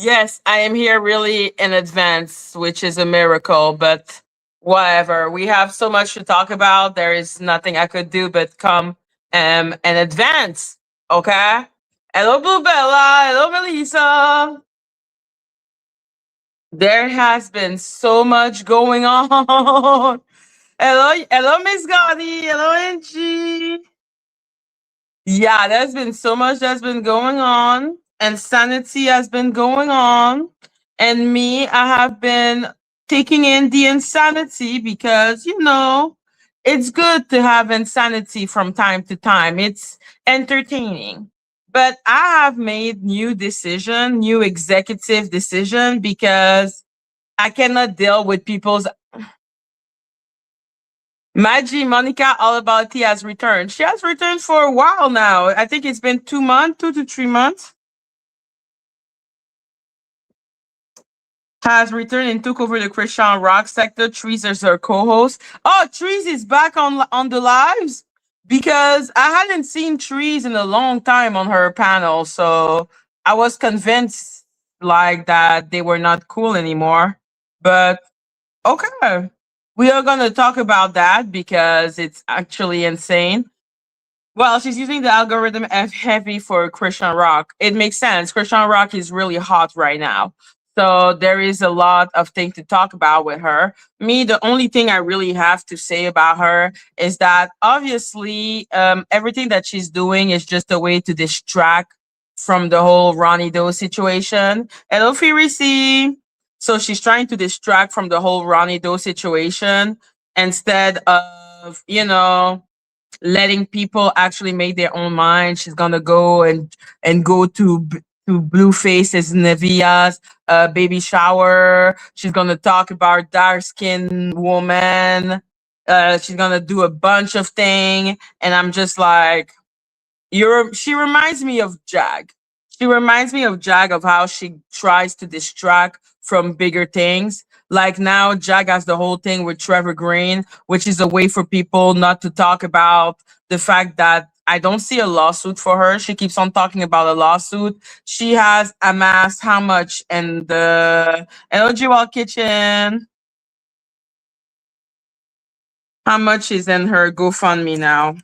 Yes, I am here really in advance, which is a miracle, but whatever. We have so much to talk about. There is nothing I could do but come in advance. Okay? Hello, Blue Bella. Hello, Melissa. There has been so much going on. Hello, Miss Gotti. Hello, Angie. Yeah, there's been so much that's been going on, and sanity has been going on. And me, I have been taking in the insanity because, it's good to have insanity from time to time. It's entertaining. But I have made new executive decision because I cannot deal with people's Madgie, Monica, all about tea has returned. She has returned for a while now. I think it's been 2 months, 2 to 3 months. Has returned and took over the Chrisean Rock sector. Trees is her co-host. Oh, Trees is back on the lives because I hadn't seen Trees in a long time on her panel, so I was convinced like that they were not cool anymore. But okay, we are gonna talk about that because it's actually insane. Well, she's using the algorithm F heavy for Christian rock. It makes sense. Christian rock is really hot right now. So there is a lot of things to talk about with her. Me, the only thing I really have to say about her is that obviously everything that she's doing is just a way to distract from the whole Ronnie Doe situation. Hello, Firisi. So she's trying to distract from the whole Ronnie Doe situation instead of, letting people actually make their own mind. She's gonna go and go to Blueface's Nevia's baby shower. She's gonna talk about dark skinned woman. She's gonna do a bunch of things, and I'm just like, she reminds me of Jag. She reminds me of Jag of how she tries to distract from bigger things. Like now, Jag has the whole thing with Trevor Green, which is a way for people not to talk about the fact that I don't see a lawsuit for her. She keeps on talking about a lawsuit. She has amassed how much in the LG Wall Kitchen? How much is in her GoFundMe now?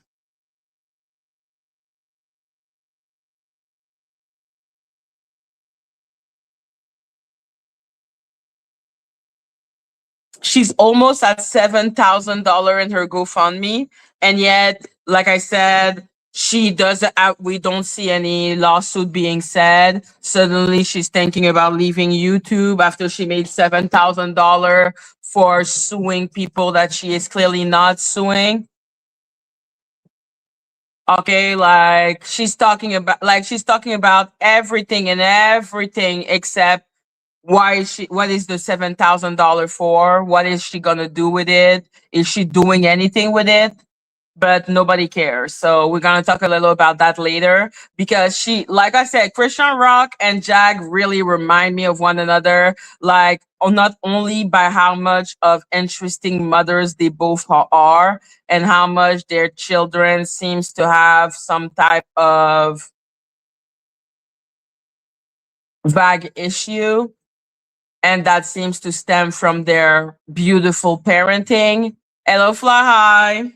She's almost at $7,000 in her GoFundMe, and yet, like I said, she doesn't. We don't see any lawsuit being said. Suddenly, she's thinking about leaving YouTube after she made $7,000 for suing people that she is clearly not suing. Okay, like she's talking about everything and everything except what is the $7,000 for? What is she gonna do with it? Is she doing anything with it? But nobody cares. So we're gonna talk a little about that later because like I said, Christian Rock and Jag really remind me of one another. Like, not only by how much of interesting mothers they both are, and how much their children seems to have some type of vague issue, and that seems to stem from their beautiful parenting. Hello, Fly High.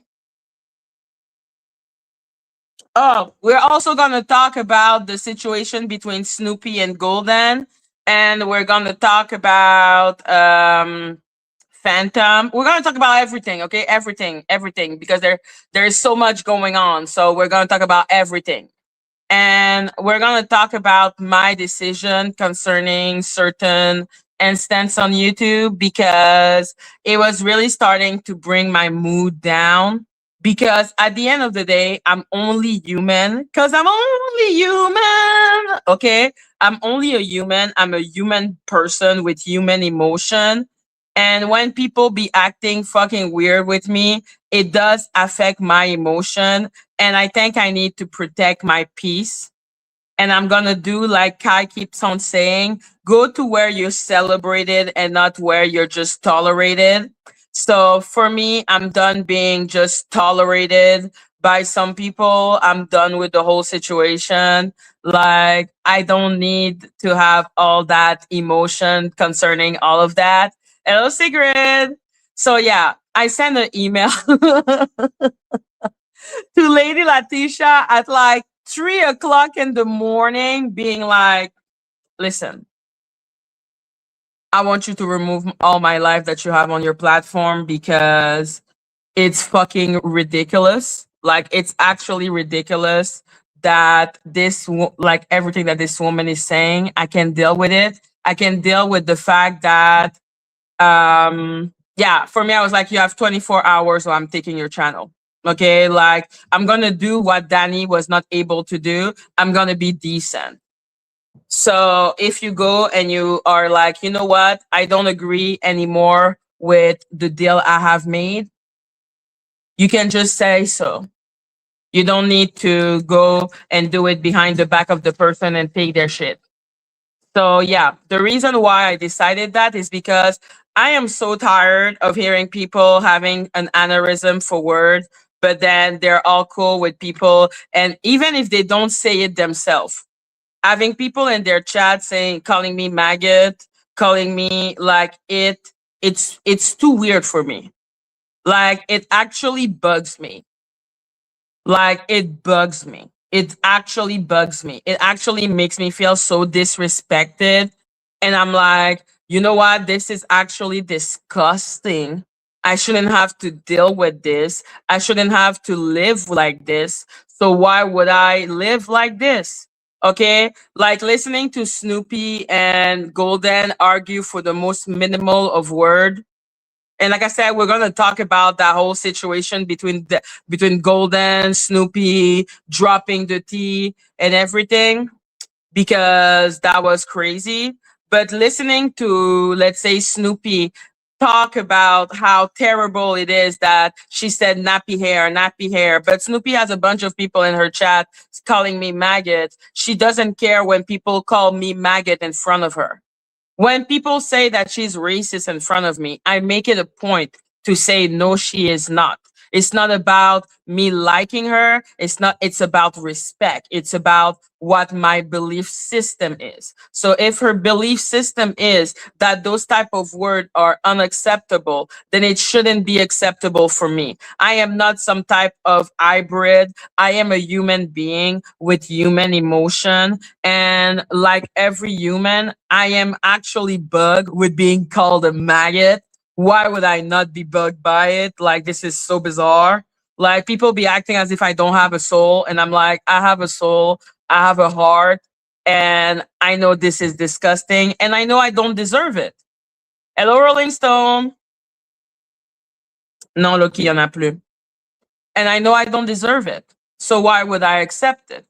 Oh, we're also going to talk about the situation between Snoopy and Golden, and we're going to talk about Phantom. We're going to talk about everything, okay? Everything, because there is so much going on. So we're going to talk about everything. And we're going to talk about my decision concerning certain instance on YouTube because it was really starting to bring my mood down. Because at the end of the day, I'm only human because I'm only human. Okay. I'm only a human. I'm a human person with human emotion. And when people be acting fucking weird with me, it does affect my emotion. And I think I need to protect my peace. And I'm going to do like Kai keeps on saying, go to where you're celebrated and not where you're just tolerated. So for me, I'm done being just tolerated by some people. I'm done with the whole situation. Like, I don't need to have all that emotion concerning all of that. Hello, Sigrid. So yeah, I sent an email to Lady Letitia at like 3 o'clock in the morning, being like, listen, I want you to remove all my life that you have on your platform because it's fucking ridiculous. Like, it's actually ridiculous that like everything that this woman is saying, I can deal with it. I can deal with the fact that, yeah, for me, I was like, you have 24 hours or I'm taking your channel. Okay. Like, I'm going to do what Dani was not able to do. I'm going to be decent. So if you go and you are like, you know what, I don't agree anymore with the deal I have made, you can just say so. You don't need to go and do it behind the back of the person and take their shit. So yeah, the reason why I decided that is because I am so tired of hearing people having an aneurysm for words, but then they're all cool with people. And even if they don't say it themselves, having people in their chat saying, calling me maggot, calling me like it's too weird for me. Like, it actually bugs me. Like, it bugs me. It actually bugs me. It actually makes me feel so disrespected. And I'm like, you know what? This is actually disgusting. I shouldn't have to deal with this. I shouldn't have to live like this. So why would I live like this? Okay. Like, listening to Snoopy and Golden argue for the most minimal of word. And like I said, we're gonna talk about that whole situation between Golden, Snoopy, dropping the tea and everything, because that was crazy. But listening to, let's say, Snoopy talk about how terrible it is that she said nappy hair. But Snoopy has a bunch of people in her chat calling me maggot. She doesn't care when people call me maggot in front of her. When people say that she's racist in front of me, I make it a point to say, no, she is not. It's not about me liking her. It's about respect. It's about what my belief system is. So if her belief system is that those type of words are unacceptable, then it shouldn't be acceptable for me. I am not some type of hybrid. I am a human being with human emotion. And like every human, I am actually bugged with being called a maggot. Why would I not be bugged by it? Like, this is so bizarre. Like, people be acting as if I don't have a soul. And I'm like, I have a soul. I have a heart. And I know this is disgusting. And I know I don't deserve it. Hello, Rolling Stone. Non, Loki, y en a plus. And I know I don't deserve it. So why would I accept it?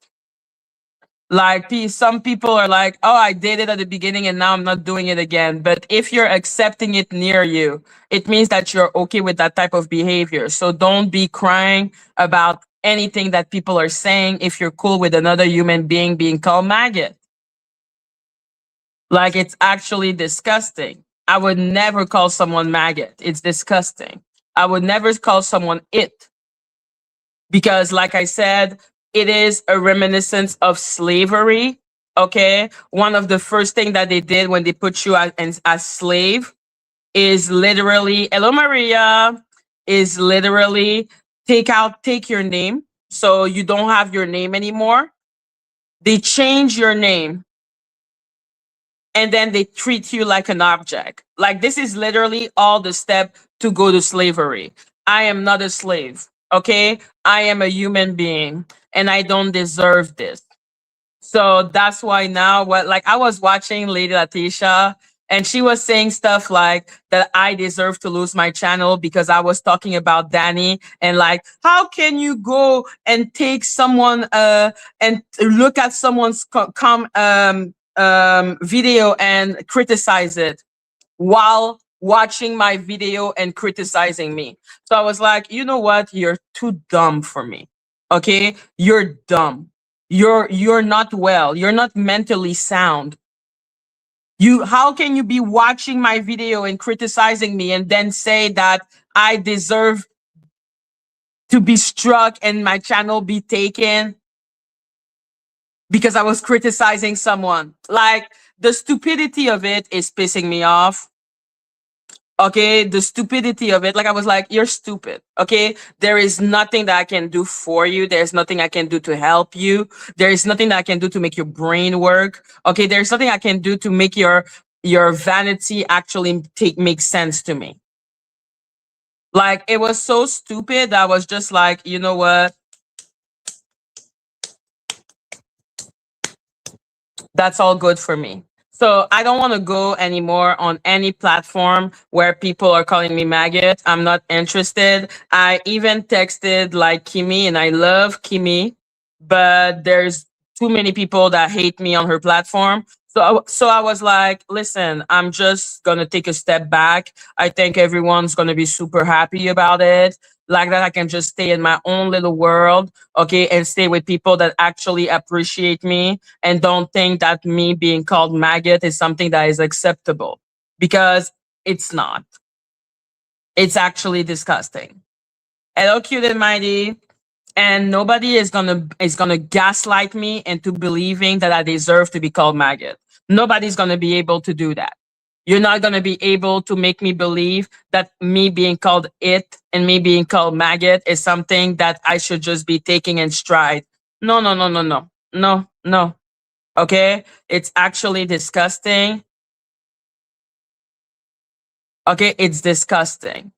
Like, some people are like, oh, I did it at the beginning and now I'm not doing it again. But if you're accepting it near you, it means that you're okay with that type of behavior. So don't be crying about anything that people are saying if you're cool with another human being being called maggot. Like, it's actually disgusting. I would never call someone maggot. It's disgusting. I would never call someone it. Because like I said, it is a reminiscence of slavery. Okay. One of the first thing that they did when they put you as slave is literally, hello, Maria, is literally take your name. So you don't have your name anymore. They change your name and then they treat you like an object. Like, this is literally all the step to go to slavery. I am not a slave. Okay. I am a human being and I don't deserve this. So that's why now, like, I was watching Lady Letitia and she was saying stuff like that I deserve to lose my channel because I was talking about Dani, and like, how can you go and take someone and look at someone's video and criticize it while watching my video and criticizing me. So I was like, you know what? You're too dumb for me. Okay? You're dumb. You're not well. You're not mentally sound. How can you be watching my video and criticizing me and then say that I deserve to be struck and my channel be taken because I was criticizing someone. Like, the stupidity of it is pissing me off. Okay, the stupidity of it. Like, I was like, you're stupid. Okay, there is nothing that I can do for you. There's nothing I can do to help you. There is nothing that I can do to make your brain work. Okay, there's nothing I can do to make your vanity actually make sense to me. Like, it was so stupid that I was just like, you know what? That's all good for me. So I don't want to go anymore on any platform where people are calling me maggot. I'm not interested. I even texted like Kimi, and I love Kimi, but there's too many people that hate me on her platform. So I was like, listen, I'm just gonna take a step back. I think everyone's gonna be super happy about it. Like that, I can just stay in my own little world, okay, and stay with people that actually appreciate me and don't think that me being called maggot is something that is acceptable, because it's not. It's actually disgusting. Hello, cute and mighty. And nobody is gonna gaslight me into believing that I deserve to be called maggot. Nobody's gonna be able to do that. You're not gonna be able to make me believe that me being called it and me being called maggot is something that I should just be taking in stride. No, no, no, no, no, no, no. Okay, it's actually disgusting. Okay, it's disgusting.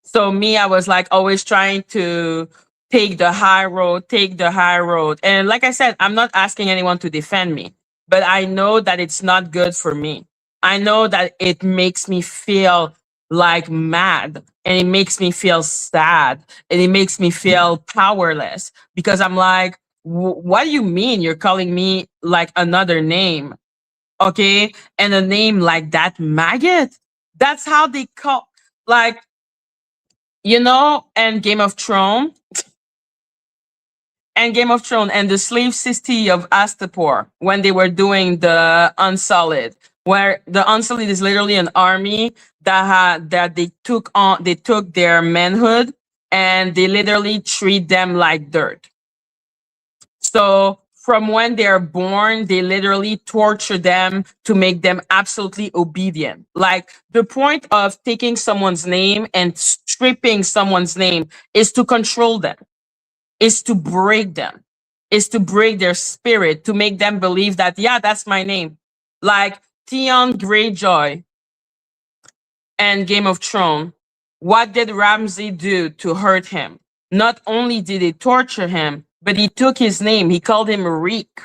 So me, I was like always trying to take the high road, take the high road. And like I said, I'm not asking anyone to defend me, but I know that it's not good for me. I know that it makes me feel like mad, and it makes me feel sad, and it makes me feel powerless, because I'm like, what do you mean you're calling me like another name? Okay. And a name like that, maggot? That's how they call, like, and Game of Thrones and the slave city of Astapor, when they were doing the Unsullied, where the Unsullied is literally an army that they took their manhood and they literally treat them like dirt. So from when they're born, they literally torture them to make them absolutely obedient. Like, the point of taking someone's name and stripping someone's name is to control them, is to break them, is to break their spirit, to make them believe that, yeah, that's my name. Like Theon Greyjoy and Game of Thrones, what did Ramsay do to hurt him? Not only did he torture him, but he took his name. He called him Reek.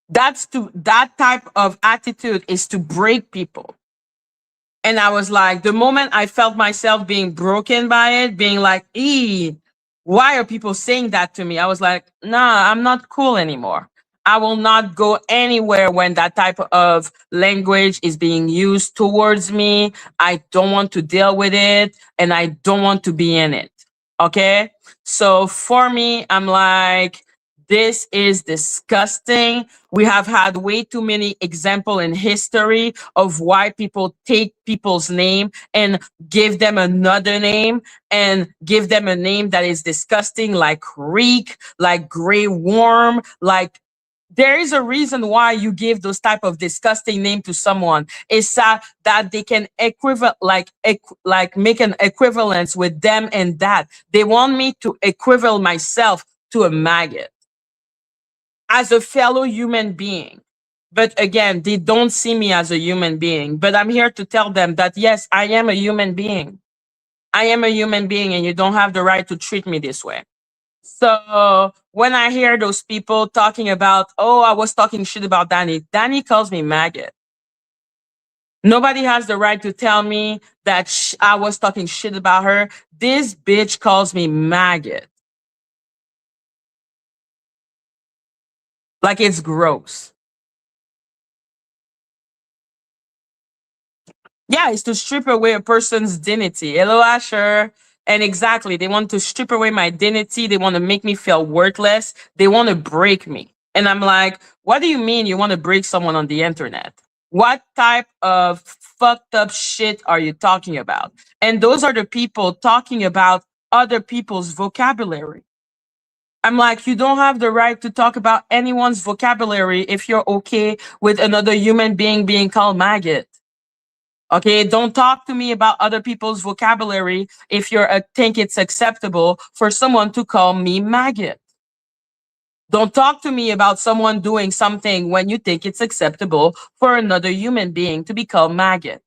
That type of attitude is to break people. And I was like, the moment I felt myself being broken by it, being like, why are people saying that to me? I was like, nah, I'm not cool anymore. I will not go anywhere when that type of language is being used towards me. I don't want to deal with it, and I don't want to be in it. Okay? So for me, I'm like, this is disgusting. We have had way too many examples in history of why people take people's name and give them another name, and give them a name that is disgusting, like reek, like gray worm, like, there is a reason why you give those type of disgusting name to someone. It's that they can make an equivalence with them, and that they want me to equivalent myself to a maggot as a fellow human being. But again, they don't see me as a human being. But I'm here to tell them that, yes, I am a human being. I am a human being, and you don't have the right to treat me this way. So when I hear those people talking about, oh, I was talking shit about Dani calls me maggot. Nobody has the right to tell me that I was talking shit about her. This bitch calls me maggot. Like, it's gross. Yeah, it's to strip away a person's dignity. Hello, Asher. And exactly, they want to strip away my dignity. They want to make me feel worthless. They want to break me. And I'm like, what do you mean you want to break someone on the internet? What type of fucked up shit are you talking about? And those are the people talking about other people's vocabulary. I'm like, you don't have the right to talk about anyone's vocabulary if you're okay with another human being being called maggot. Okay, don't talk to me about other people's vocabulary if you think it's acceptable for someone to call me maggot. Don't talk to me about someone doing something when you think it's acceptable for another human being to be called maggot.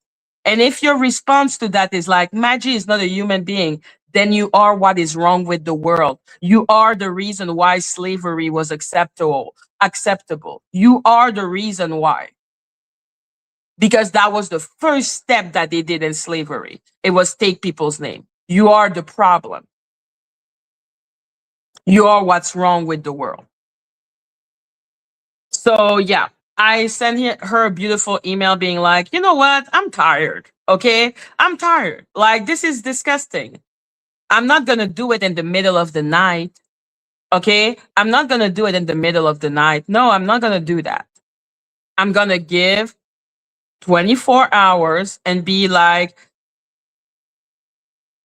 And if your response to that is like, Madgie is not a human being, then you are what is wrong with the world. You are the reason why slavery was acceptable. You are the reason why. Because that was the first step that they did in slavery. It was take people's name. You are the problem. You are what's wrong with the world. So yeah, I sent her a beautiful email being like, you know what? I'm tired. Okay. I'm tired. Like, this is disgusting. I'm not going to do it in the middle of the night. Okay. I'm not going to do it in the middle of the night. No, I'm not going to do that. I'm going to give 24 hours and be like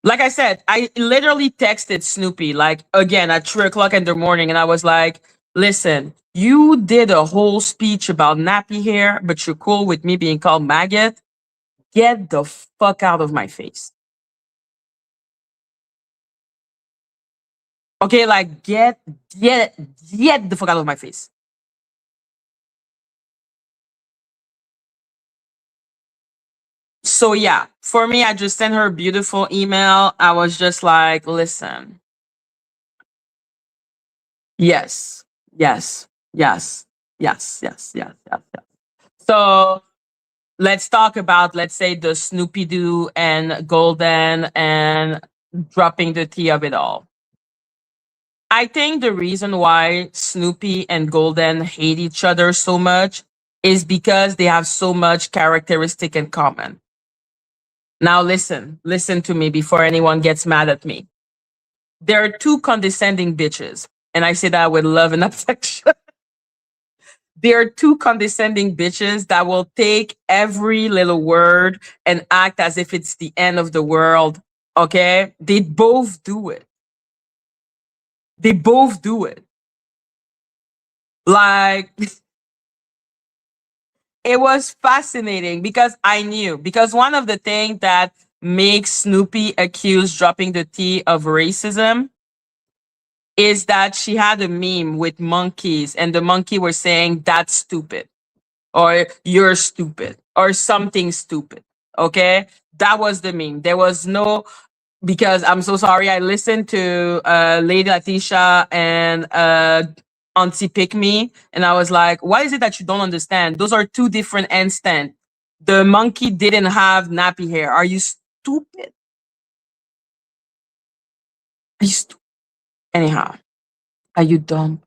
I said, I literally texted Snoopy like again at 3 o'clock in the morning, and I was like, listen, you did a whole speech about nappy hair, but you're cool with me being called maggot. Get the fuck out of my face. Okay, like get the fuck out of my face. So yeah, for me, I just sent her a beautiful email. I was just like, listen, yes, yes, yes, yes, yes, yes, yes, yes. So let's talk about, let's say, the Snoopy Doo and Golden and dropping the tea of it all. I think the reason why Snoopy and Golden hate each other so much is because they have so much characteristic in common. Now listen to me before anyone gets mad at me. There are two condescending bitches, and I say that with love and affection. There are two condescending bitches that will take every little word and act as if it's the end of the world. Okay? They both do it. They both do it. Like, it was fascinating because I knew, because one of the things that makes Snoopy accuse dropping the tea of racism is that she had a meme with monkeys, and the monkey were saying, that's stupid, or you're stupid, or something stupid. Okay? That was the meme. There was no, because I'm so sorry, I listened to Lady Letitia and Auntie Pick Me, and I was like, what is it that you don't understand? Those are two different instants. The monkey didn't have nappy hair. Are you stupid? Are you stupid? Anyhow, are you dumb?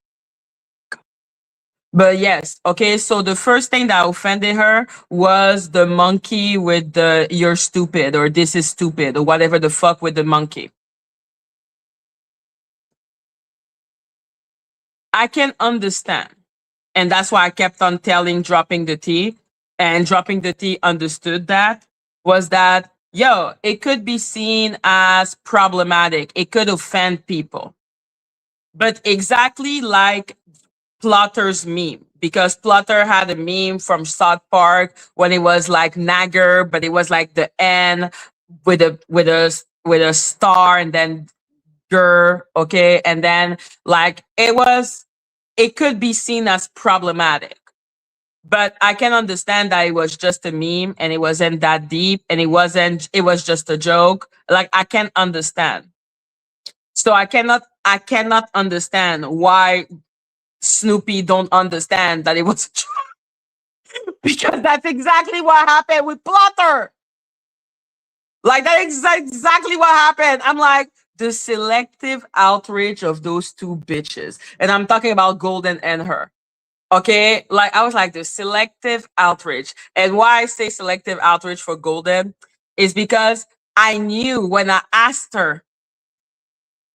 But yes, okay, so the first thing that offended her was the monkey with the you're stupid or this is stupid or whatever the fuck with the monkey. I can understand. And that's why I kept on telling dropping the tea. And dropping the tea understood that was that, yo, it could be seen as problematic. It could offend people. But exactly like Plotter's meme, because Plotter had a meme from South Park when it was like Nagger, but it was like the N with a star and then Ger, okay, and then like it could be seen as problematic. But I can understand that it was just a meme and it wasn't that deep and it was just a joke. Like, I can understand. So I cannot understand why Snoopy don't understand that it was a joke. Because that's exactly what happened with Plotter. Like, that is exactly what happened. I'm like, the selective outrage of those two bitches. And I'm talking about Golden and her. Okay, like I was like the selective outrage. And why I say selective outrage for Golden is because I knew when I asked her,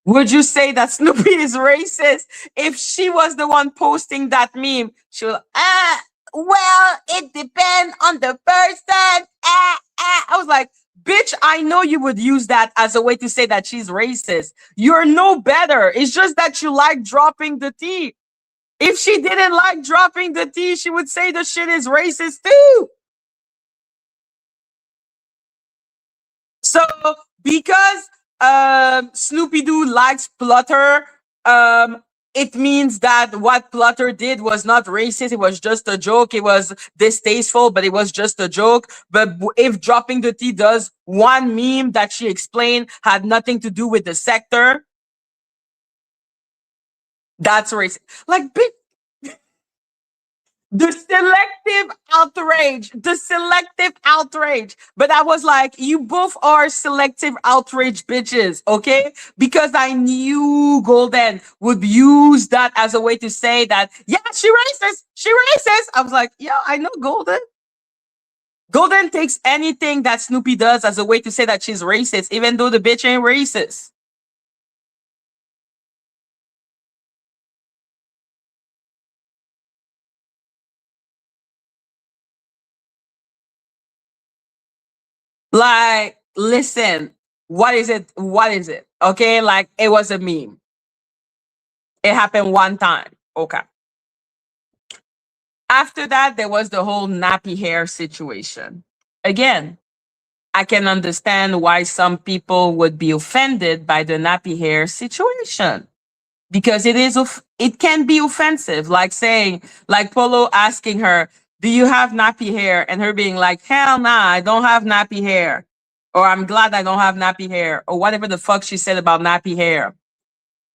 would you say that Snoopy is racist? If she was the one posting that meme, she was Well, it depends on the person. I was like, bitch, I know you would use that as a way to say that she's racist. You're no better. It's just that you like dropping the T. If she didn't like dropping the T, she would say the shit is racist too. So because Snoopy Doo likes Plutter, um, it means that what Plutter did was not racist. It was just a joke. It was distasteful, but it was just a joke. But if dropping the T does one meme that she explained had nothing to do with the sector, that's racist. Like, bitch, the selective outrage. But I was like, you both are selective outrage bitches, okay? Because I knew Golden would use that as a way to say that, yeah, she racist, she racist. I was like, yeah, I know Golden. Golden takes anything that Snoopy does as a way to say that she's racist, even though the bitch ain't racist. Like, listen, what is it? What is it? Okay, like it was a meme. It happened one time. Okay. After that, there was the whole nappy hair situation. Again, I can understand why some people would be offended by the nappy hair situation because it can be offensive. Like saying, like Polo asking her, "Do you have nappy hair?" and her being like, "Hell nah, I don't have nappy hair," or "I'm glad I don't have nappy hair," or whatever the fuck she said about nappy hair.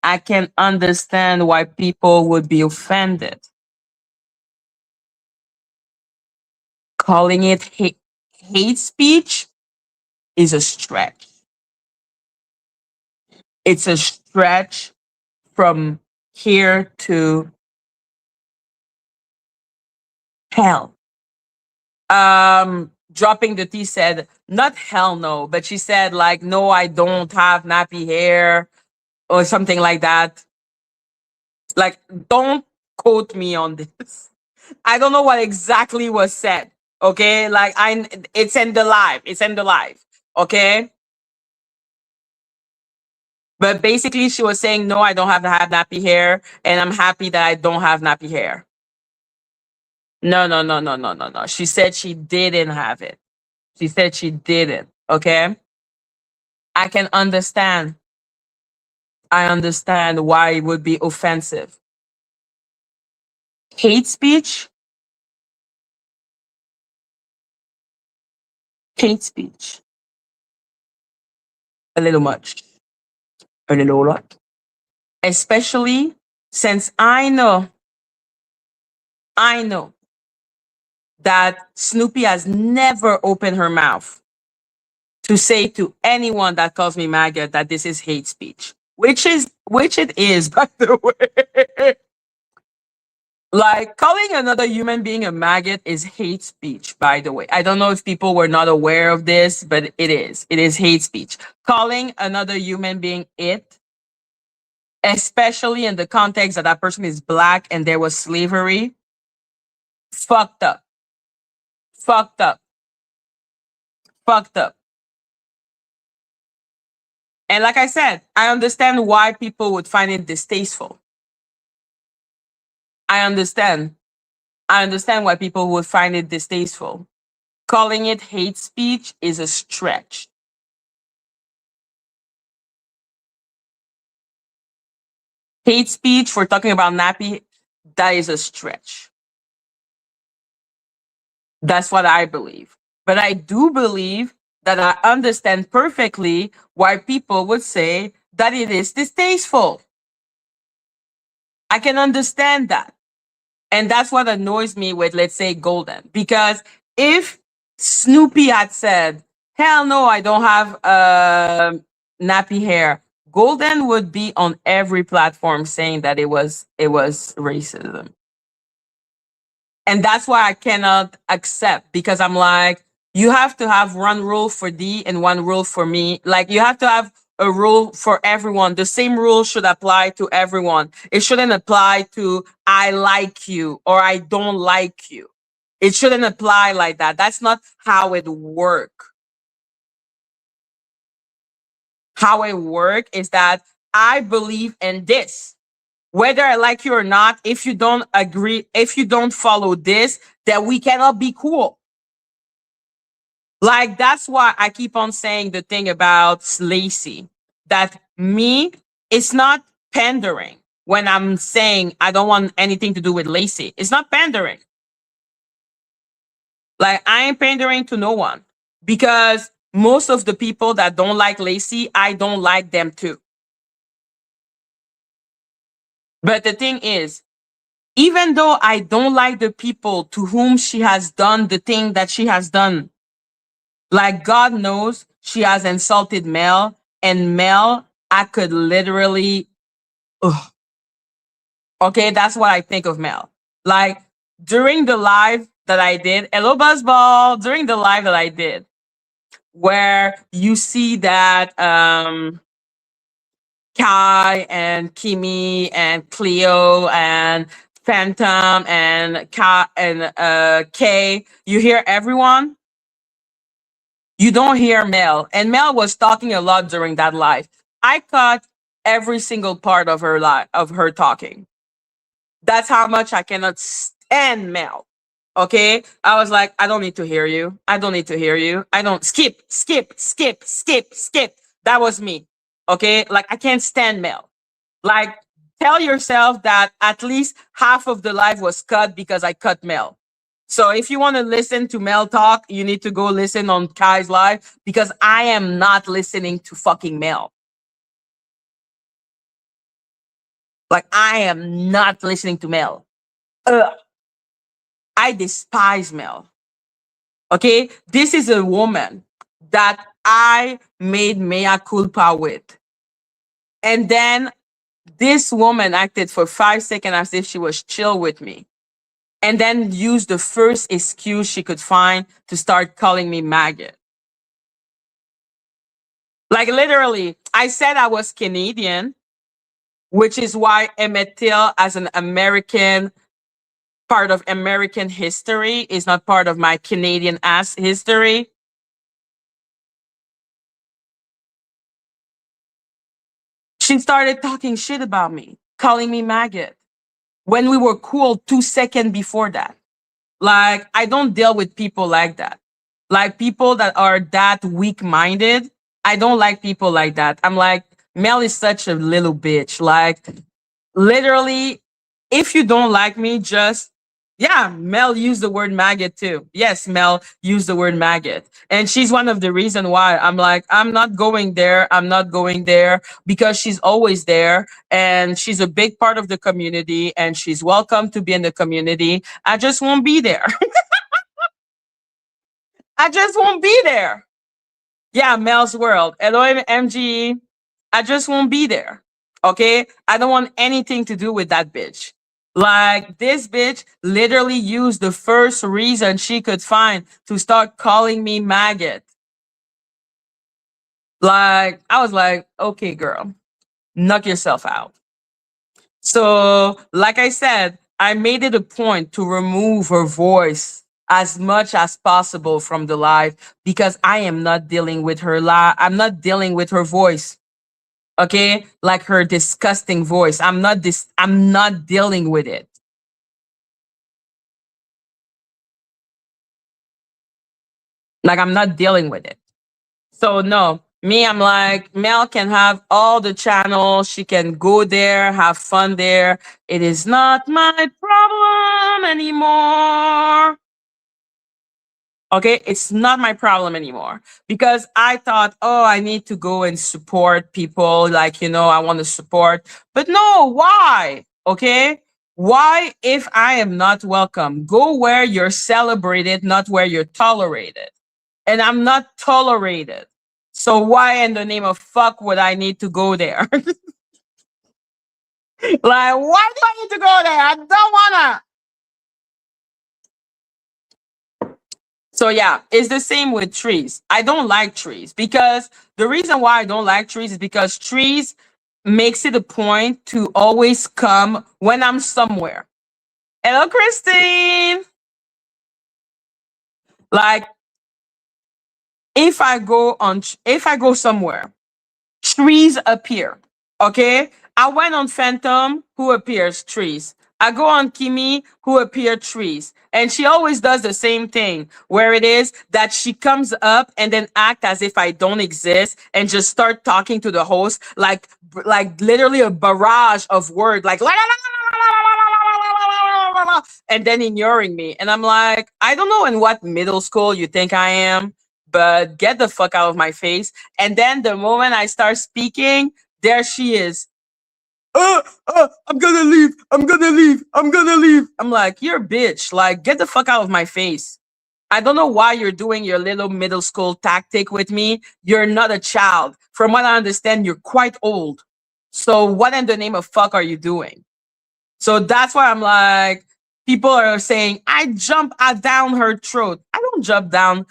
I can understand why people would be offended. Calling it hate speech is a stretch. It's a stretch from here to hell. Dropping the T said, not hell no, but she said, like, no, I don't have nappy hair or something like that. Like, don't quote me on this. I don't know what exactly was said. Okay. Like, it's in the live. It's in the live. Okay. But basically, she was saying, no, I don't have to have nappy hair. And I'm happy that I don't have nappy hair. No, no, no, no, no, no, no. She said she didn't have it. She said she didn't. Okay. I can understand. I understand why it would be offensive. Hate speech, hate speech. A little much, a little lot. Especially since I know that Snoopy has never opened her mouth to say to anyone that calls me maggot that this is hate speech, which it is, by the way. Like calling another human being a maggot is hate speech, by the way. I don't know if people were not aware of this, but it is. It is hate speech. Calling another human being it, especially in the context that that person is black and there was slavery, fucked up. Fucked up. Fucked up. And like I said, I understand why people would find it distasteful. I understand. I understand why people would find it distasteful. Calling it hate speech is a stretch. Hate speech for talking about nappy, that is a stretch. That's what I believe. But I do believe that I understand perfectly why people would say that it is distasteful. I can understand that. And that's what annoys me with, let's say, Golden. Because if Snoopy had said, hell no, I don't have nappy hair, Golden would be on every platform saying that it was racism. And that's why I cannot accept, because I'm like, you have to have one rule for D and one rule for me. Like, you have to have a rule for everyone. The same rule should apply to everyone. It shouldn't apply to I like you or I don't like you. It shouldn't apply like that. That's not how it works. How it works is that I believe in this. Whether I like you or not, if you don't agree, if you don't follow this, then we cannot be cool. Like, that's why I keep on saying the thing about Lacey, that me, it's not pandering when I'm saying I don't want anything to do with Lacey. It's not pandering. Like, I ain't pandering to no one, because most of the people that don't like Lacey, I don't like them too. But the thing is, even though I don't like the people to whom she has done the thing that she has done, like, God knows she has insulted Mel, and Mel, I could literally, ugh. Okay, that's what I think of Mel. Like, during the live that I did, hello Buzzball, during the live that I did, where you see that Kai and Kimmy and Cleo and Phantom and Kay, you hear everyone. You don't hear Mel. And Mel was talking a lot during that live. I caught every single part of her of her talking. That's how much I cannot stand Mel. Okay? I was like, I don't need to hear you. I don't need to hear you. I don't skip, skip, skip, skip, skip. That was me. Okay? Like, I can't stand Mel. Like, tell yourself that at least half of the live was cut because I cut Mel. So if you want to listen to Mel talk, you need to go listen on Kai's live, because I am not listening to fucking Mel. Like, I am not listening to Mel. Ugh. I despise Mel. Okay? This is a woman that I made mea culpa with. And then this woman acted for 5 seconds as if she was chill with me, and then used the first excuse she could find to start calling me maggot. Like, literally, I said I was Canadian, which is why Emmett Till, as an American, part of American history, is not part of my Canadian ass history. She started talking shit about me, calling me maggot, when we were cool 2 seconds before that. Like, I don't deal with people like that. Like, people that are that weak-minded, I don't like people like that. I'm like, Mel is such a little bitch. Like, literally, if you don't like me, just, yeah, Mel used the word maggot too. Yes, Mel used the word maggot. And she's one of the reasons why I'm like, I'm not going there. I'm not going there, because she's always there and she's a big part of the community and she's welcome to be in the community. I just won't be there. I just won't be there. Yeah, Mel's World. Hello, MGE. I just won't be there. Okay? I don't want anything to do with that bitch. Like, this bitch literally used the first reason she could find to start calling me maggot. Like, I was like, okay, girl, knock yourself out. So, like I said, I made it a point to remove her voice as much as possible from the live, because I am not dealing with her I'm not dealing with her voice. Okay? Like, her disgusting voice. I'm not dealing with it. Like, I'm not dealing with it. So no, me, I'm like, Mel can have all the channels. She can go there, have fun there. It is not my problem anymore. Okay, it's not my problem anymore, because I thought, oh, I need to go and support people. Like, I want to support. But no, why? Okay, why, if I am not welcome? Go where you're celebrated, not where you're tolerated. And I'm not tolerated. So why in the name of fuck would I need to go there? Like, why do I need to go there? I don't wanna. So yeah, it's the same with trees. I don't like trees, because the reason why I don't like trees is because trees makes it a point to always come when I'm somewhere. Hello, Christine. Like if I go somewhere, trees appear. Okay. I went on Phantom, who appears? Trees. I go on Kimi, who appear? Trees. And she always does the same thing, where it is that she comes up and then act as if I don't exist and just start talking to the host like literally a barrage of words, like and then ignoring me. And I'm like, I don't know in what middle school you think I am, but get the fuck out of my face. And then the moment I start speaking, there she is. I'm gonna leave. I'm gonna leave. I'm gonna leave. I'm like, you're a bitch. Like, get the fuck out of my face. I don't know why you're doing your little middle school tactic with me. You're not a child. From what I understand, you're quite old. So what in the name of fuck are you doing? So that's why I'm like, people are saying, I jump down her throat. I don't jump down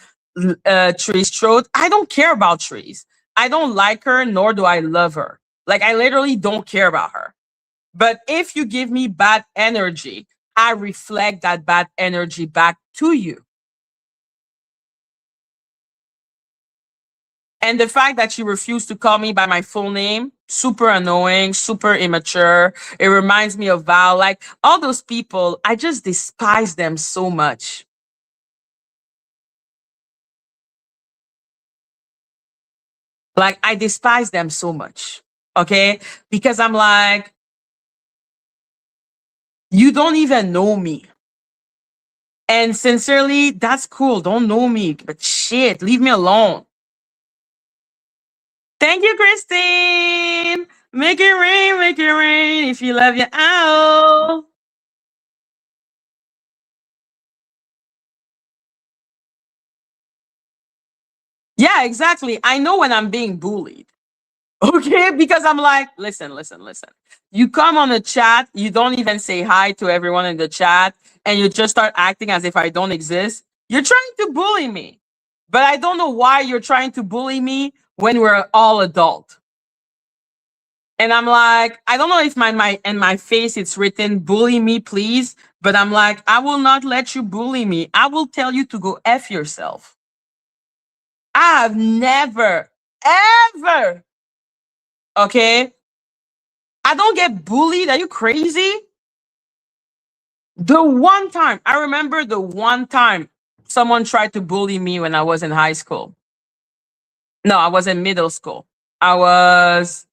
Tree's throat. I don't care about Trees. I don't like her, nor do I love her. Like, I literally don't care about her. But if you give me bad energy, I reflect that bad energy back to you. And the fact that she refused to call me by my full name, super annoying, super immature. It reminds me of Val. Like all those people, I just despise them so much. Like I despise them so much. Okay. Because I'm like, you don't even know me. And sincerely, that's cool. Don't know me. But shit, leave me alone. Thank you, Christine. Make it rain, make it rain. If you love your owl. Yeah, exactly. I know when I'm being bullied. Okay, because I'm like, listen, listen, listen. You come on the chat, you don't even say hi to everyone in the chat, and you just start acting as if I don't exist. You're trying to bully me. But I don't know why you're trying to bully me when we're all adult. And I'm like, I don't know if my in my face it's written bully me, please. But I'm like, I will not let you bully me. I will tell you to go F yourself. I have never, ever, okay? I don't get bullied. Are you crazy? The one time, I remember the one time someone tried to bully me when I was in high school. No, I was in middle school. I was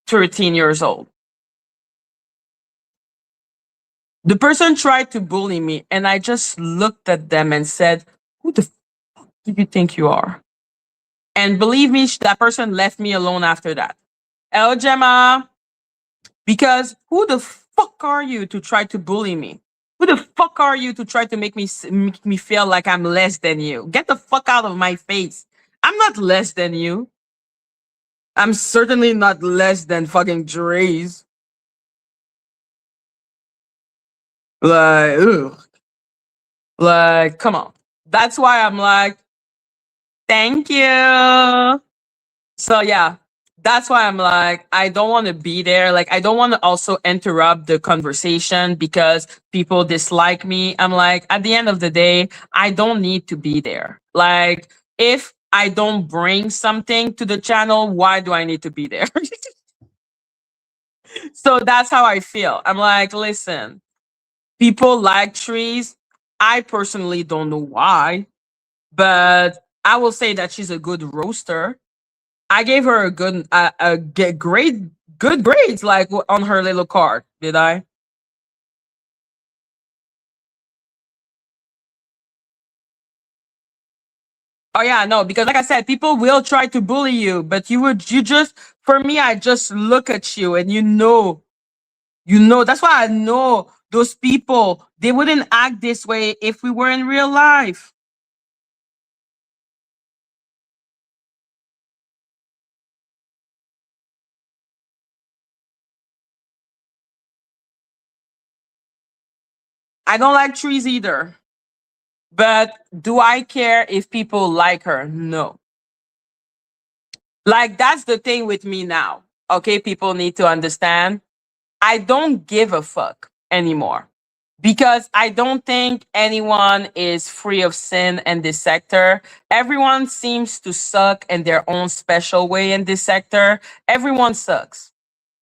13 years old. The person tried to bully me, and I just looked at them and said, who the fuck do you think you are? And believe me, that person left me alone after that. El Gemma, because who the fuck are you to try to bully me? Who the fuck are you to try to make me feel like I'm less than you? Get the fuck out of my face. I'm not less than you. I'm certainly not less than fucking Dre's. Like, ugh. Like, come on. That's why I'm like, thank you. So yeah, that's why I'm like, I don't want to be there. Like, I don't want to also interrupt the conversation because people dislike me. I'm like, at the end of the day, I don't need to be there. Like, if I don't bring something to the channel, why do I need to be there? So that's how I feel. I'm like, listen, people like trees. I personally don't know why, but I will say that she's a good roaster. I gave her a great good grades like on her little card. Did I? Oh yeah, no, because like I said, people will try to bully you, but you just for me, I just look at you and you know. That's why I know those people. They wouldn't act this way if we were in real life. I don't like trees either. But do I care if people like her? No. Like that's the thing with me now. Okay, people need to understand. I don't give a fuck anymore. because I don't think anyone is free of sin in this sector. Everyone seems to suck in their own special way in this sector. Everyone sucks.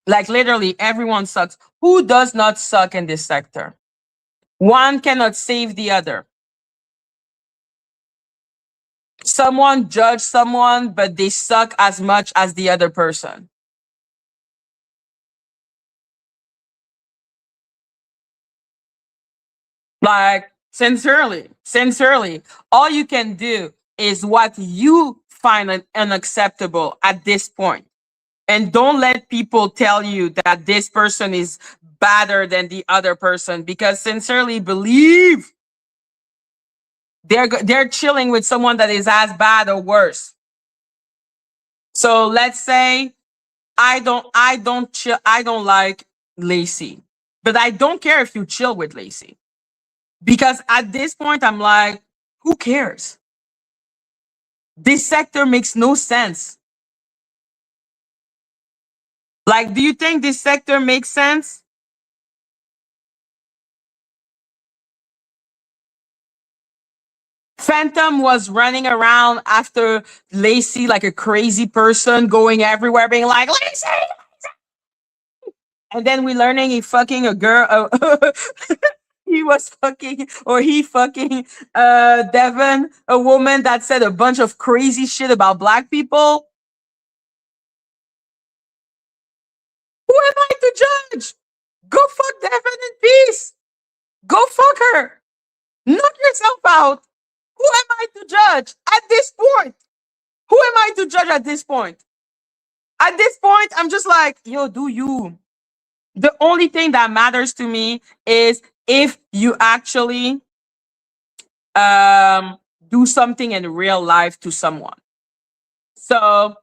Like literally, everyone sucks. Who does not suck in this sector? One cannot save the other. Someone judge someone, but they suck as much as the other person. Like, sincerely, all you can do is what you find unacceptable at this point. And don't let people tell you that this person is better than the other person, because sincerely believe they're chilling with someone that is as bad or worse. So let's say I don't like Lacey, but I don't care if you chill with Lacey, because at this point I'm like, who cares? This sector makes no sense. Like, do you think this sector makes sense? Phantom was running around after Lacey like a crazy person, going everywhere, being like, Lacey! And then we learning he fucking a girl. He was fucking, or he fucking Devon, a woman that said a bunch of crazy shit about black people. Who am I to judge? Go fuck Devon in peace. Go fuck her. Knock yourself out. Who am I to judge at this point? Who am I to judge at this point? At this point, I'm just like, yo, do you? The only thing that matters to me is if you actually um do something in real life to someone. So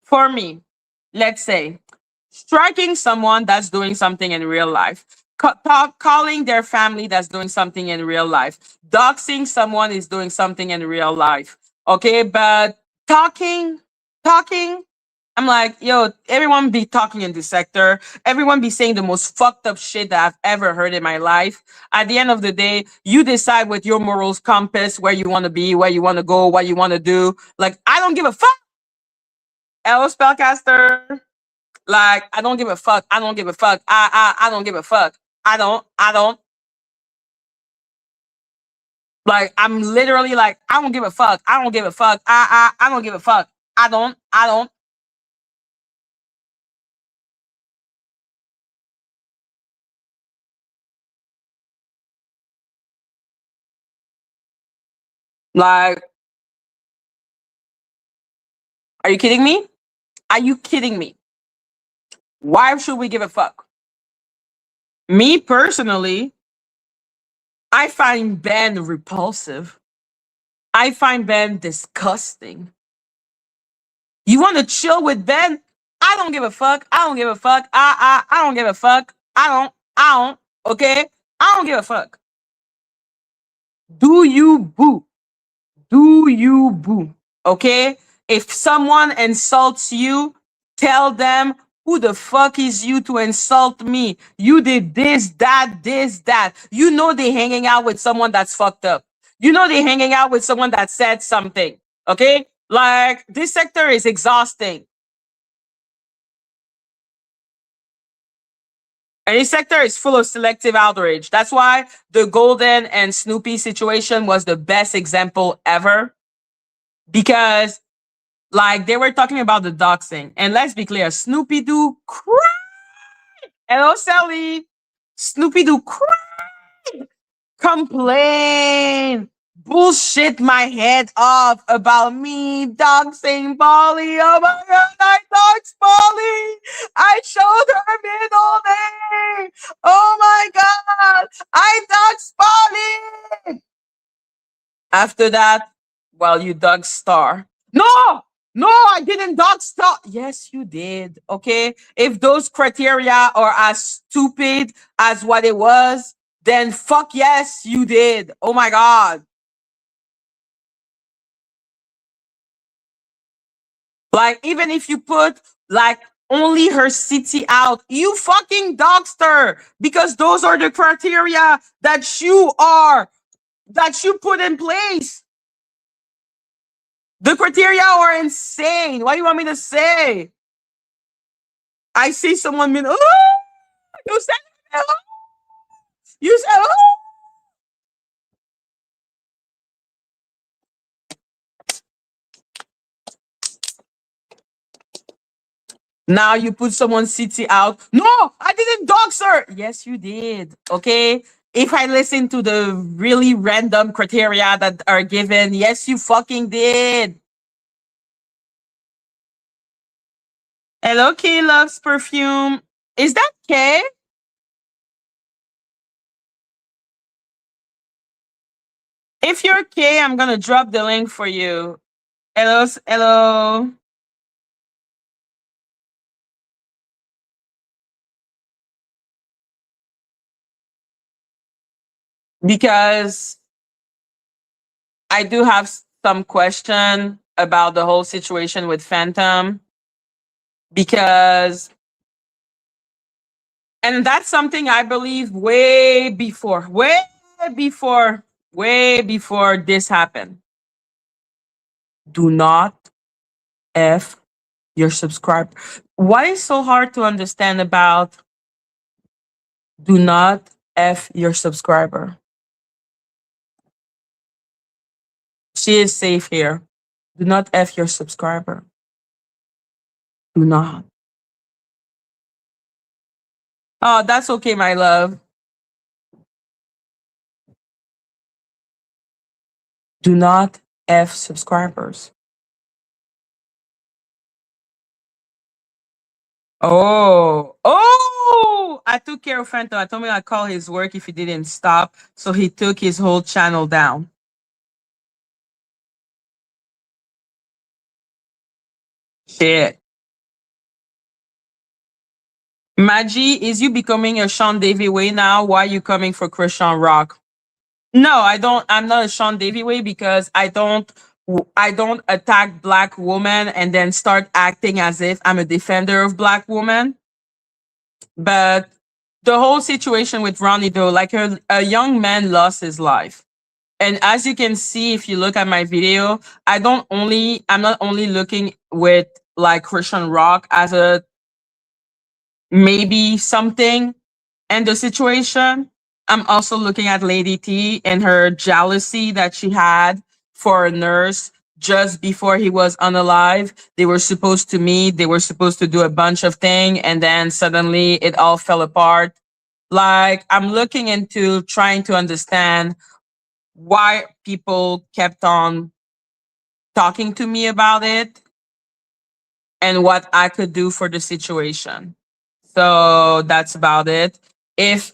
for me, let's say striking someone that's doing something in real life, calling their family that's doing something in real life, doxing someone is doing something in real life. Okay, but talking, I'm like, yo, everyone be talking in this sector. Everyone be saying the most fucked up shit that I've ever heard in my life. At the end of the day, you decide with your morals compass where you want to be, where you want to go, what you want to do. Like, I don't give a fuck. Hello, spellcaster. Like, I don't give a fuck. I don't give a fuck. I don't give a fuck. I don't. Like, I'm literally like, I don't give a fuck. I don't give a fuck. I don't give a fuck. I don't. Like, are you kidding me? Are you kidding me? Why should we give a fuck? Me personally, I find Ben repulsive. I find Ben disgusting. You want to chill with Ben? I don't give a fuck. I don't give a fuck. I don't give a fuck. I don't. Okay? I don't give a fuck. Do you boo? Do you boo? Okay? If someone insults you, tell them, who the fuck is you to insult me? You did this, that, this, that. You know they hanging out with someone that's fucked up. You know they hanging out with someone that said something. Okay? Like, this sector is exhausting. And this sector is full of selective outrage. That's why the Golden and Snoopy situation was the best example ever. Because, like, they were talking about the doxing. And let's be clear, Snoopy do cry. Hello, Sally. Snoopy do cry. Complain. Bullshit my head off about me doxing Polly. Oh my god, I doxed Polly. I showed her middle name. Oh my god, I doxed Polly. After that, well, you dug Star. No, no, I didn't dog Star. Yes, you did. Okay. If those criteria are as stupid as what it was, then fuck yes, you did. Oh my God. Like, even if you put like only her city out. You fucking dogster, because those are the criteria that you put in place. The criteria are insane. What do you want me to say? I see someone being, oh, you said, oh, you said, oh. Now you put someone's city out. No, I didn't dox her. Yes, you did. Okay. If I listen to the really random criteria that are given, yes, you fucking did. Hello, K loves perfume. Is that K? If you're K, I'm gonna drop the link for you. Hello, hello. Because I do have some question about the whole situation with Phantom. Because, and that's something I believe before, way before this happened. Do not F your subscriber. What is so hard to understand about do not F your subscriber? She is safe here. Do not F your subscriber. Do not. Oh, that's okay, my love. Do not F subscribers. Oh, I took care of Phantom. I told him I'd call his work if he didn't stop. So he took his whole channel down. Shit. Madgie, is you becoming a Sean Davy way now? Why are you coming for Chrisean Rock? No, I don't. I'm not a Sean Davy way because I don't attack black women and then start acting as if I'm a defender of black women. But the whole situation with Ronnie, though, like a young man lost his life. And as you can see, if you look at my video, I'm not only looking with like Chrisean Rock as a maybe something and the situation. I'm also looking at Lady T and her jealousy that she had for a nurse just before he was unalive. They were supposed to meet, they were supposed to do a bunch of things, and then suddenly it all fell apart. Like, I'm looking into trying to understand why people kept on talking to me about it and what I could do for the situation. So that's about it. If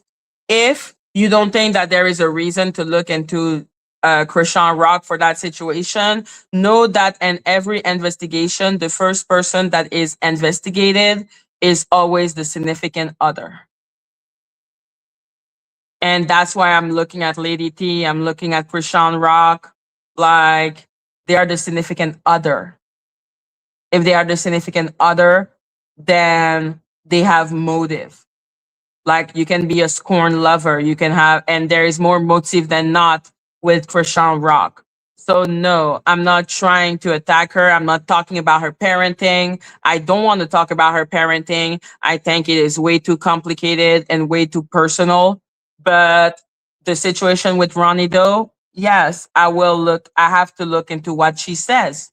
you don't think that there is a reason to look into Chrisean Rock for that situation, know that in every investigation, the first person that is investigated is always the significant other. And that's why I'm looking at Lady T, I'm looking at Chrisean Rock, like they are the significant other. If they are the significant other, then they have motive. Like you can be a scorn lover, you can have, and there is more motive than not with Chrisean Rock. So no, I'm not trying to attack her. I'm not talking about her parenting. I don't want to talk about her parenting. I think it is way too complicated and way too personal. But the situation with Ronnie though, yes, I have to look into what she says.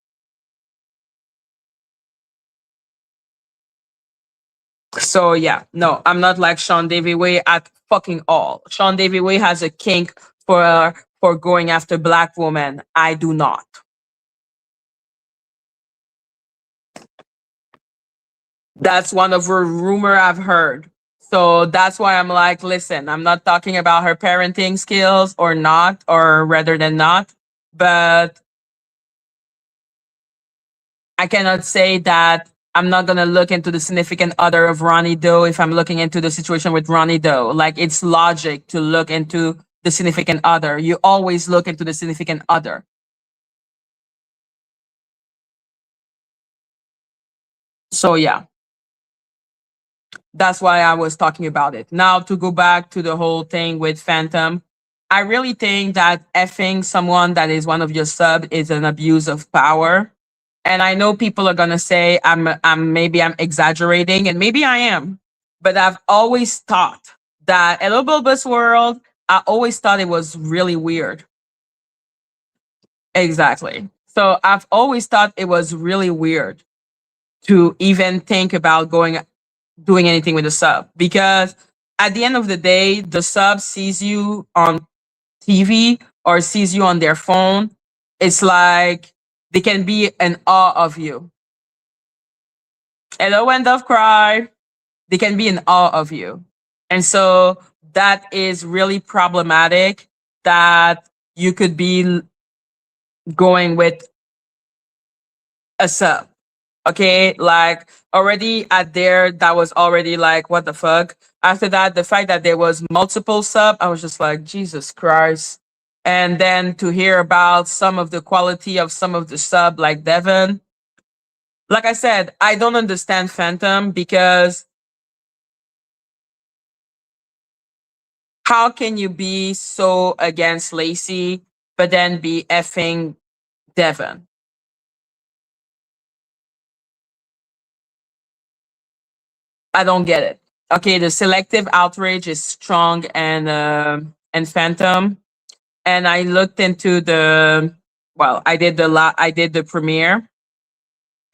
So yeah, no, I'm not like Sean Davy Way at fucking all. Sean Davy Way has a kink for going after black women. I do not. That's one of her rumor I've heard. So that's why I'm like, listen, I'm not talking about her parenting skills or not, or rather than not, but I cannot say that I'm not gonna look into the significant other of Ronnie Doe if I'm looking into the situation with Ronnie Doe. Like it's logic to look into the significant other. You always look into the significant other. So yeah. That's why I was talking about it. Now, to go back to the whole thing with Phantom, I really think that effing someone that is one of your sub is an abuse of power. And I know people are gonna say I'm exaggerating, and maybe I am, but I've always thought that Hello Bulbous World, I always thought it was really weird. Exactly. So I've always thought it was really weird to even think about doing anything with a sub, because at the end of the day, the sub sees you on TV or sees you on their phone. It's like they can be in awe of you. Hello, end of cry. They can be in awe of you. And so that is really problematic, that you could be going with a sub. Okay, like already at there, that was already like, what the fuck. After that, the fact that there was multiple sub, I was just like, Jesus Christ. And then to hear about some of the quality of some of the sub, like Devon. Like I said, I don't understand Phantom, because how can you be so against Lacey, but then be effing Devon? I don't get it. Okay, the selective outrage is strong, and Phantom. And I looked into the, well, I did the premiere,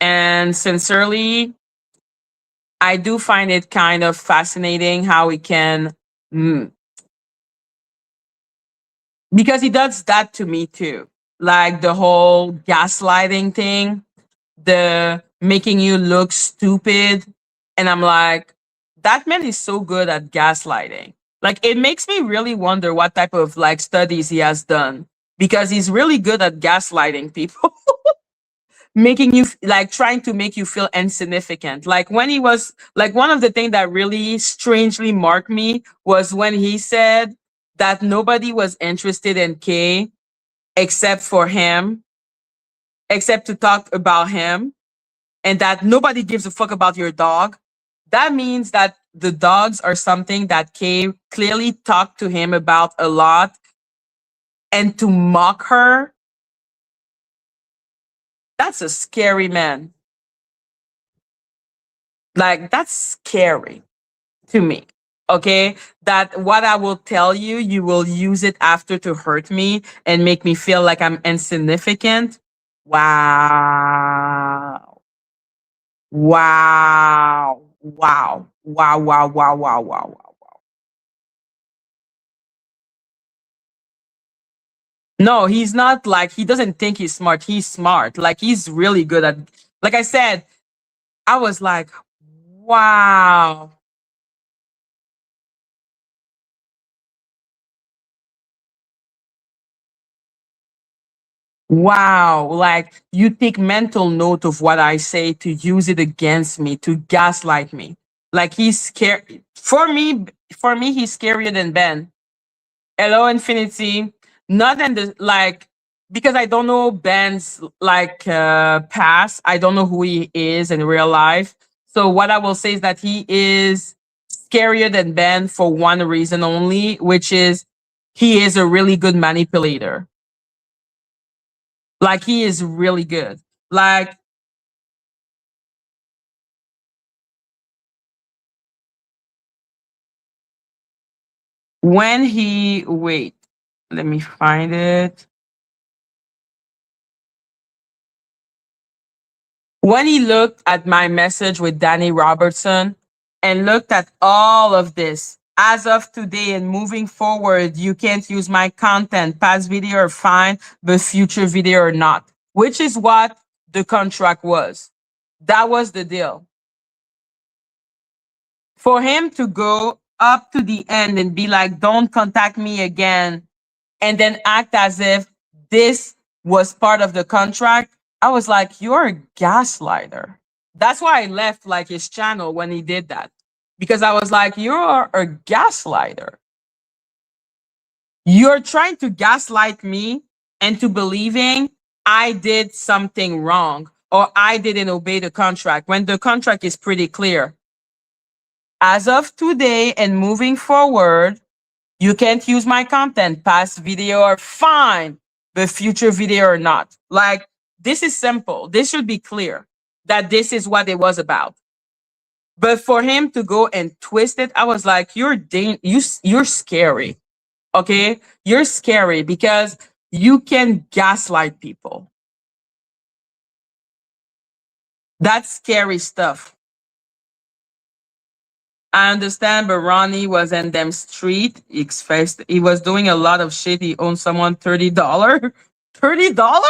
and sincerely, I do find it kind of fascinating how he can, mm, because he does that to me too, like the whole gaslighting thing, the making you look stupid. And I'm like, that man is so good at gaslighting. Like, it makes me really wonder what type of like studies he has done, because he's really good at gaslighting people. Making you like trying to make you feel insignificant. Like when he was like, one of the things that really strangely marked me was when he said that nobody was interested in Kay except for him, except to talk about him, and that nobody gives a fuck about your dog. That means that the dogs are something that Kay clearly talked to him about a lot, and to mock her, that's a scary man. Like, that's scary to me. Okay. That what I will tell you, you will use it after to hurt me and make me feel like I'm insignificant. Wow. Wow. Wow. Wow. Wow. Wow. Wow. Wow. Wow. No, he's not like, he doesn't think he's smart. He's smart. Like, he's really good at, like I said, I was like, wow. Wow, like you take mental note of what I say to use it against me, to gaslight me. Like he's scared. For me, he's scarier than Ben. Hello, Infinity. Not in the like, because I don't know Ben's like past. I don't know who he is in real life. So what I will say is that he is scarier than Ben for one reason only, which is he is a really good manipulator. Like he is really good. Like when he wait, let me find it. When he looked at my message with Dani Robertson and looked at all of this, as of today and moving forward, you can't use my content. Past video are fine, but future video or not, which is what the contract was. That was the deal. For him to go up to the end and be like, don't contact me again, and then act as if this was part of the contract, I was like, you're a gaslighter. That's why I left like his channel when he did that. Because I was like, you're a gaslighter. You're trying to gaslight me into believing I did something wrong or I didn't obey the contract when the contract is pretty clear. As of today and moving forward, you can't use my content. Past video are fine, but future video or not. Like, this is simple. This should be clear that this is what it was about. But for him to go and twist it, I was like, you're scary. Okay? You're scary because you can gaslight people. That's scary stuff. I understand, but Ronnie was in them street. He was doing a lot of shit. He owed someone $30. $30?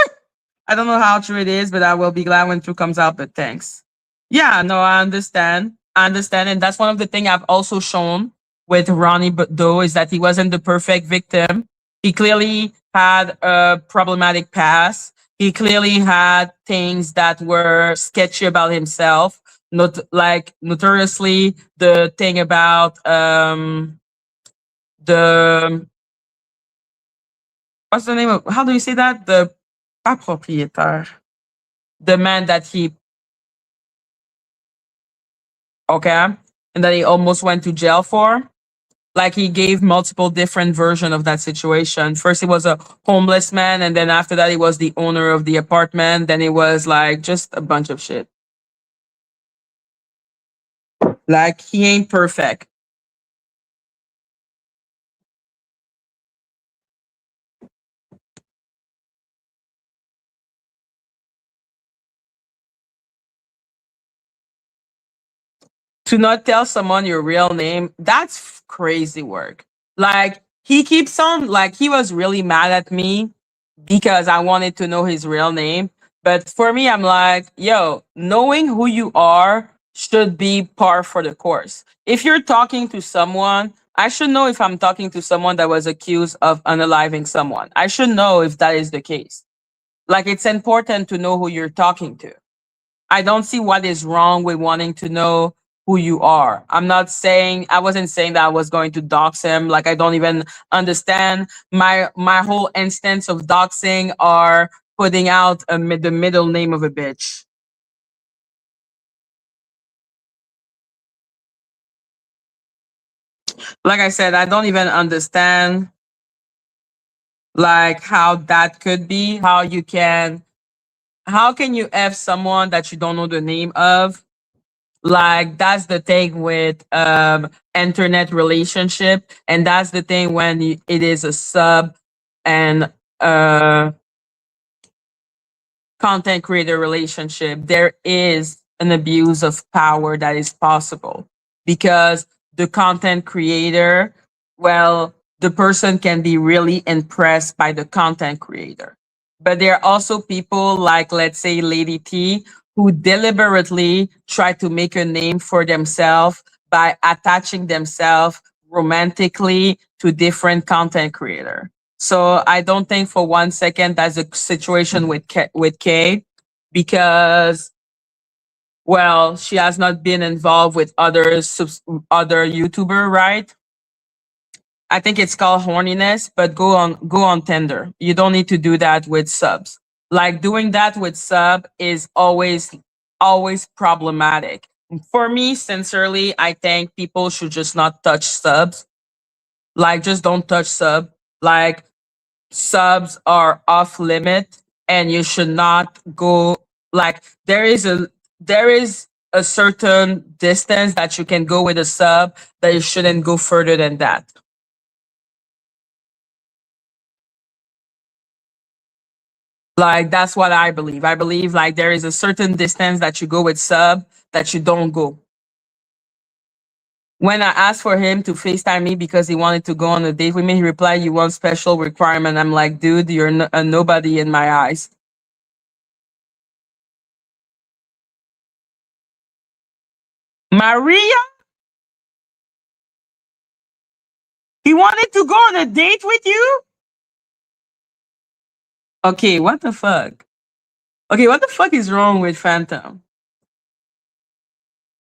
I don't know how true it is, but I will be glad when true comes out. But thanks. Yeah, no, I understand. I understand, and that's one of the things I've also shown with Ronnie. But though is that he wasn't the perfect victim. He clearly had a problematic past. He clearly had things that were sketchy about himself. Not like notoriously the thing about the what's the name of, how do you say that, the pas propriétaire, the man that he, okay, and that he almost went to jail for. Like, he gave multiple different version of that situation. First, he was a homeless man, and then after that, he was the owner of the apartment. Then it was like just a bunch of shit. Like, he ain't perfect. To not tell someone your real name, that's crazy work. Like, he keeps on, like, he was really mad at me because I wanted to know his real name. But for me, I'm like, yo, knowing who you are should be par for the course. If you're talking to someone, I should know if I'm talking to someone that was accused of unaliving someone. I should know if that is the case. Like, it's important to know who you're talking to. I don't see what is wrong with wanting to know who you are. I wasn't saying that I was going to dox him. Like, I don't even understand my whole instance of doxing are putting out the middle name of a bitch. Like I said, I don't even understand like how that could be, how can you F someone that you don't know the name of? Like, that's the thing with internet relationship, and that's the thing when it is a sub and content creator relationship. There is an abuse of power that is possible because the content creator, well, the person can be really impressed by the content creator, but there are also people like, let's say, Lady T, who deliberately try to make a name for themselves by attaching themselves romantically to different content creator. So I don't think for 1 second that's a situation with Kay, because, well, she has not been involved with other YouTuber, right? I think it's called horniness, but go on Tinder. You don't need to do that with subs. Like, doing that with sub is always problematic. For me, sincerely, I think people should just not touch subs. Like, just don't touch sub. Like, subs are off limit, and you should not go, like, there is a certain distance that you can go with a sub, that you shouldn't go further than that. Like, that's what I believe. I believe like there is a certain distance that you go with sub that you don't go. When I asked for him to FaceTime me because he wanted to go on a date with me, he replied, "You want special requirement." I'm like, dude, you're a nobody in my eyes. Maria, he wanted to go on a date with you? Okay, what the fuck? Okay, what the fuck is wrong with Phantom?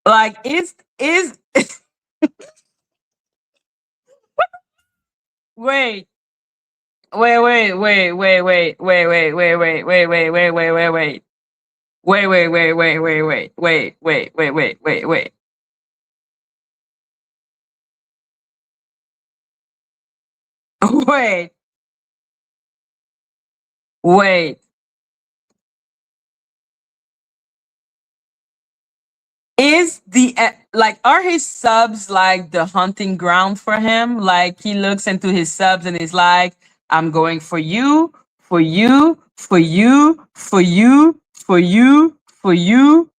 Like, is wait, wait. Wait, wait. Is the like are his subs like the hunting ground for him? Like he looks into his subs and is like, "I'm going for you, for you, for you, for you, for you, for you."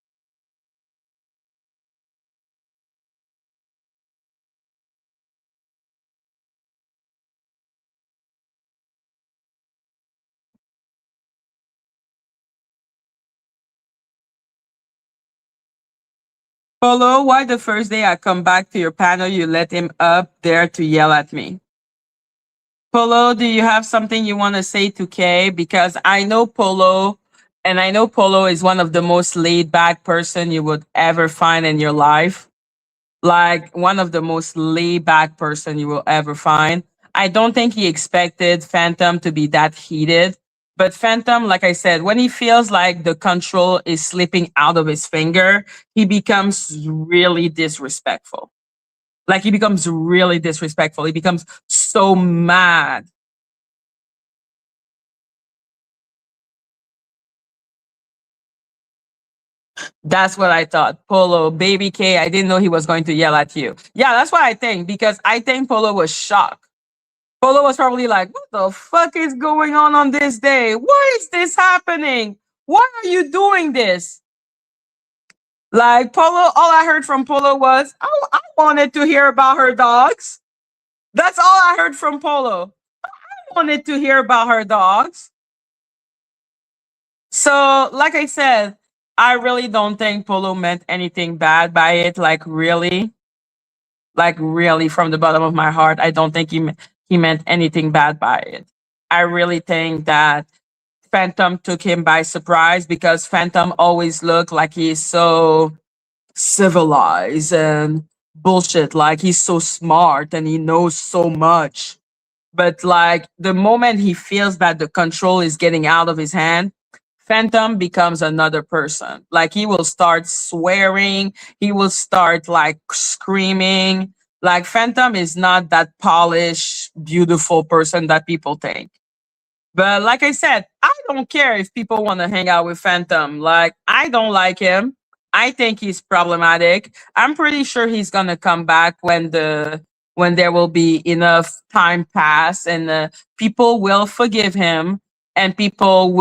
Polo, why the first day I come back to your panel, you let him up there to yell at me? Polo, do you have something you want to say to Kay? Because I know Polo, and I know Polo is one of the most laid back person you would ever find in your life. Like one of the most laid back person you will ever find. I don't think he expected Phantom to be that heated. But Phantom, like I said, when he feels like the control is slipping out of his finger, he becomes really disrespectful. Like he becomes really disrespectful. He becomes so mad. That's what I thought. Polo, baby K, I didn't know he was going to yell at you. Yeah, that's what I think because I think Polo was shocked. Polo was probably like, what the fuck is going on this day? Why is this happening? Why are you doing this? Like, Polo, all I heard from Polo was, oh, I wanted to hear about her dogs. That's all I heard from Polo. I wanted to hear about her dogs. So, like I said, I really don't think Polo meant anything bad by it. Like really, from the bottom of my heart, I don't think he meant anything bad by it. I really think that Phantom took him by surprise because Phantom always looked like he's so civilized and bullshit. Like he's so smart and he knows so much. But like the moment he feels that the control is getting out of his hand, Phantom becomes another person. Like he will start swearing, he will start like screaming. Like Phantom is not that polished, beautiful person that people think. But like I said, I don't care if people want to hang out with Phantom. Like, I don't like him. I think he's problematic. I'm pretty sure he's gonna come back when there will be enough time pass and people will forgive him and people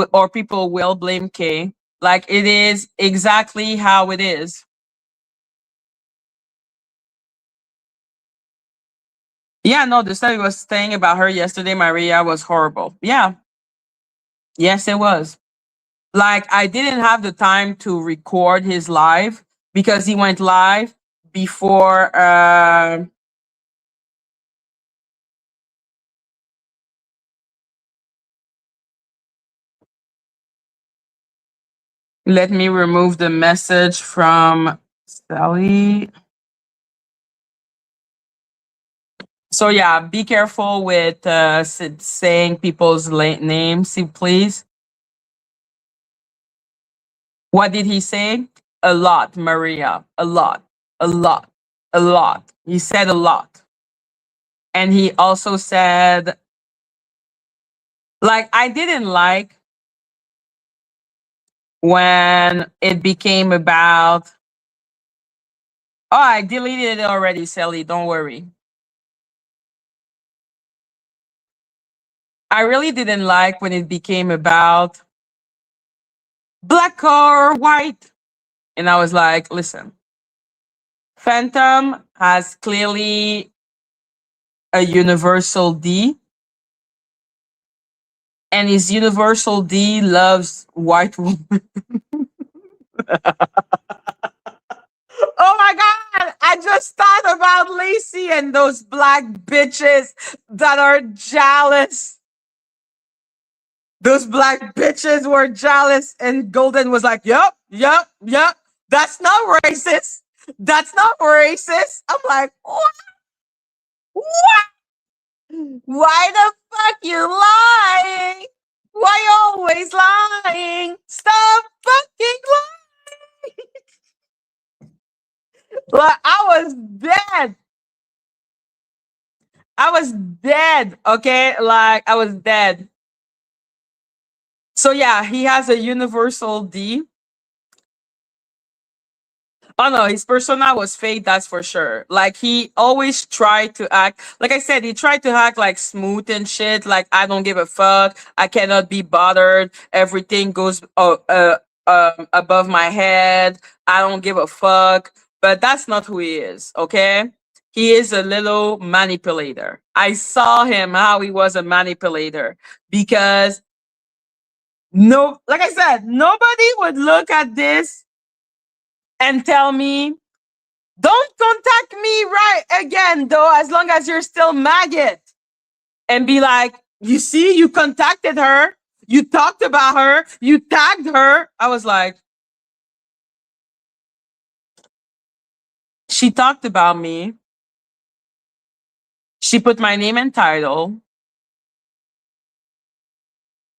will blame Kay. Like it is exactly how it is. Yeah, no, the stuff he was saying about her yesterday, Maria, was horrible. Yeah, yes, it was. Like I didn't have the time to record his live because he went live before let me remove the message from Sally. So yeah, be careful with saying people's names, please. What did he say? A lot, Maria. A lot. A lot. A lot. He said a lot. And he also said, like, I didn't like when it became about, oh, I deleted it already, Sally. Don't worry. I really didn't like when it became about black or white. And I was like, listen, Phantom has clearly a universal D, and his universal D loves white women. Oh my God. I just thought about Lacey and those black bitches that are jealous. Those black bitches were jealous, and Golden was like, "Yep, yep, yep. That's not racist. That's not racist." I'm like, what? What? Why the fuck you lying? Why you always lying? Stop fucking lying. Like, I was dead. I was dead. Okay, like I was dead. So yeah, he has a universal D. Oh no, his persona was fake, that's for sure. Like he always tried to act, like I said, he tried to act like smooth and shit. Like I don't give a fuck. I cannot be bothered. Everything goes above my head. I don't give a fuck. But that's not who he is. Okay, he is a little manipulator. I saw him how he was a manipulator because no, like I said, nobody would look at this and tell me don't contact me right again, though, as long as you're still maggot. And be like, you see, you contacted her, you talked about her, you tagged her. I was like, she talked about me. She put my name and title.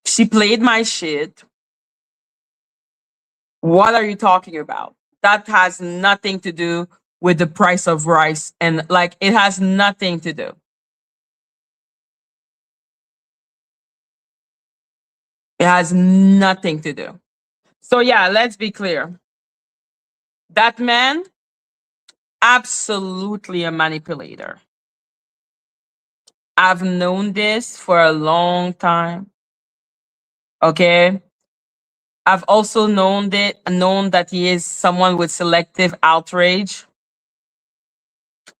She played my shit. What are you talking about? That has nothing to do with the price of rice. And like, it has nothing to do. It has nothing to do. So yeah, let's be clear. That man, absolutely a manipulator. I've known this for a long time. Okay. I've also known that he is someone with selective outrage.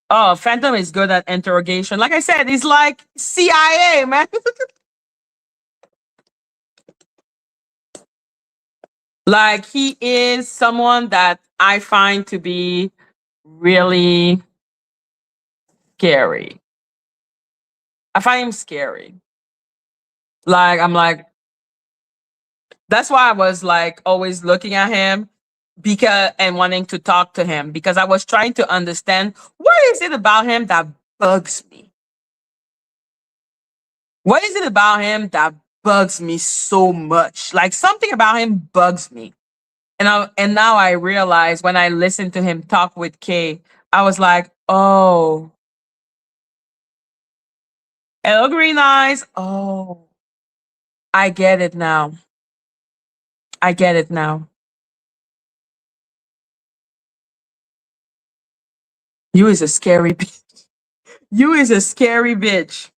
Oh, Phantom is good at interrogation. Like I said, he's like CIA, man. Like he is someone that I find to be really scary. I find him scary. Like I'm like, that's why I was like always looking at him because and wanting to talk to him because I was trying to understand what is it about him that bugs me? What is it about him that bugs me so much? Like something about him bugs me. And now I realize when I listened to him talk with Kay, I was like, oh, hello, Green Eyes. Oh, I get it now. I get it now. You is a scary bitch. You is a scary bitch.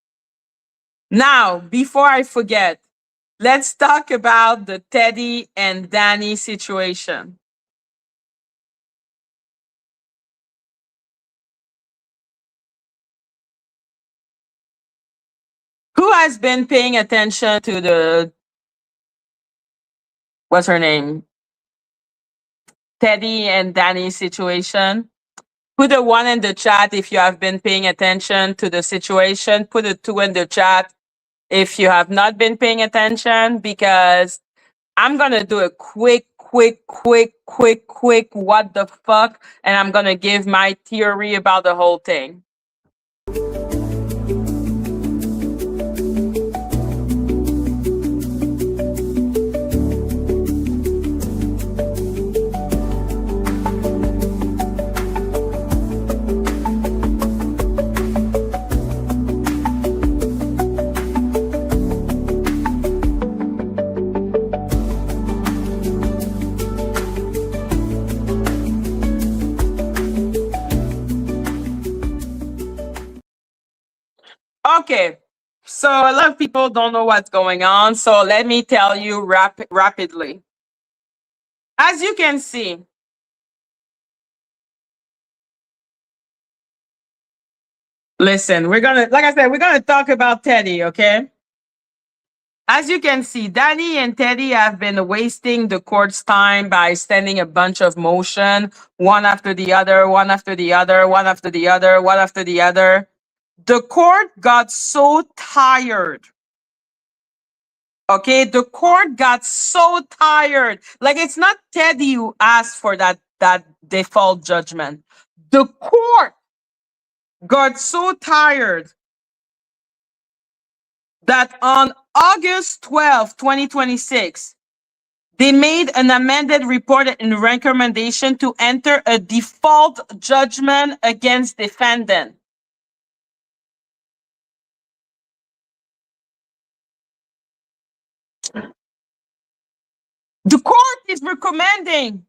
Now, before I forget, let's talk about the Teddy and Dani situation. Who has been paying attention to the what's her name? Teddy and Dani situation? Put a one in the chat if you have been paying attention to the situation. Put a two in the chat if you have not been paying attention, because I'm going to do a quick what the fuck, and I'm going to give my theory about the whole thing. Okay, so a lot of people don't know what's going on, so let me tell you rapidly. As you can see, listen, we're gonna, like I said, we're gonna talk about Teddy, okay? As you can see, Dani and Teddy have been wasting the court's time by sending a bunch of motion, one after the other, one after the other, one after the other, one after the other. The court got so tired. Okay, the court got so tired. Like it's not Teddy who asked for that default judgment. The court got so tired that on August 12th, 2026, they made an amended report and recommendation to enter a default judgment against defendant. The court is recommending.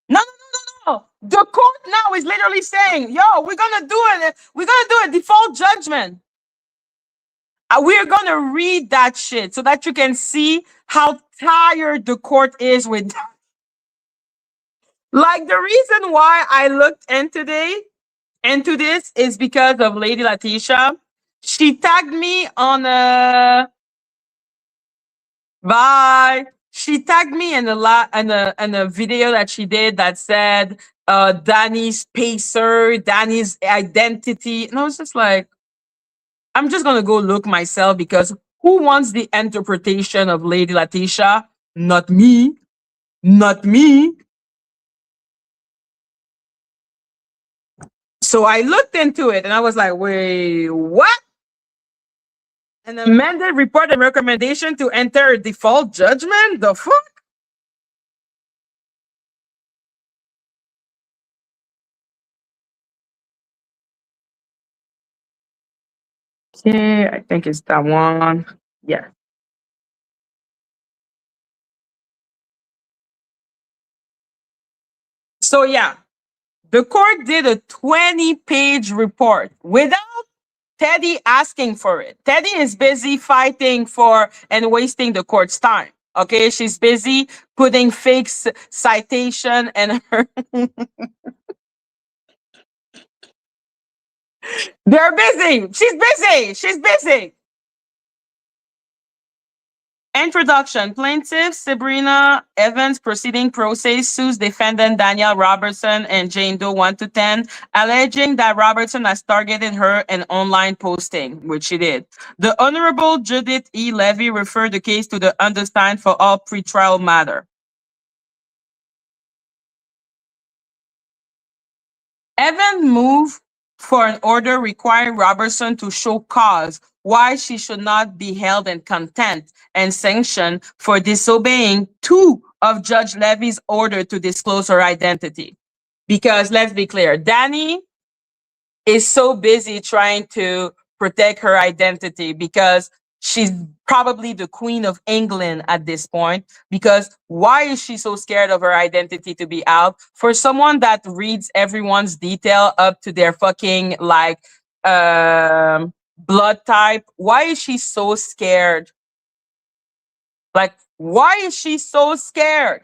No, no, no, no, no. The court now is literally saying, "Yo, we're gonna do it. We're gonna do a default judgment. We're gonna read that shit so that you can see how tired the court is with." Like the reason why I looked into this is because of Lady Letitia. She tagged me on a bye. She tagged me in a video that she did that said Dani's pacer, Dani's identity. And I was just like, I'm just gonna go look myself because who wants the interpretation of Lady Letitia? Not me. Not me. So I looked into it and I was like, wait, what? An amended report and recommendation to enter a default judgment? The fuck? Okay, I think it's that one. Yeah. So yeah, the court did a 20-page report without Teddy asking for it. Teddy is busy fighting for and wasting the court's time. Okay, she's busy putting fake citation and her. They're busy. She's busy. She's busy. Introduction. Plaintiff Sabrina Evans proceeding pro se sues defendant Daniel Robertson and Jane Doe 1 to 10, alleging that Robertson has targeted her in online posting, which she did. The Honorable Judith E. Levy referred the case to the undersigned for all pretrial matter. Evans moved for an order requiring Robertson to show cause why she should not be held in contempt and sanctioned for disobeying two of Judge Levy's order to disclose her identity. Because let's be clear, Dani is so busy trying to protect her identity because she's probably the Queen of England at this point. Because why is she so scared of her identity to be out? For someone that reads everyone's detail up to their fucking like blood type, why is she so scared? Like, why is she so scared?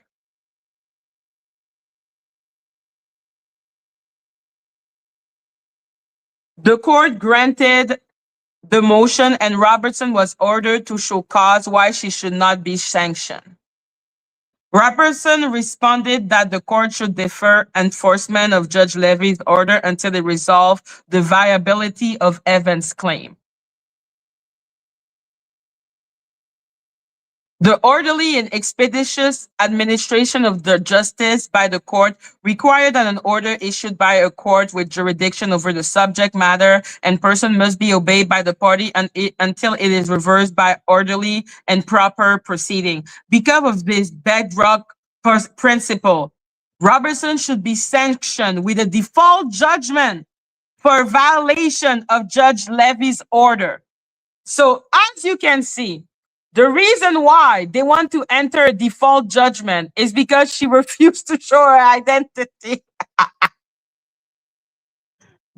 The court granted the motion and Robertson was ordered to show cause why she should not be sanctioned. Robertson responded that the court should defer enforcement of Judge Levy's order until it resolved the viability of Evans' claim. The orderly and expeditious administration of the justice by the court required that an order issued by a court with jurisdiction over the subject matter and person must be obeyed by the party until it is reversed by orderly and proper proceeding. Because of this bedrock principle, Robertson should be sanctioned with a default judgment for violation of Judge Levy's order. So as you can see, the reason why they want to enter a default judgment is because she refused to show her identity.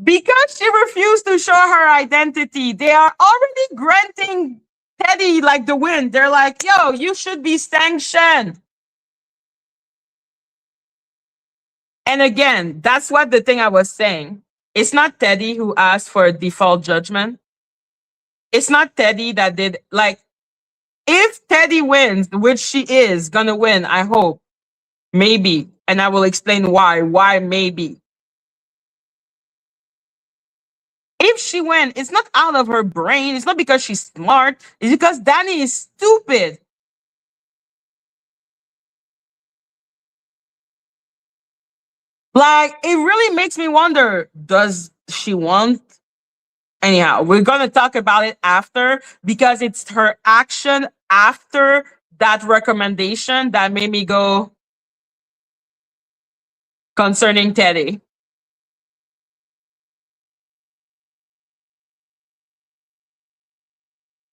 Because she refused to show her identity, they are already granting Teddy like the win. They're like, yo, you should be sanctioned. And again, that's what the thing I was saying. It's not Teddy who asked for a default judgment. It's not Teddy that did, like, if Teddy wins, which she is gonna win, I hope, maybe, and I will explain why. Why maybe? If she wins, it's not out of her brain. It's not because she's smart. It's because Dani is stupid. Like, it really makes me wonder, does she want? Anyhow, we're gonna talk about it after because it's her action after that recommendation that made me go concerning Teddy.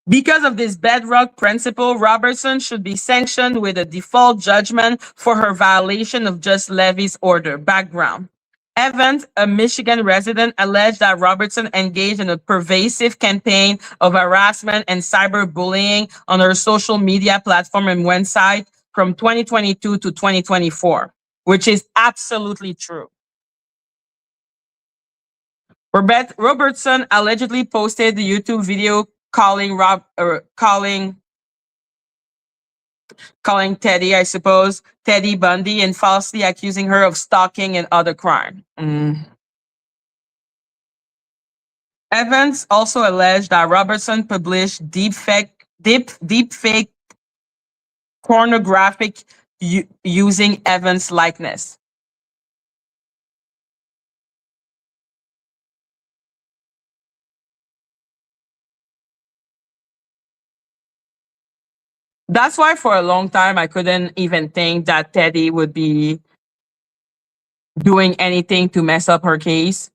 Because of this bedrock principle, Robertson should be sanctioned with a default judgment for her violation of Judge Levy's order. Background. Evans, a Michigan resident, alleged that Robertson engaged in a pervasive campaign of harassment and cyberbullying on her social media platform and website from 2022 to 2024, which is absolutely true. Robertson allegedly posted the YouTube video calling Teddy, I suppose, Teddy Bundy, and falsely accusing her of stalking and other crime. Evans also alleged that Robertson published deepfake pornographic using Evans' likeness. That's why for a long time I couldn't even think that Teddy would be doing anything to mess up her case,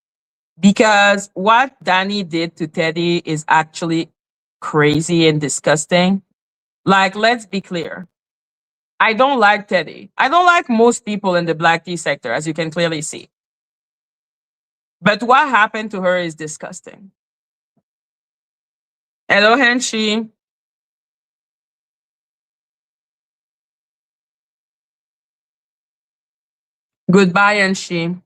because what Dani did to Teddy is actually crazy and disgusting. Like, let's be clear. I don't like Teddy. I don't like most people in the black tea sector, as you can clearly see. But what happened to her is disgusting. Hello, Henshi. Goodbye, Henshi.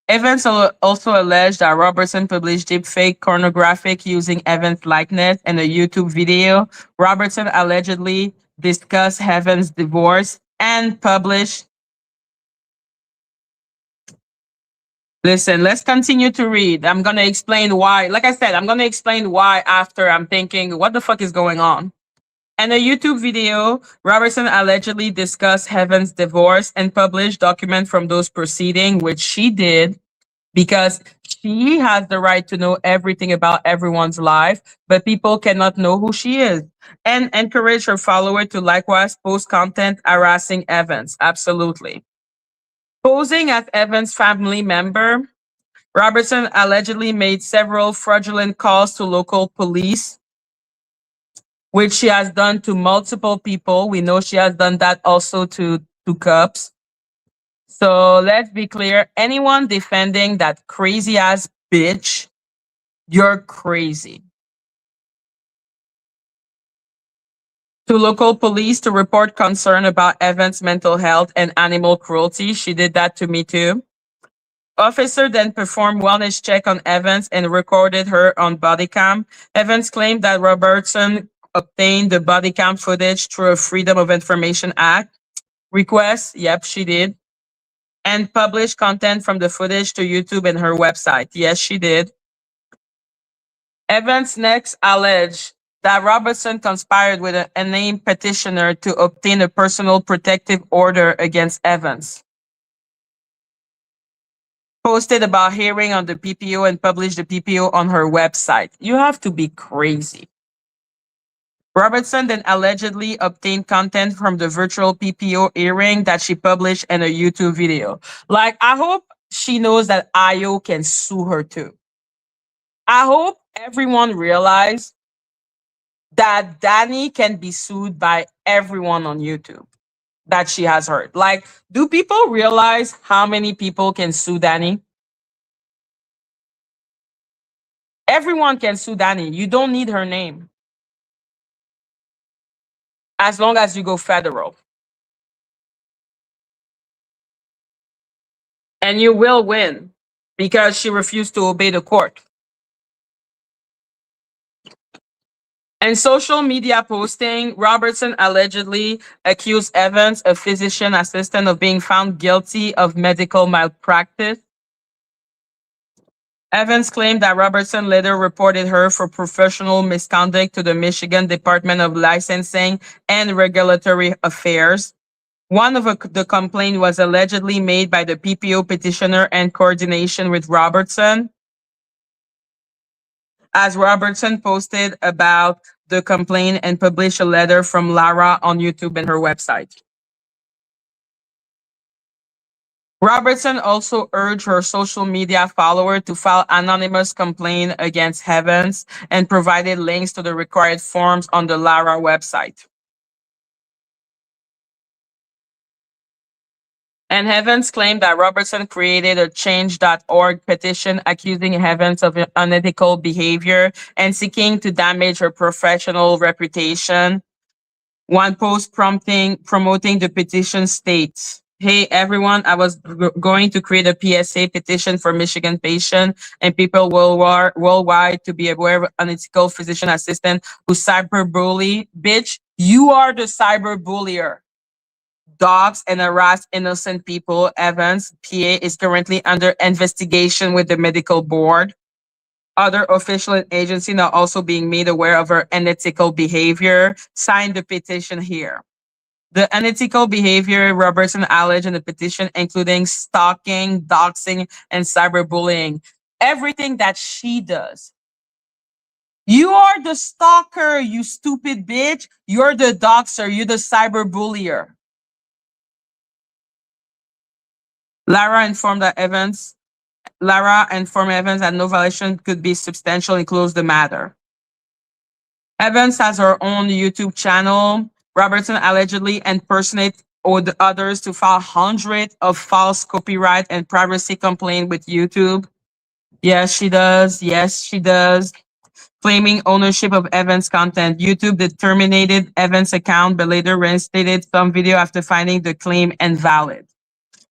Evans also alleged that Robertson published deepfake pornographic using Evans' likeness in a YouTube video. Robertson allegedly discussed Evans' divorce and published. Listen, let's continue to read. I'm going to explain why. Like I said, I'm going to explain why after I'm thinking, what the fuck is going on? In a YouTube video, Robertson allegedly discussed Heaven's divorce and published documents from those proceedings, which she did because she has the right to know everything about everyone's life, but people cannot know who she is. And encourage her follower to likewise post content harassing Evans. Absolutely. Posing as Evans' family member, Robertson allegedly made several fraudulent calls to local police, which she has done to multiple people. We know she has done that also to cops. So let's be clear. Anyone defending that crazy ass bitch, you're crazy. To local police to report concern about Evans' mental health and animal cruelty. She did that to me too. Officer then performed wellness check on Evans and recorded her on body cam. Evans claimed that Robertson obtained the body cam footage through a Freedom of Information Act request. Yep, she did. And published content from the footage to YouTube and her website. Yes, she did. Evans next alleged that Robertson conspired with a named petitioner to obtain a personal protective order against Evans. Posted about hearing on the PPO and published the PPO on her website. You have to be crazy. Robertson then allegedly obtained content from the virtual PPO hearing that she published in a YouTube video. Like, I hope she knows that IO can sue her too. I hope everyone realizes that Dani can be sued by everyone on YouTube that she has heard. Like, do people realize how many people can sue Dani? Everyone can sue Dani. You don't need her name. As long as you go federal. And you will win because she refused to obey the court. In social media posting, Robertson allegedly accused Evans, a physician assistant, of being found guilty of medical malpractice. Evans claimed that Robertson later reported her for professional misconduct to the Michigan Department of Licensing and Regulatory Affairs. One of the complaints was allegedly made by the PPO petitioner in coordination with Robertson. As Robertson posted about the complaint and published a letter from Lara on YouTube and her website. Robertson also urged her social media follower to file anonymous complaint against Evans and provided links to the required forms on the Lara website. And Evans claimed that Robertson created a change.org petition accusing Evans of unethical behavior and seeking to damage her professional reputation. One post promoting the petition states, "Hey everyone, I was going to create a PSA petition for Michigan patients and people worldwide to be aware of unethical physician assistant who cyberbully. Bitch, you are the cyberbullier. Dogs and harass innocent people. Evans, PA, is currently under investigation with the medical board. Other officials and agencies are also being made aware of her unethical behavior. Sign the petition here." The unethical behavior Robertson alleged in the petition, including stalking, doxing, and cyberbullying. Everything that she does. You are the stalker, you stupid bitch. You're the doxer, you're the cyberbullier. Lara informed Evans that no violation could be substantial and closed the matter. Evans has her own YouTube channel. Robertson allegedly impersonates others to file hundreds of false copyright and privacy complaints with YouTube. Yes, she does. Yes, she does. Claiming ownership of Evans' content. YouTube terminated Evans' account, but later reinstated some video after finding the claim invalid.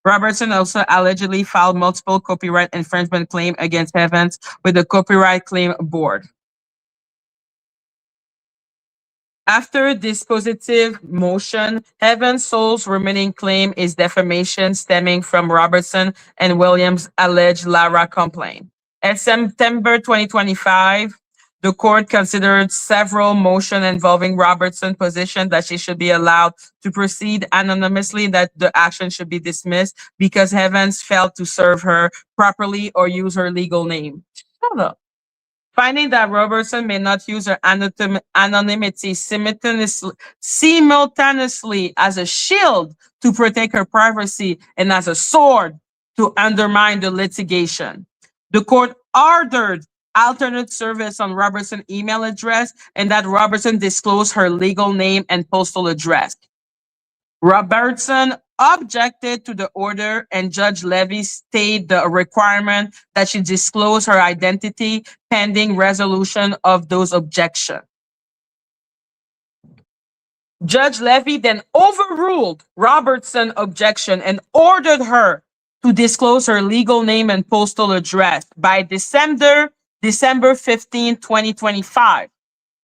Robertson also allegedly filed multiple copyright infringement claims against Evans with the Copyright Claim Board. After dispositive motion, Evans' sole remaining claim is defamation stemming from Robertson and Williams' alleged Lara complaint. In September 2025, the court considered several motions involving Robertson's position that she should be allowed to proceed anonymously, that the action should be dismissed because Evans failed to serve her properly or use her legal name. Shut up. Finding that Robertson may not use her anonymity simultaneously as a shield to protect her privacy and as a sword to undermine the litigation. The court ordered alternate service on Robertson's email address and that Robertson disclose her legal name and postal address. Robertson objected to the order and Judge Levy stated the requirement that she disclose her identity pending resolution of those objections. Judge Levy then overruled Robertson's objection and ordered her to disclose her legal name and postal address by December 15, 2025.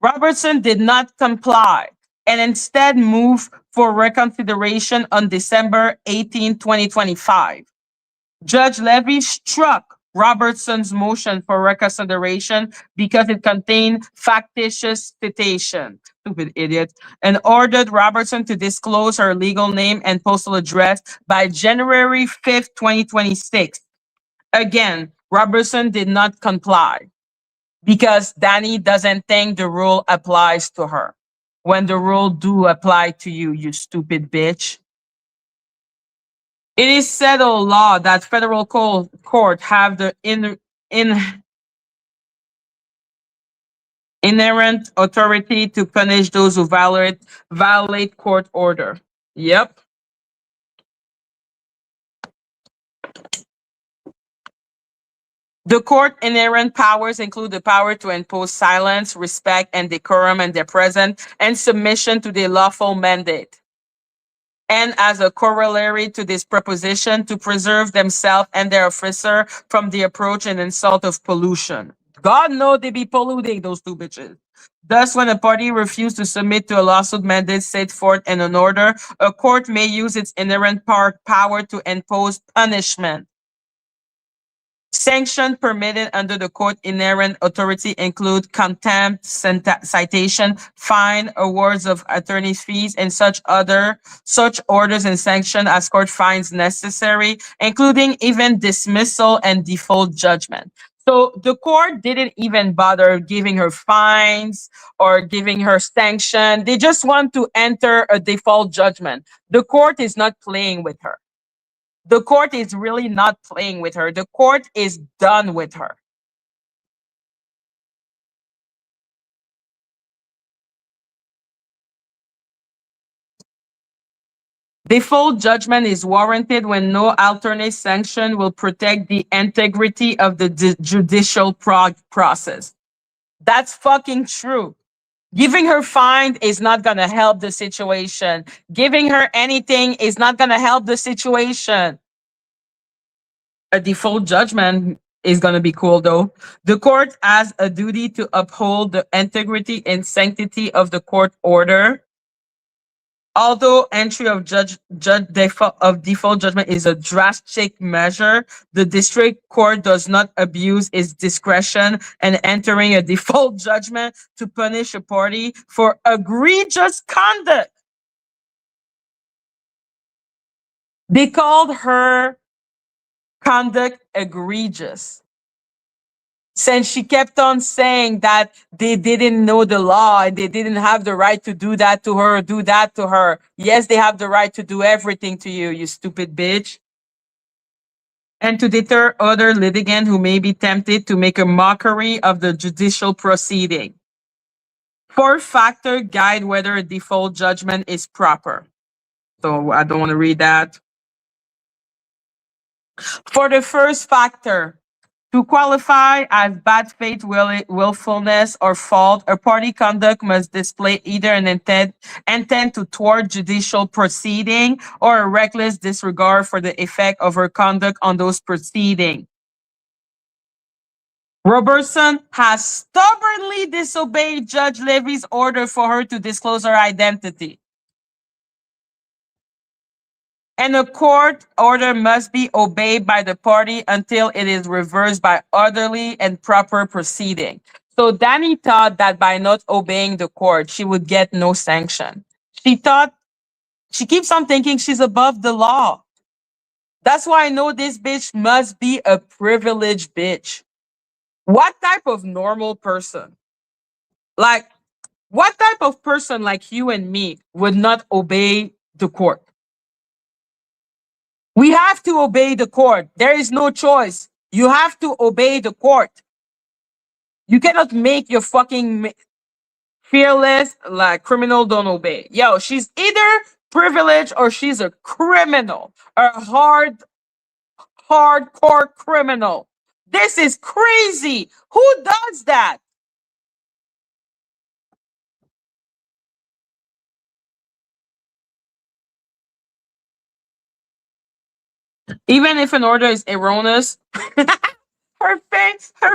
Robertson did not comply and instead moved for reconsideration on December 18, 2025. Judge Levy struck Robertson's motion for reconsideration because it contained factitious citation, stupid idiot, and ordered Robertson to disclose her legal name and postal address by January 5th, 2026. Again, Robertson did not comply because Dani doesn't think the rule applies to her when the rule do apply to you, you stupid bitch. It is settled law that federal court have the inherent authority to punish those who violate court order. Yep. The court inherent powers include the power to impose silence, respect, and decorum in their presence, and submission to their lawful mandate. And as a corollary to this proposition, to preserve themselves and their officer from the approach and insult of pollution. God knows they be polluting, those two bitches. Thus, when a party refuses to submit to a lawsuit mandate set forth in an order, a court may use its inherent power to impose punishment. Sanctions permitted under the court inherent authority include contempt, citation, fine, awards of attorney's fees, and such orders and sanctions as court finds necessary, including even dismissal and default judgment. So the court didn't even bother giving her fines or giving her sanction. They just want to enter a default judgment. The court is not playing with her. The court is really not playing with her. The court is done with her. Default judgment is warranted when no alternate sanction will protect the integrity of the judicial process. That's fucking true. Giving her fine is not going to help the situation. Giving her anything is not going to help the situation. A default judgment is going to be cool though. The court has a duty to uphold the integrity and sanctity of the court order. Although entry of default judgment is a drastic measure, the district court does not abuse its discretion in entering a default judgment to punish a party for egregious conduct. They called her conduct egregious, since she kept on saying that they didn't know the law and they didn't have the right to do that to her, do that to her. Yes, they have the right to do everything to you, you stupid bitch. And to deter other litigants who may be tempted to make a mockery of the judicial proceeding. 4-factor guide whether a default judgment is proper. So I don't want to read that. For the first factor, to qualify as bad faith, willfulness, or fault, a party conduct must display either an intent to thwart judicial proceeding or a reckless disregard for the effect of her conduct on those proceedings. Robertson has stubbornly disobeyed Judge Levy's order for her to disclose her identity. And a court order must be obeyed by the party until it is reversed by orderly and proper proceeding. So Dani thought that by not obeying the court, she would get no sanction. She keeps on thinking she's above the law. That's why I know this bitch must be a privileged bitch. What type of normal person? Like, what type of person like you and me would not obey the court? We have to obey the court. There is no choice. You have to obey the court. You cannot make your fucking fearless like criminal don't obey. Yo, she's either privileged or she's a criminal, a hardcore criminal. This is crazy. Who does that? Even if an order is erroneous, her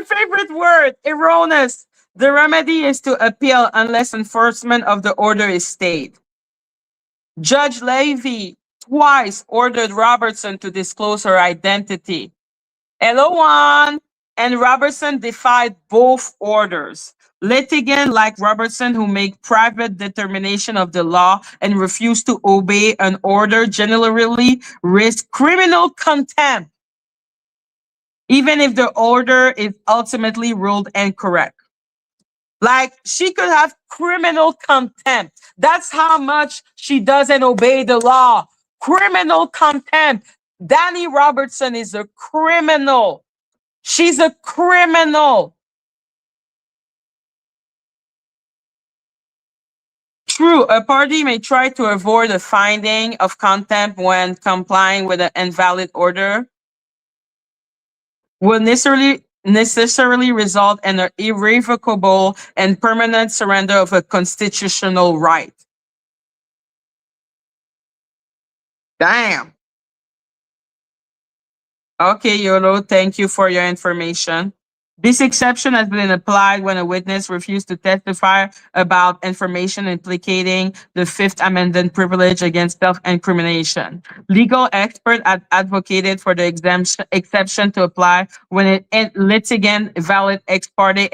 favorite word, erroneous. The remedy is to appeal unless enforcement of the order is stayed. Judge Levy twice ordered Robertson to disclose her identity. Elowan and Robertson defied both orders. Litigants like Robertson who make private determination of the law and refuse to obey an order generally risk criminal contempt, even if the order is ultimately ruled incorrect. Like, she could have criminal contempt. That's how much she doesn't obey the law. Criminal contempt. Dani Robertson is a criminal. She's a criminal. True, a party may try to avoid a finding of contempt when complying with an invalid order, will necessarily result in an irrevocable and permanent surrender of a constitutional right. Damn. Okay, Yolo, thank you for your information. This exception has been applied when a witness refused to testify about information implicating the Fifth Amendment privilege against self-incrimination. Legal experts have advocated for the exception to apply when a litigant valid ex parte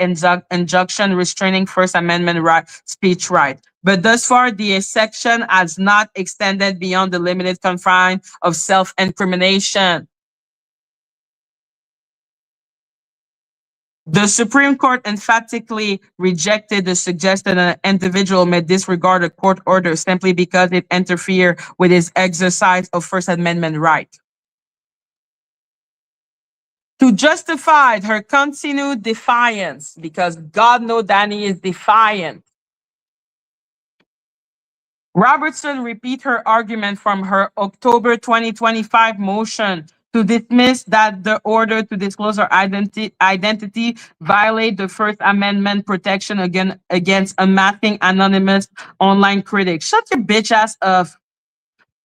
injunction restraining First Amendment speech right. But thus far, the exception has not extended beyond the limited confines of self-incrimination. The Supreme Court emphatically rejected the suggestion that an individual may disregard a court order simply because it interferes with his exercise of First Amendment right. To justify her continued defiance, because God knows Dani is defiant, Robertson repeat her argument from her October 2025 motion to dismiss that the order to disclose her identity violate the First Amendment protection against unmasking anonymous online critics. Shut your bitch ass up.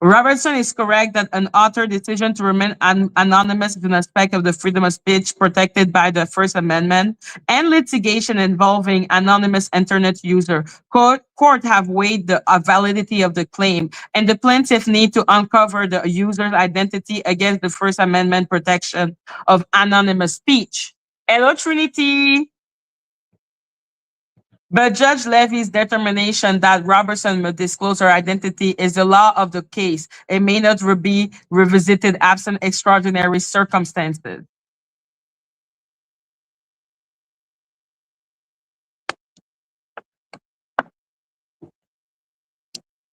Robertson is correct that an author decision to remain anonymous is an aspect of the freedom of speech protected by the First Amendment, and litigation involving anonymous internet user. Court have weighed the validity of the claim, and the plaintiff need to uncover the user's identity against the First Amendment protection of anonymous speech. Hello, Trinity. But Judge Levy's determination that Robertson must disclose her identity is the law of the case. It may not be revisited absent extraordinary circumstances.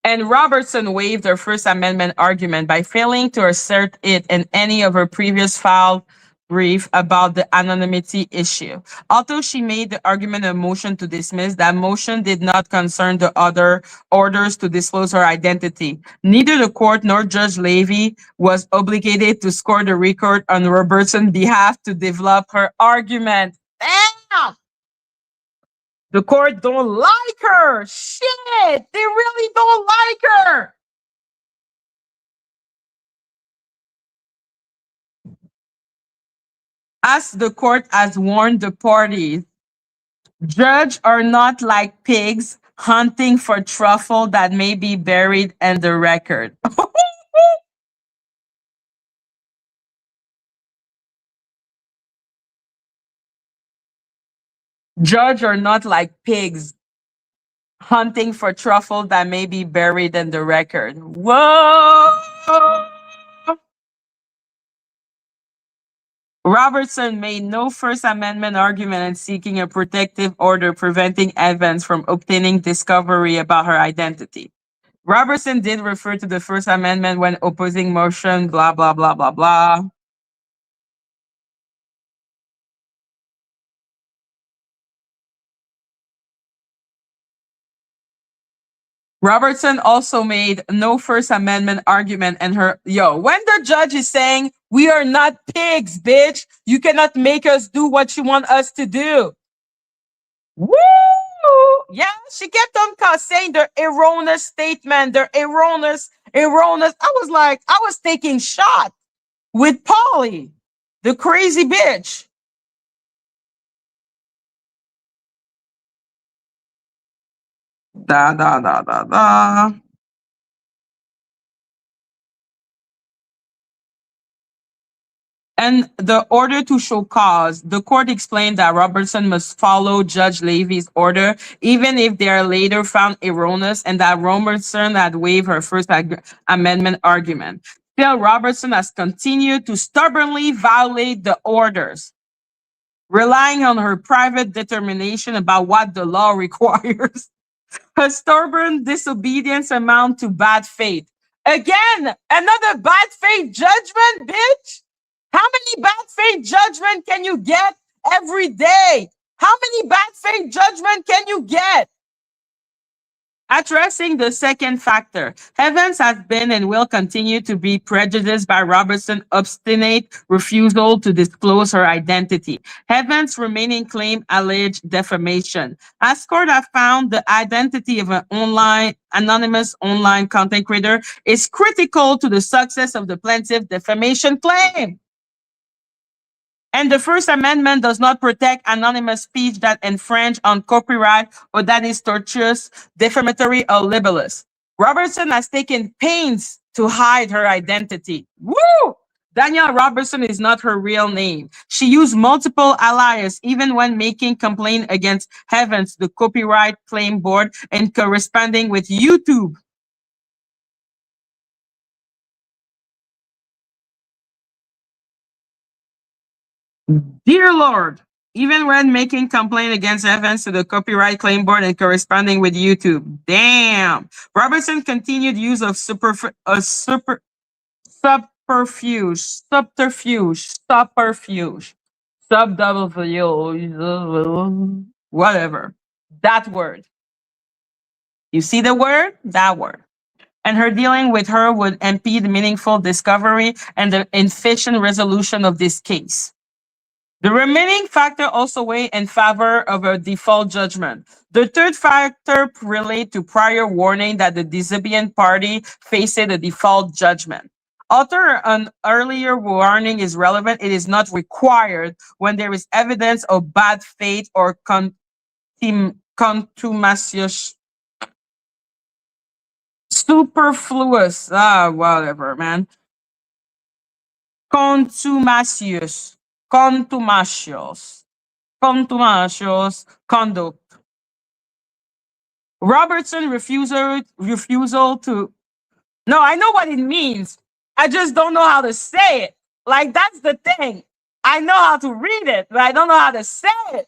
And Robertson waived her First Amendment argument by failing to assert it in any of her previous filed brief about the anonymity issue. Although she made the argument a motion to dismiss, that motion did not concern the other orders to disclose her identity. Neither the court nor Judge Levy was obligated to score the record on Robertson's behalf to develop her argument. Damn! The court don't like her. Shit, they really don't like her. As the court has warned the parties, judges are not like pigs hunting for truffle that may be buried in the record. Judges are not like pigs hunting for truffle that may be buried in the record. Whoa! Robertson made no First Amendment argument in seeking a protective order preventing Evans from obtaining discovery about her identity. Robertson did refer to the First Amendment when opposing motion, blah, blah, blah, blah, blah. Robertson also made no First Amendment argument in her, when the judge is saying, we are not pigs, bitch, you cannot make us do what you want us to do. Woo! Yeah, she kept on saying the erroneous statement, the erroneous. I was taking shot with Polly, the crazy bitch. Da, da, da, da, da. And the order to show cause, the court explained that Robertson must follow Judge Levy's order, even if they are later found erroneous, and that Robertson had waived her First Amendment argument. Still, Robertson has continued to stubbornly violate the orders, relying on her private determination about what the law requires. Her stubborn disobedience amount to bad faith. Again, another bad faith judgment, bitch. How many bad faith judgment can you get every day? How many bad faith judgment can you get? Addressing the second factor, Evans has been and will continue to be prejudiced by Robertson's obstinate refusal to disclose her identity. Evans' remaining claim alleged defamation. As court have found, the identity of an anonymous online content creator is critical to the success of the plaintiff's defamation claim. And the First Amendment does not protect anonymous speech that infringe on copyright or that is tortuous, defamatory, or libelous. Robertson has taken pains to hide her identity. Woo! Danielle Robertson is not her real name. She used multiple aliases even when making complaint against Evans, the Copyright Claim Board, and corresponding with YouTube. Dear Lord, even when making complaint against Evans to the copyright claim board and corresponding with YouTube. Damn. Robertson continued use of subterfuge, whatever. That word. You see the word? That word. And her dealing with her would impede meaningful discovery and the efficient resolution of this case. The remaining factor also weigh in favor of a default judgment. The third factor relate to prior warning that the disobedient party faced a default judgment. Although an earlier warning is relevant, it is not required when there is evidence of bad faith or contumacious, superfluous, whatever, man. Contumacious, contumacious, contumacious conduct. Robertson refusal to. No, I know what it means. I just don't know how to say it. Like, that's the thing. I know how to read it, but I don't know how to say it.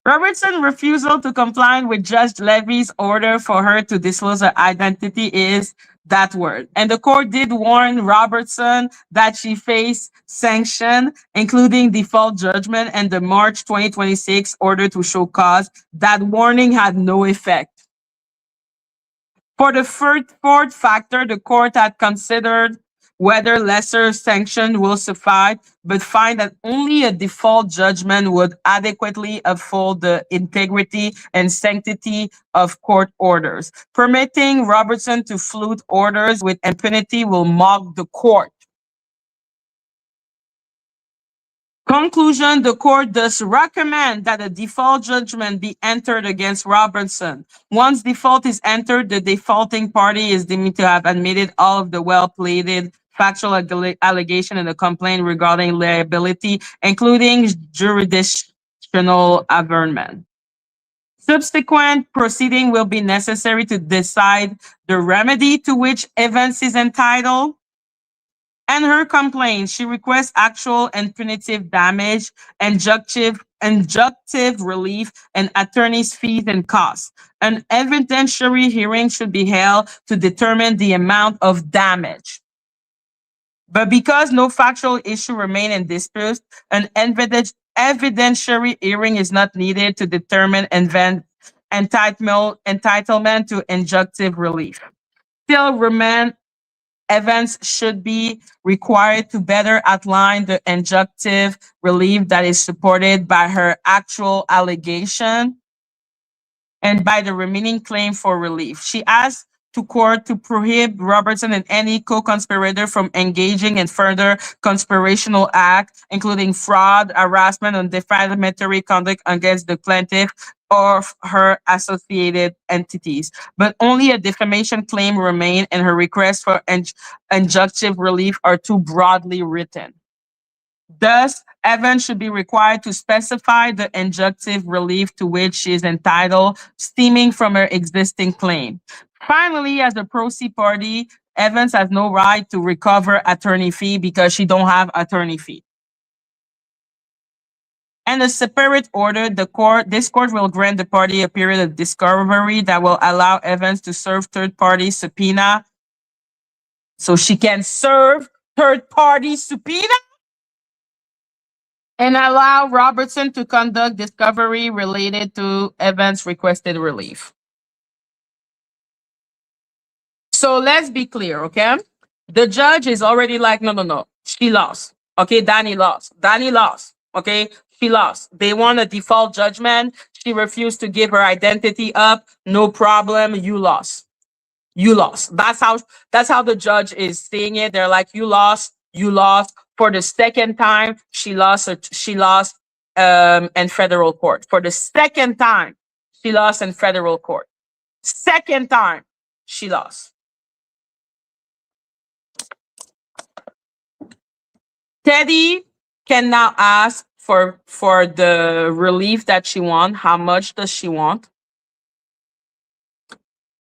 Robertson's refusal to comply with Judge Levy's order for her to disclose her identity is that word. And the court did warn Robertson that she faced sanction, including default judgment and the March 2026 order to show cause. That warning had no effect. For the fourth factor, the court had considered whether lesser sanction will suffice, but find that only a default judgment would adequately uphold the integrity and sanctity of court orders. Permitting Robertson to flout orders with impunity will mock the court. Conclusion, the court does recommend that a default judgment be entered against Robertson. Once default is entered, the defaulting party is deemed to have admitted all of the well-pleaded factual allegation in the complaint regarding liability, including jurisdictional averment. Subsequent proceeding will be necessary to decide the remedy to which Evans is entitled. And her complaint, she requests actual and punitive damage, injunctive relief, and attorney's fees and costs. An evidentiary hearing should be held to determine the amount of damage. But because no factual issue remain in dispute, an evidentiary hearing is not needed to determine entitlement to injunctive relief. Still, Evans should be required to better outline the injunctive relief that is supported by her actual allegation and by the remaining claim for relief. She asked to court to prohibit Robertson and any co-conspirator from engaging in further conspirational act, including fraud, harassment, and defamatory conduct against the plaintiff or her associated entities. But only a defamation claim remains, and her requests for injunctive relief are too broadly written. Thus, Evans should be required to specify the injunctive relief to which she is entitled, stemming from her existing claim. Finally, as a pro se party, Evans has no right to recover attorney fee because she don't have attorney fee. And a separate order, this court will grant the party a period of discovery that will allow Evans to serve third-party subpoena. So she can serve third-party subpoena and allow Robertson to conduct discovery related to Evans' requested relief. So let's be clear, okay? The judge is already like, no, she lost. Okay, Dani lost. Okay, she lost. They want a default judgment. She refused to give her identity up. No problem, you lost. You lost. That's how the judge is seeing it. They're like, you lost. For the second time, she lost in federal court. For the second time, she lost in federal court. Second time, she lost. Teddy can now ask for the relief that she wants. How much does she want?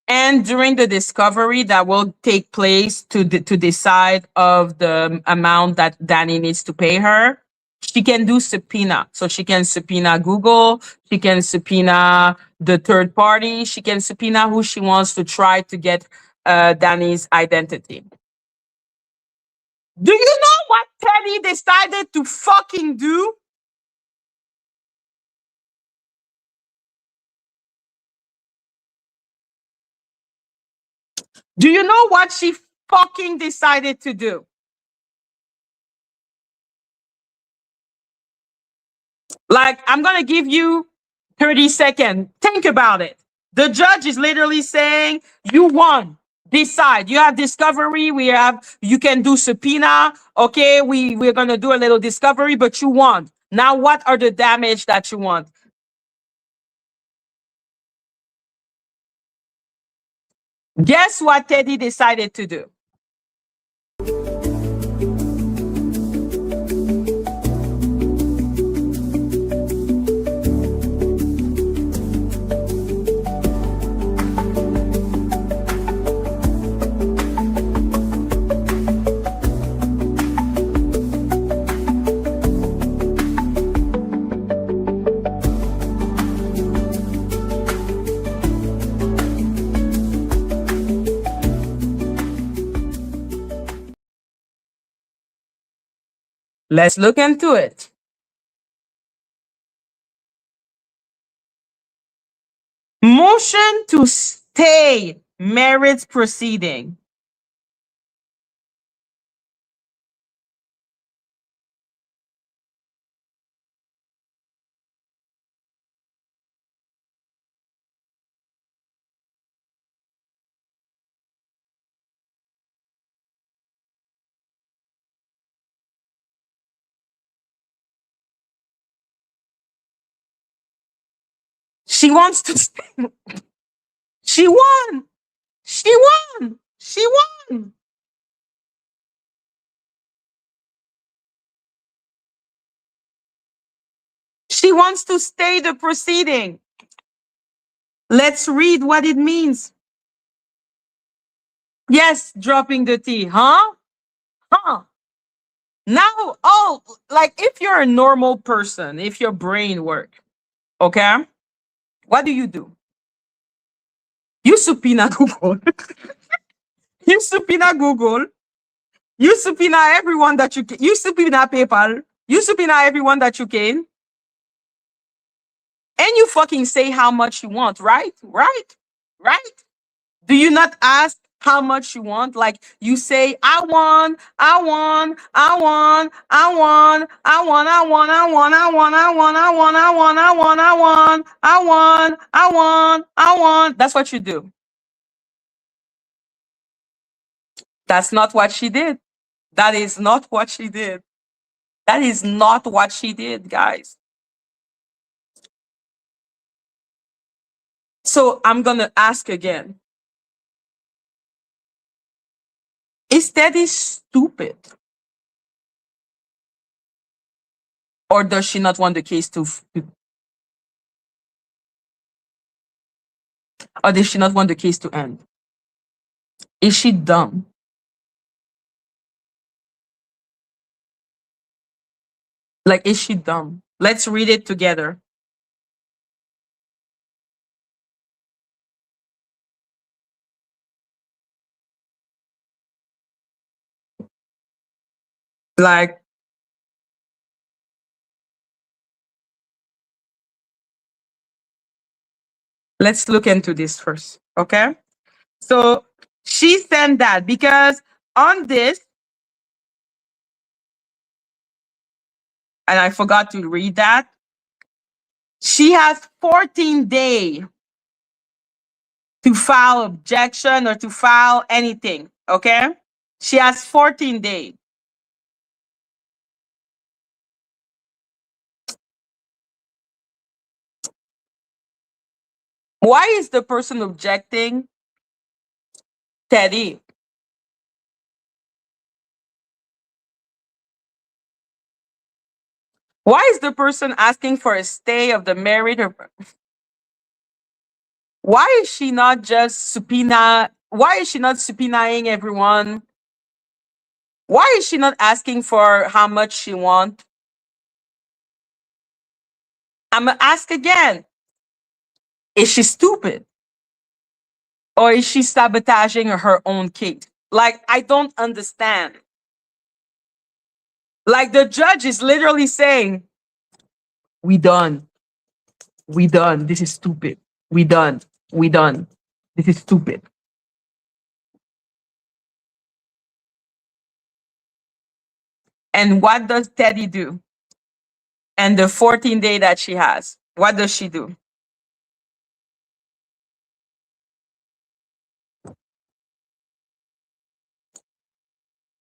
And during the discovery that will take place to decide of the amount that Dani needs to pay her, She can do subpoena. So she can subpoena Google. She can subpoena the third party. She can subpoena who she wants to try to get Dani's identity. Do you know what Teddy decided to fucking do? Do you know what she fucking decided to do? Like, I'm going to give you 30 seconds. Think about it. The judge is literally saying, you won. Decide. You have discovery. You can do subpoena. Okay, we're going to do a little discovery, but you won. Now, what are the damage that you want? Guess what Teddy decided to do? Let's look into it. Motion to stay marriage proceeding. She wants to stay. She won. She won. She won. She wants to stay the proceeding. Let's read what it means. Yes, dropping the T. Huh? Huh? Now, oh, like if you're a normal person, if your brain work, okay, what do? You subpoena Google. You subpoena Google. You subpoena everyone that you can. You subpoena PayPal. You subpoena everyone that you can. And you fucking say how much you want, right? Right? Right? Do you not ask how much you want? Like you say, I want, I want, I want, I want, I want, I want, I want, I want, I want, I want, I want, I want, I want, I want, I want, I want. That's what you do. That's not what she did. That is not what she did. That is not what she did, guys. So I'm gonna ask again. Is Teddy stupid? Or does she not want the case to or does she not want the case to end? Is she dumb? Like, is she dumb? Let's read it together. Like, let's look into this first. Okay. So she sent that because on this, and I forgot to read that, she has 14 days to file objection or to file anything. Okay. She has 14 days. Why is the person objecting Teddy? Why is the person asking for a stay of the marriage? Why is she not just subpoena? Why is she not subpoenaing everyone? Why is she not asking for how much she wants? I'm gonna ask again. Is she stupid? Or is she sabotaging her own case? Like, I don't understand. Like, the judge is literally saying, we done. We done. This is stupid. We done. We done. This is stupid. And what does Teddy do? And the 14-day that she has, what does she do?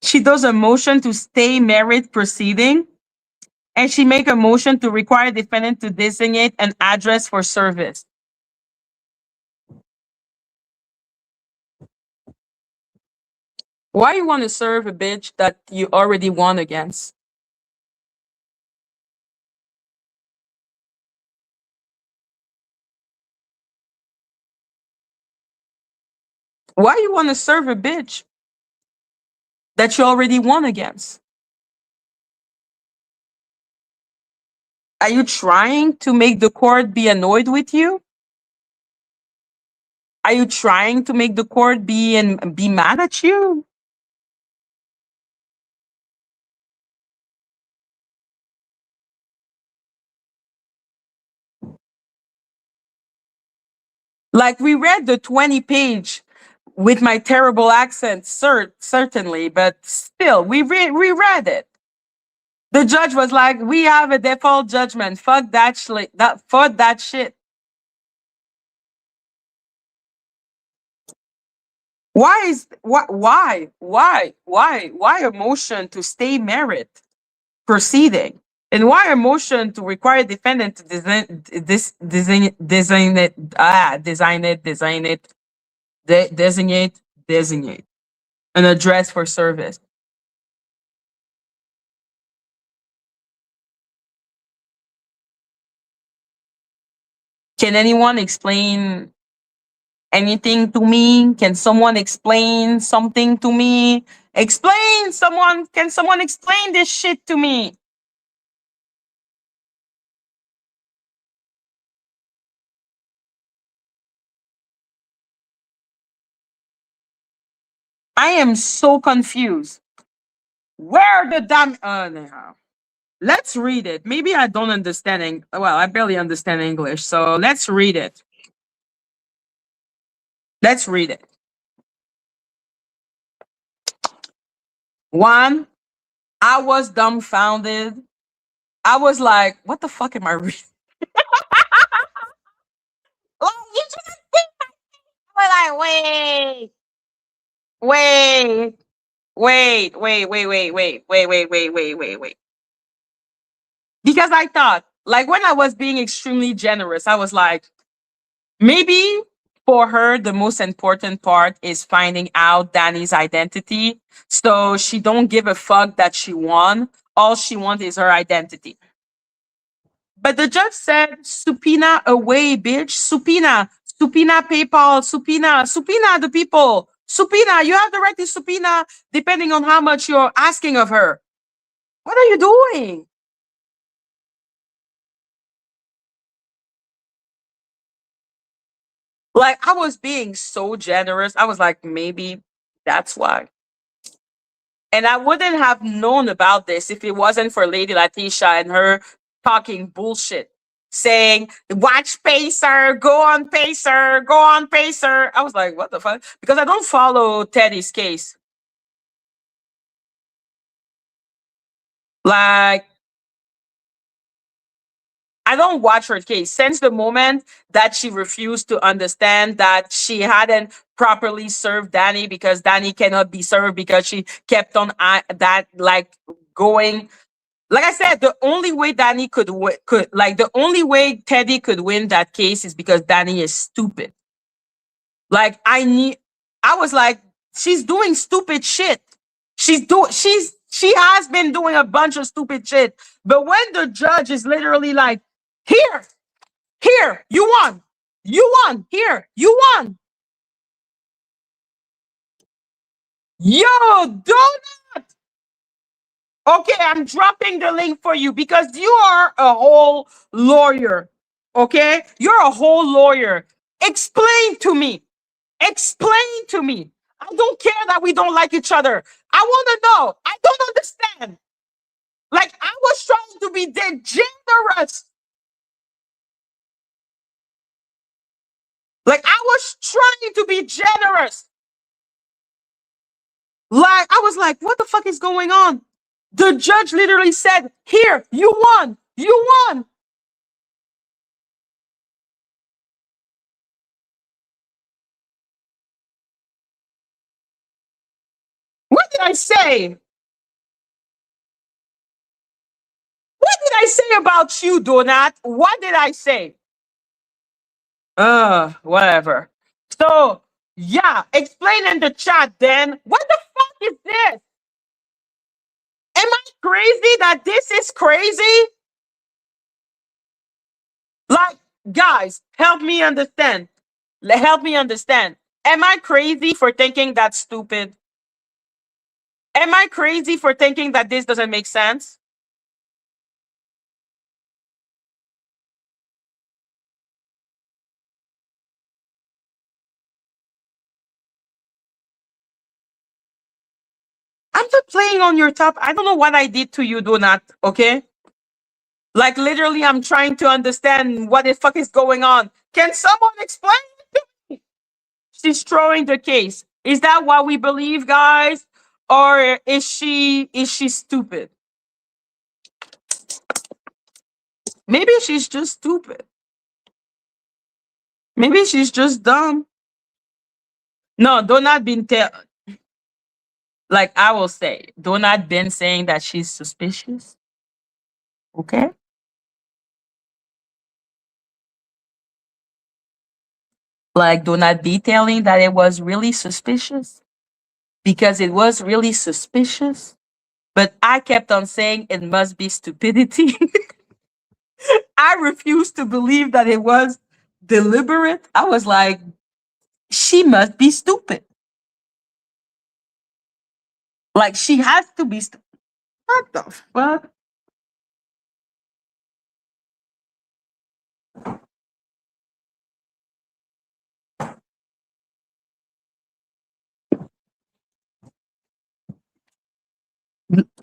She does a motion to stay married proceeding, and she make a motion to require defendant to designate an address for service. Why you want to serve a bitch that you already won against? Why you want to serve a bitch that you already won against? Are you trying to make the court be annoyed with you? Are you trying to make the court be mad at you? Like, we read the 20-page with my terrible accent, certainly, but still, we read it. The judge was like, "We have a default judgment. Fuck that shit. Fuck that shit." Why a motion to stay merit proceeding? And why a motion to require defendant to designate an address for service? Can anyone explain anything to me? Can someone explain something to me? Can someone explain this shit to me? I am so confused. Where the damn anyhow. Let's read it. Maybe I don't understand well, I barely understand English, so let's read it. Let's read it. One, I was dumbfounded. I was like, what the fuck am I reading? Oh, you just think we're like, wait, wait. Because I thought, like, when I was being extremely generous, I was like, maybe for her, the most important part is finding out Dani's identity. So she don't give a fuck that she won. All she wants is her identity. But the judge said, subpoena away, bitch. Subpoena PayPal, subpoena the people. Subpoena, you have the right to subpoena depending on how much you're asking of her. What are you doing? Like, I was being so generous. I was like, maybe that's why. And I wouldn't have known about this if it wasn't for Lady Letitia and her talking bullshit, saying, watch Pacer, go on Pacer, go on Pacer. I was like, what the fuck? Because I don't follow Teddy's case. Like, I don't watch her case since the moment that she refused to understand that she hadn't properly served Dani because Dani cannot be served because she kept on that like going. Like I said, the only way Dani could like the only way Teddy could win that case is because Dani is stupid. Like, I was like, she's doing stupid shit. She has been doing a bunch of stupid shit. But when the judge is literally like, here, here, you won. You won. Here, you won. Yo, don't Okay, I'm dropping the link for you because you are a whole lawyer. Okay? You're a whole lawyer. Explain to me. Explain to me. I don't care that we don't like each other. I want to know. I don't understand. Like, I was trying to be generous. Like, I was trying to be generous. Like, I was like, what the fuck is going on? The judge literally said, here, you won. You won. What did I say? What did I say about you, Donat? What did I say? Whatever. So, yeah, explain in the chat then. What the fuck is this? Am I crazy that this is crazy? Like, guys, help me understand. Help me understand. Am I crazy for thinking that's stupid? Am I crazy for thinking that this doesn't make sense? I'm not playing on your top. I don't know what I did to you, Donat, okay? Like, literally, I'm trying to understand what the fuck is going on. Can someone explain it to me? She's throwing the case. Is that what we believe, guys? Or is she stupid? Maybe she's just stupid. Maybe she's just dumb. No, Donat been like I will say, Donat been saying that she's suspicious. Okay? Like Donat detailing that it was really suspicious because it was really suspicious. But I kept on saying it must be stupidity. I refused to believe that it was deliberate. I was like, she must be stupid. Like she has to be stupid. What the fuck?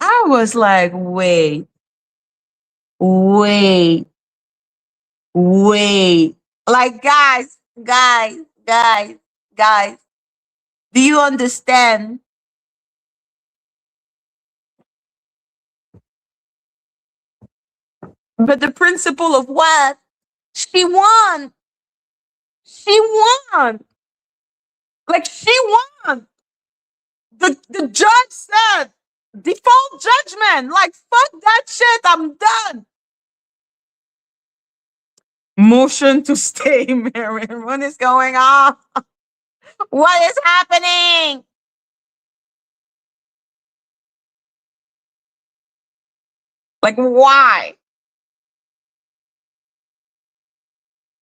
I was like, wait, wait. Like, guys, do you understand? But the principle of what? She won. She won. Like, she won. The judge said, default judgment. Like, fuck that shit. I'm done. Motion to stay married. What is going on? What is happening? Like, why?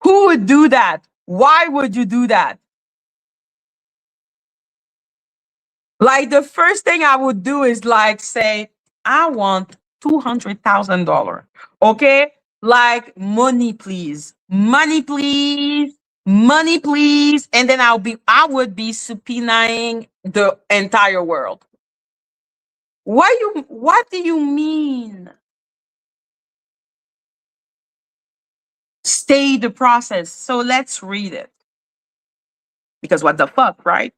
Who would do that? Why would you do that? Like, the first thing I would do is like say, I want $200,000. Okay? Like, money, please. Money, please. Money, please. And then I would be subpoenaing the entire world. What do you mean? Stay the process. So let's read it. Because what the fuck, right?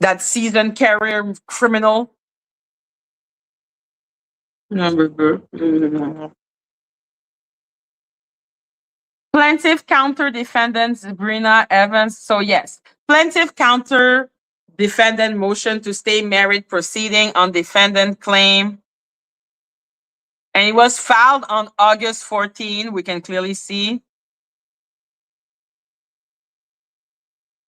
That seasoned career criminal. Plaintiff counter defendant Sabrina Evans. So yes, plaintiff counter defendant motion to stay married proceeding on defendant claim. And it was filed on August 14. We can clearly see.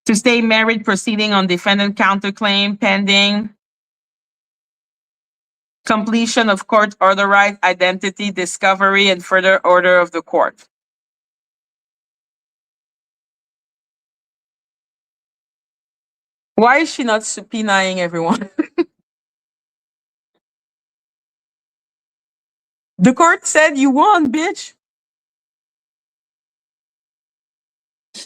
To stay married proceeding on defendant counterclaim pending completion of court order right, identity, discovery, and further order of the court. Why is she not subpoenaing everyone? The court said you won, bitch.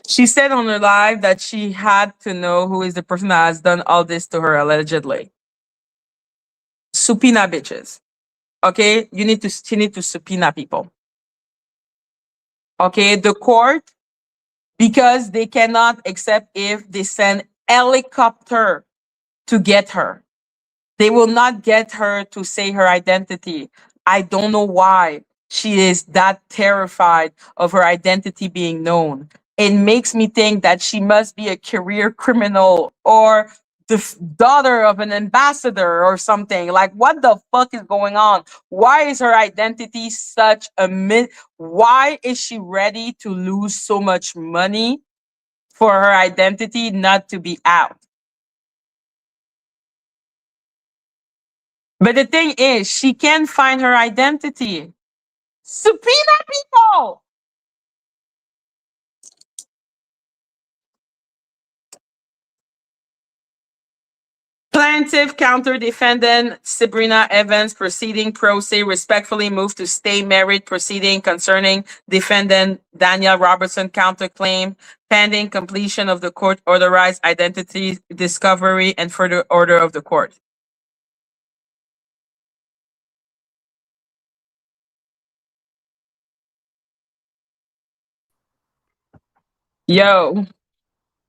She said on her live that she had to know who is the person that has done all this to her allegedly. Subpoena bitches. Okay, she need to subpoena people. Okay, the court, because they cannot accept if they send helicopter to get her. They will not get her to say her identity. I don't know why she is that terrified of her identity being known. It makes me think that she must be a career criminal or the daughter of an ambassador or something. Like, what the fuck is going on? Why is her identity such a myth? Why is she ready to lose so much money for her identity not to be out? But the thing is, she can't find her identity. Subpoena people. Plaintiff counter defendant Sabrina Evans proceeding pro se respectfully moved to stay married proceeding concerning defendant Dani Robertson counterclaim pending completion of the court authorized identity discovery and further order of the court. Yo,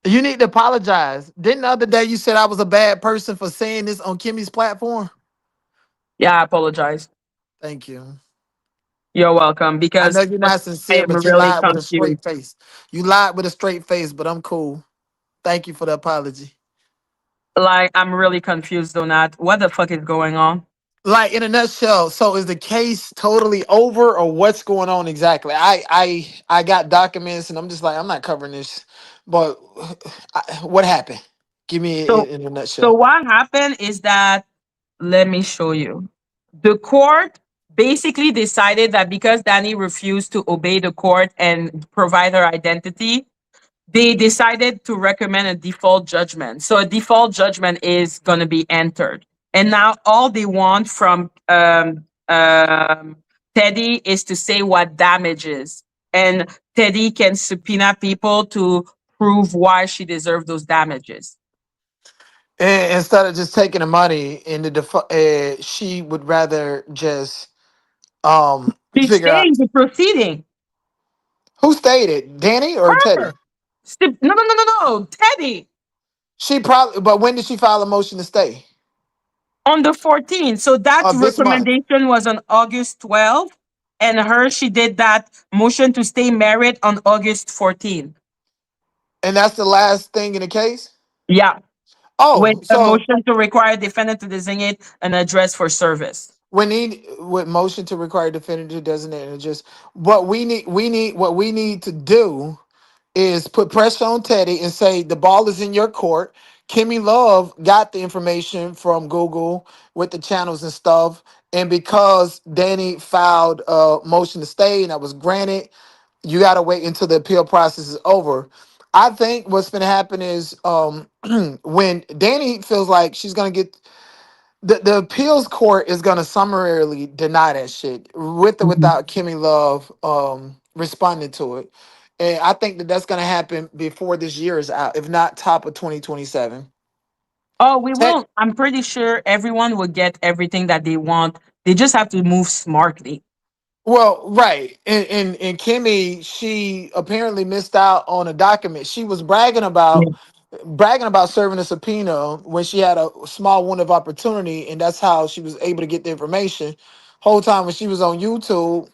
You need to apologize. Didn't the other day you said I was a bad person for saying this on Kimmy's platform? yeah, I apologize. Thank you. You're welcome I know because you're I not sincere, am but you really lied with a confused. straight face. You lied with a straight face, but I'm cool. Thank you for the apology. Like, I'm really confused on that. What the fuck is going on? Like in a nutshell, so is the case totally over or what's going on exactly? I got documents and I'm just like I'm not covering this. But what happened? Give me So, it in a so nutshell. what happened is that, let me show you. The court basically decided that because Dani refused to obey the court and provide her identity, they decided to recommend a default judgment. So a default judgment is going to be entered. And now all they want from Teddy is to say what damages. And Teddy can subpoena people to prove why she deserved those damages. And instead of just taking the money in the she would rather just She's figure out staying the proceeding. who stated Danny or Teddy. Her. No, no, no, no, no. Teddy She probably, but when did she file a motion to stay? on the 14th. So that Of this month, recommendation was on August 12th. And her, she did that motion to stay married on August 14th. and that's the last thing in the case. Yeah. With Oh, a so motion to require defendant to designate an address for service. we need with motion to require definitive designate and just what we need to do is put pressure on Teddy and say the ball is in your court. Kimmy Love got the information from Google with the channels and stuff. And because Danny filed a motion to stay and that was granted, you got to wait until the appeal process is over. I think what's going to happen is when Danny feels like she's going to get the appeals court is going to summarily deny that shit with or Mhm. without Kimmy Love responding to it. And I think that that's going to happen before this year is out, if not top of 2027. Oh, we Ted, will. I'm pretty sure everyone will get everything that they want. They just have to move smartly. well, right. And Kimmy, she apparently missed out on a document. She was bragging about serving a subpoena when she had a small window of opportunity, and that's how she was able to get the information. Whole time when she was on YouTube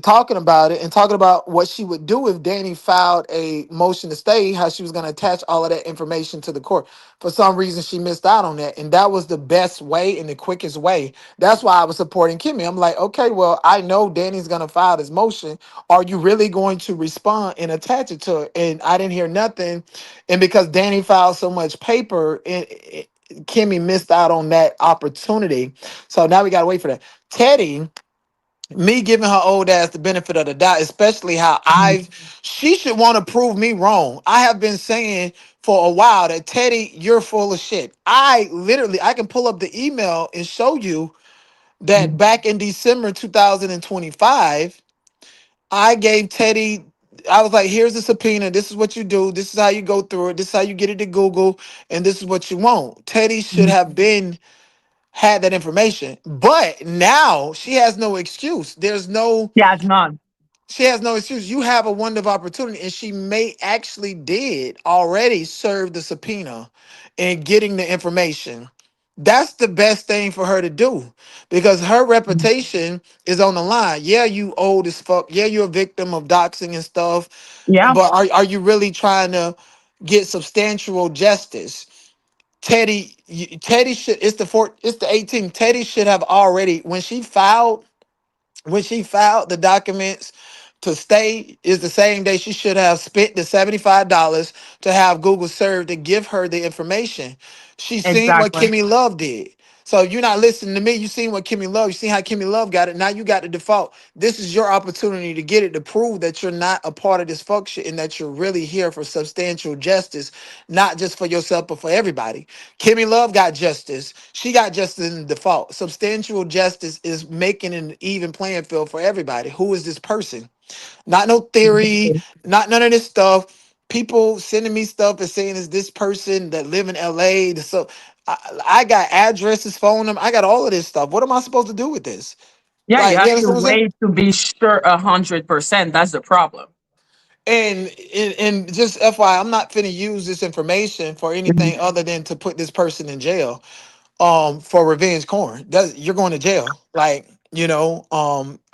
talking about it and talking about what she would do if Danny filed a motion to stay, how she was going to attach all of that information to the court. For some reason, she missed out on that. And that was the best way and the quickest way. That's why I was supporting Kimmy. I'm like, okay, well, I know Danny's going to file this motion. Are you really going to respond and attach it to it? And I didn't hear nothing. And because Danny filed so much paper, Kimmy missed out on that opportunity. So now we got to wait for that. Teddy Me giving her old ass the benefit of the doubt, especially how she should want to prove me wrong. I have been saying for a while that Teddy, you're full of shit. I can pull up the email and show you that back in December 2025, I gave Teddy, I was like, here's the subpoena. This is what you do. This is how you go through it. This is how you get it to Google. And this is what you want. Teddy should have been had that information. But now she has no excuse. She has none. She has no excuse. You have a window of opportunity, and she may actually did already serve the subpoena and getting the information. That's the best thing for her to do because her reputation is on the line. Yeah, you old as fuck. Yeah, you're a victim of doxing and stuff. Yeah, But are you really trying to get substantial justice? Teddy should. It's the 18th. Teddy should have already when she filed the documents to stay is the same day she should have spent the $75 to have Google serve to give her the information. She seen what exactly. Kimmy Love did. So you're not listening to me. You seen what Kimmy Love. You seen how Kimmy Love got it. Now you got the default. This is your opportunity to get it to prove that you're not a part of this fuck shit and that you're really here for substantial justice, not just for yourself but for everybody. Kimmy Love got justice. She got justice in the default. Substantial justice is making an even playing field for everybody. Who is this person? Not no theory, not none of this stuff. People sending me stuff and saying is this person that live in LA. So I got addresses, phone them. I got all of this stuff. What am I supposed to do with this? Yeah, you Like, you have to understand what I'm saying? wait to be sure 100%. That's the problem. And just FYI, I'm not finna use this information for Mhm. anything other than to put this person in jail. For revenge corn. You're going to jail. Like,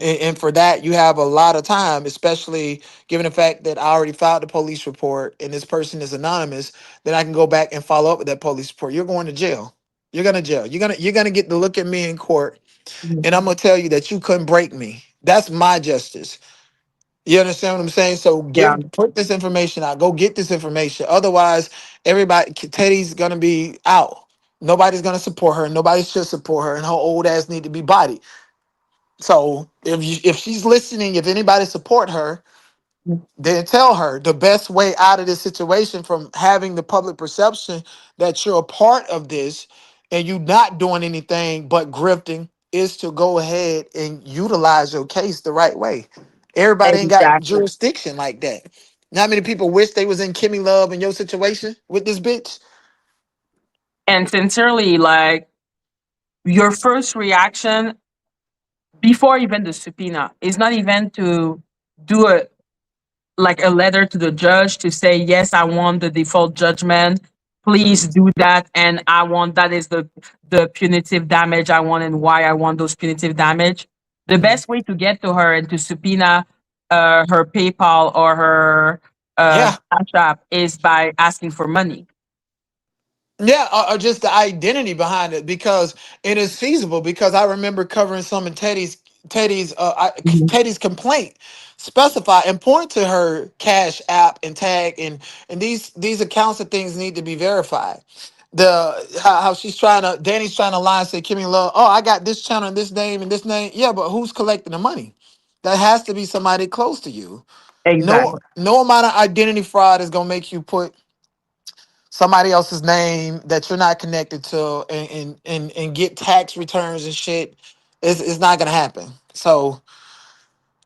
and for that you have a lot of time, especially given the fact that I already filed the police report and this person is anonymous, then I can go back and follow up with that police report. You're going to jail. You're gonna jail. You're gonna get to look at me in court Mhm. and I'm gonna tell you that you couldn't break me. That's my justice. You understand what I'm saying? So Yeah, put this information out. Go get this information. Otherwise, Teddy's gonna be out. Nobody's gonna support her. Nobody should support her, and her old ass need to be bodied. So if she's listening, if anybody support her, then tell her the best way out of this situation from having the public perception that you're a part of this and you not doing anything but grifting is to go ahead and utilize your case the right way. Everybody ain't got exactly. jurisdiction like that. Not many people wish they was in Kimmy Love in your situation with this bitch. And sincerely, like your first reaction before even the subpoena is not even to do a like a letter to the judge to say yes, I want the default judgment, please do that, and I want that is the punitive damage I want and why I want those punitive damage. The Mhm. best way to get to her and to subpoena her PayPal or her Yeah. Cash App is by asking for money. Yeah, or just the identity behind it because it is feasible. Because I remember covering some in Mhm. Teddy's complaint, specify and point to her Cash App and tag and these accounts and things need to be verified. How she's trying to Danny's trying to lie and say Kimmy Love. Oh, I got this channel and this name and this name. Yeah, but who's collecting the money? That has to be somebody close to you. Exactly. No amount of identity fraud is gonna make you put somebody else's name that you're not connected to and get tax returns and shit. It's not gonna happen. So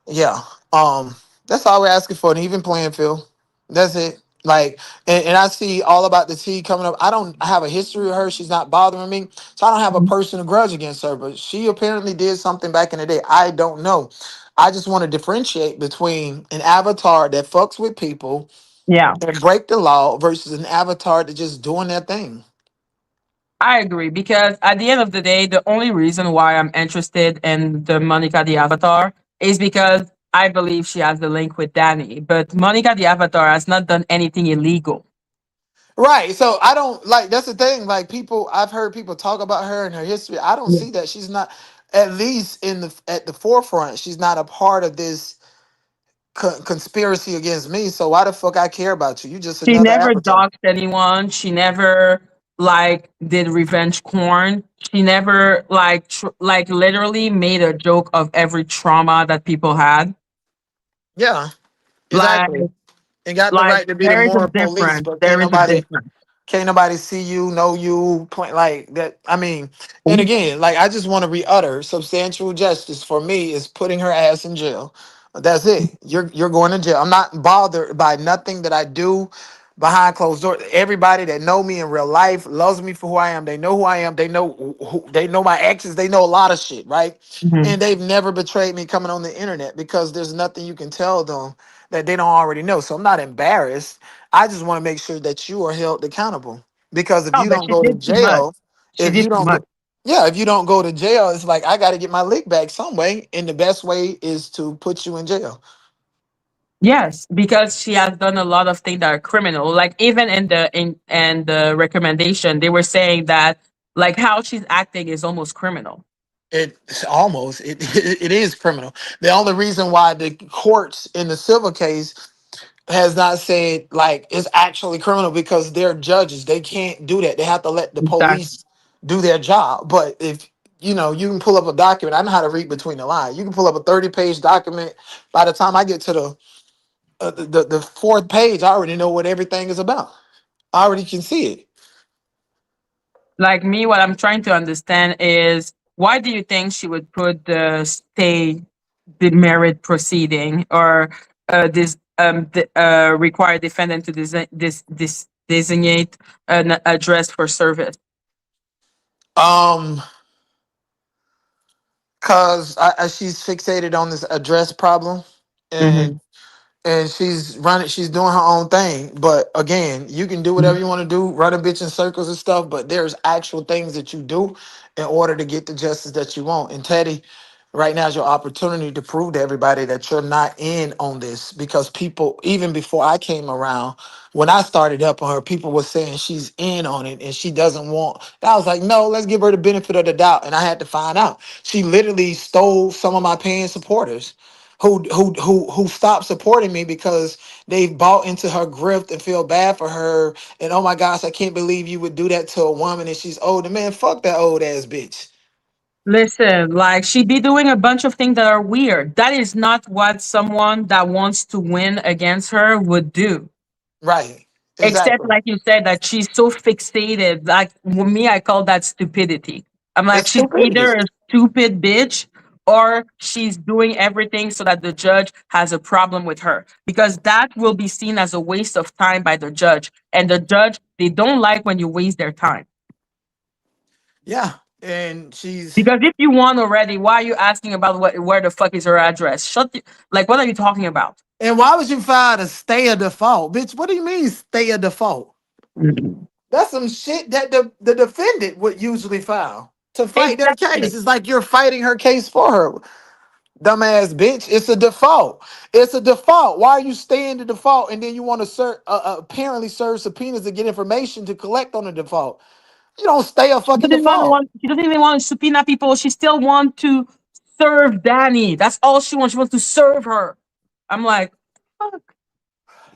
yeah, that's all we're asking for, an even playing field. That's it. Like, and I see all about the tea coming up. I don't have a history with her. She's not bothering me, so I don't have a Mhm. personal grudge against her. But she apparently did something back in the day. I don't know. I just want to differentiate between an avatar that fucks with people Yeah, and break the law versus an avatar that just doing their thing. I agree because at the end of the day, the only reason why I'm interested in the Monica the Avatar is because I believe she has the link with Danny. But Monica the Avatar has not done anything illegal. Right. So I don't like that's the thing. Like I've heard people talk about her and her history. I don't Yeah. see that. She's not at least in the at the forefront. She's not a part of this conspiracy against me. So why the fuck I care about you? You just She another never avatar. doxed anyone. She never. like did revenge porn. She never like like literally made a joke of every trauma that people had. Yeah, Like exactly. And got the like right to be the there is a moral police, difference. but There is a difference. can't nobody see you, know you, point like that. I mean, and again, like I just want to re-utter substantial justice for me is putting her ass in jail. That's it. You're going to jail. I'm not bothered by nothing that I do behind closed doors. Everybody that know me in real life loves me for who I am. They know who I am. They know my exes. They know a lot of shit, right? Mhm. And they've never betrayed me coming on the internet because there's nothing you can tell them that they don't already know. So I'm not embarrassed. I just want to make sure that you are held accountable. Because if No, you but don't she go to did too much. jail, She if did you too don't much. go, yeah, if you don't go to jail, it's like I got to get my lick back some way, and the best way is to put you in jail. Yes, because she has done a lot of things that are criminal. Like even in the recommendation, they were saying that like how she's acting is almost criminal. It's almost it is criminal. The only reason why the courts in the civil case has not said like it's actually criminal because they're judges. They can't do that. They have to let the Exactly. police do their job. But if you know, you can pull up a document. I know how to read between the lines. You can pull up a 30-page document. By the time I get to the fourth page, I already know what everything is about. I already can see it. Like me, what I'm trying to understand is why do you think she would put the stay the merit proceeding or this require defendant to designate an address for service? Um, cause she's fixated on this address problem, and Hmm. she's running, she's doing her own thing. But again, you can do whatever you want to do, run a bitch in circles and stuff, but there's actual things that you do in order to get the justice that you want. And Teddy, right now is your opportunity to prove to everybody that you're not in on this, because people, even before I came around, when I started up on her, people were saying she's in on it and she doesn't want. I was like, no, let's give her the benefit of the doubt. And I had to find out. She literally stole some of my paying supporters who stopped supporting me because they've bought into her grift and feel bad for her. And oh my gosh, I can't believe you would do that to a woman and she's older. Man, fuck that old ass bitch. Listen, like she be doing a bunch of things that are weird. That is not what someone that wants to win against her would do. Right. Except, Exactly. like you said, that she's so fixated. Like with me, I call that stupidity. I'm like, It's she's either stupidity. a stupid bitch or she's doing everything so that the judge has a problem with her. Because that will be seen as a waste of time by the judge. And the judge, they don't like when you waste their time. Yeah. And she's Because if you won already, why are you asking about where the fuck is her address? Like, what are you talking about? and why would you file to stay a default? Bitch, what do you mean stay a default? Mhm. That's some shit that the defendant would usually file to fight their case. Exactly. It's like you're fighting her case for her. Dumbass bitch. It's a default. It's a default. Why are you staying the default and then you want to apparently serve subpoenas to get information to collect on the default? You don't stay a fucking default. She doesn't even want to subpoena people. She still want to serve Dani. That's all she wants. She wants to serve her. I'm like, fuck.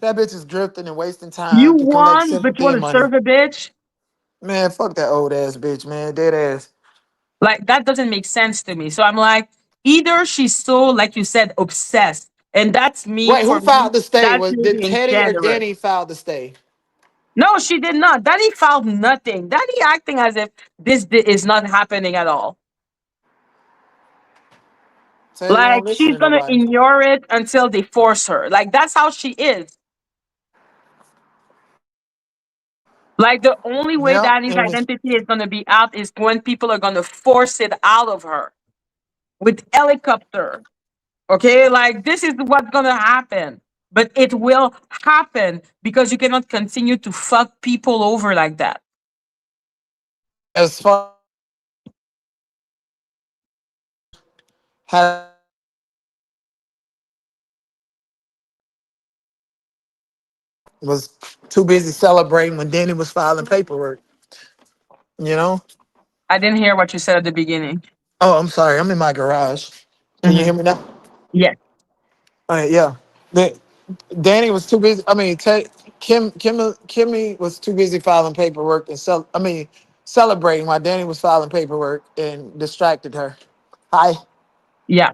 That bitch is drifting and wasting You time to collect won, but you sympathy want and to money. serve a bitch? Man, fuck that old ass bitch, man. Dead ass. Like that doesn't make sense to me. So I'm like, either she's so, like you said, obsessed. And that's me Wait, who for me, filed the stay? that's Was me did being Teddy or generous. Danny filed the stay? No, she did not. Daddy filed nothing. Daddy acting as if is not happening at all. Teddy Like won't listen she's to gonna nobody. ignore it until they force her. Like that's how she is. Like the only way Yep. Danny's identity is gonna be out is when people are gonna force it out of her with helicopter. Okay, like this is what's gonna happen. But it will happen because you cannot continue to fuck people over like that. As far as was too busy celebrating when Danny was filing paperwork. You know? I didn't hear what you said at the beginning. Oh, I'm sorry. I'm in my garage. Can you Hmm. hear me now? Yes. All right, yeah. The, Danny was too busy. I mean, Ted. Kimmy was too busy filing paperwork and celebrating while Danny was filing paperwork and distracted her. Hi. Yeah,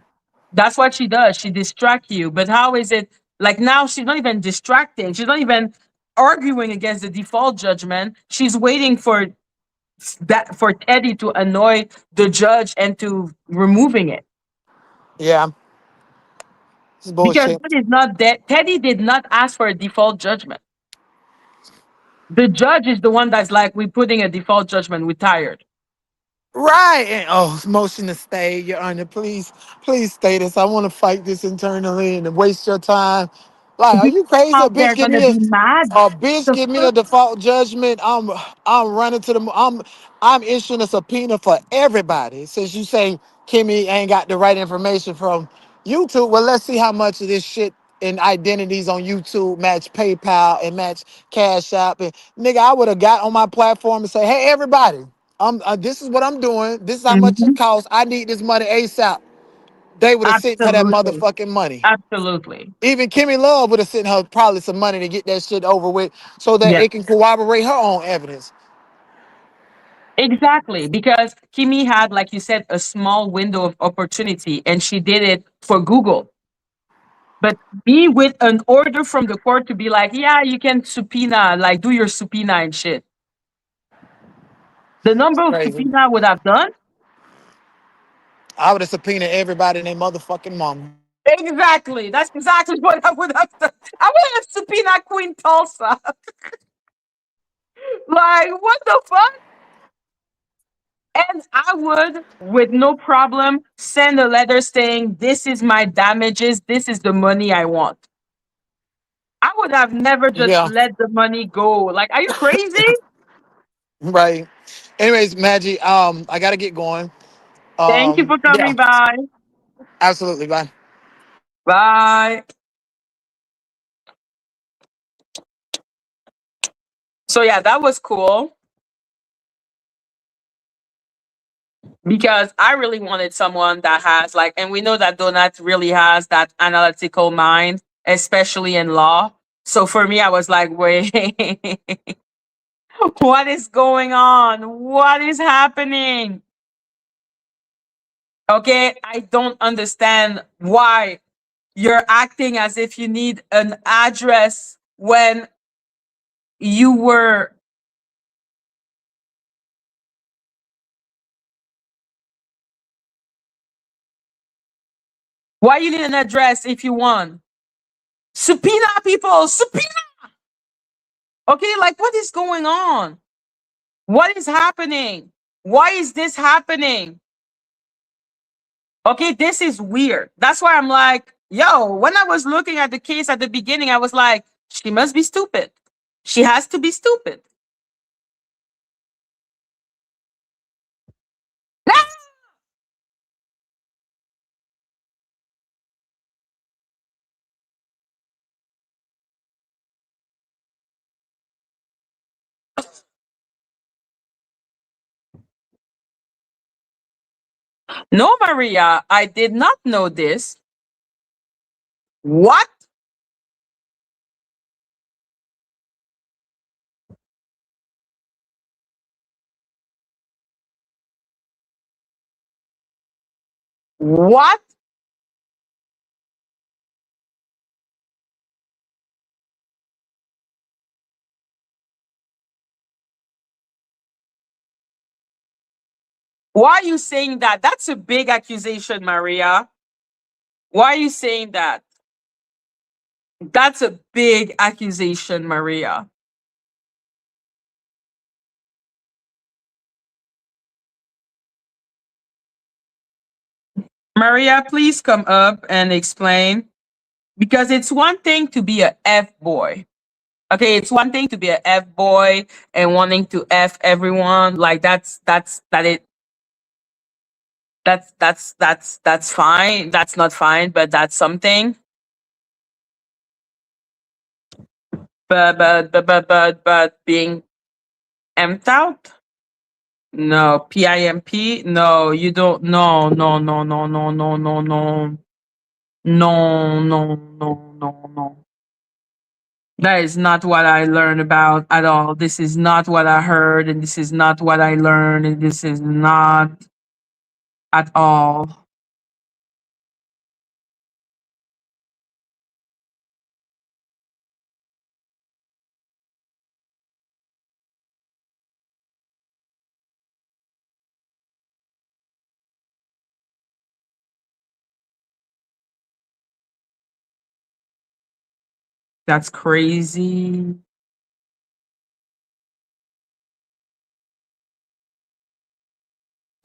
that's what she does. She distracts you. But how is it like now? She's not even distracting. She's not even arguing against the default judgment. She's waiting for that for Teddy to annoy the judge and to removing it Yeah, it's because bullshit. that is not that Teddy did not ask for a default judgment. The judge is the one that's like, we're putting a default judgment. We're tired. Right. And, oh, motion to stay, Your Honor. Please stay this. I want to fight this internally and waste your time. Like, are We you crazy? out there gonna be mad. A bitch The give me a fuck? default judgment. I'm running to the I'm issuing a subpoena for everybody. Since you say Kimmy ain't got the right information from YouTube, well, let's see how much of this shit and identities on YouTube match PayPal and match Cash App. And nigga, I would have got on my platform and say, hey, everybody, this is what I'm doing. This is how much it Mhm. costs. I need this money ASAP. They would have sent her that Absolutely. motherfucking money. Absolutely. Even Kimmy Love would have sent her probably some money to get that shit over with so that Yeah. it can corroborate her own evidence. Exactly. Because Kimi had, like you said, a small window of opportunity and she did it for Google. But me with an order from the court to be like, yeah, you can subpoena, like do your subpoena and shit. The number of Crazy. subpoena I would have done. I would have subpoenaed everybody and their motherfucking mama. Exactly. That's exactly what I would have done. I would have subpoena Queen Tulsa. Like, what the fuck? And I would, with no problem, send a letter saying, this is my damages. This is the money I want. I would have never just Yeah, let the money go. Like, are you crazy? right. Anyways, Maggie, I gotta get going. Thank you for Yeah, coming by. absolutely. Bye. Bye. So, yeah, that was cool because I really wanted someone that has, like, and we know that Donut really has that analytical mind, especially in law. So for me, I was like, wait, what is going on? What is happening? Okay, I don't understand why you're acting as if you need an address when you were. Why you need an address if you won? Subpoena people, subpoena. Okay, like what is going on? What is happening? Why is this happening? Okay, this is weird. That's why I'm like, yo, when I was looking at the case at the beginning, I was like, she must be stupid. She has to be stupid. No, Maria, I did not know this. What? What? Why are you saying that? That's a big accusation, Maria. Why are you saying that? That's a big accusation, Maria. Maria, please come up and explain. Because it's one thing to be a F boy. Okay, it's one thing to be a F boy and wanting to F everyone. Like that's fine. That's not fine, but that's something. But being emped out? No. PIMP? No, you don't. No, no, no, no, no, no, no, no. No, no, no, no, no. That is not what I learned about at all. This is not what I heard, and this is not what I learned, and this is not at all. That's crazy.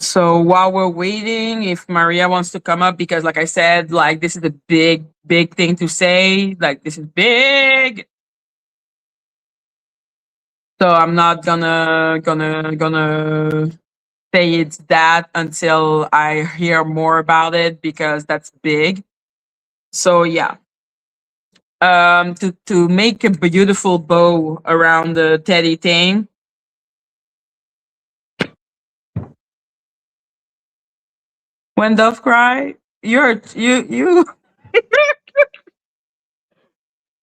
So while we're waiting, if Maria wants to come up, because like I said, like this is a big, big thing to say. Like this is big. So I'm not gonna say it's that until I hear more about it because that's big. So yeah. To make a beautiful bow around the teddy thing. When dove cry, you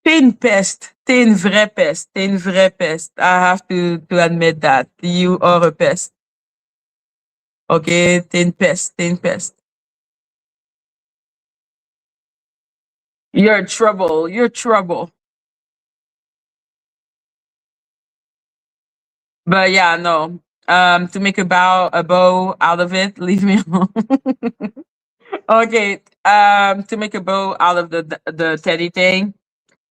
t'es une peste. T'es une vraie peste. T'es une vraie peste. I have to admit that. You are a pest. Okay? T'es une peste. T'es une peste. You're trouble. You're trouble. But yeah, no. To make a bow out of it, leave me alone. Okay. To make a bow out of the teddy thing,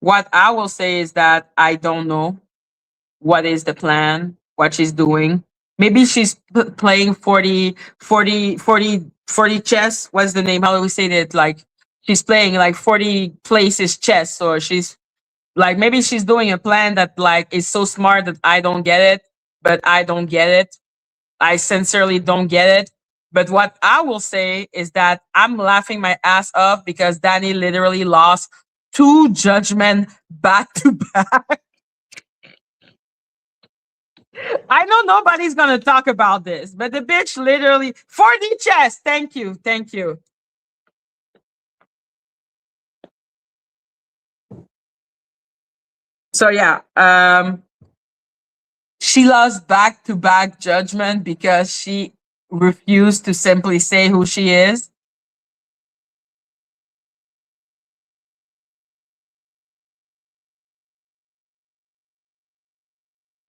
what I will say is that I don't know what is the plan, what she's doing. Maybe she's playing 40 chess. What's the name? How do we say that? Like she's playing like 40 places chess, or she's like maybe she's doing a plan that like is so smart that I don't get it, but I don't get it. I sincerely don't get it. But what I will say is that I'm laughing my ass off because Dani literally lost two judgment back to back. I know nobody's gonna talk about this, but the bitch literally 4D chess. Thank you, thank you. So yeah, she lost back to back judgment because she refused to simply say who she is.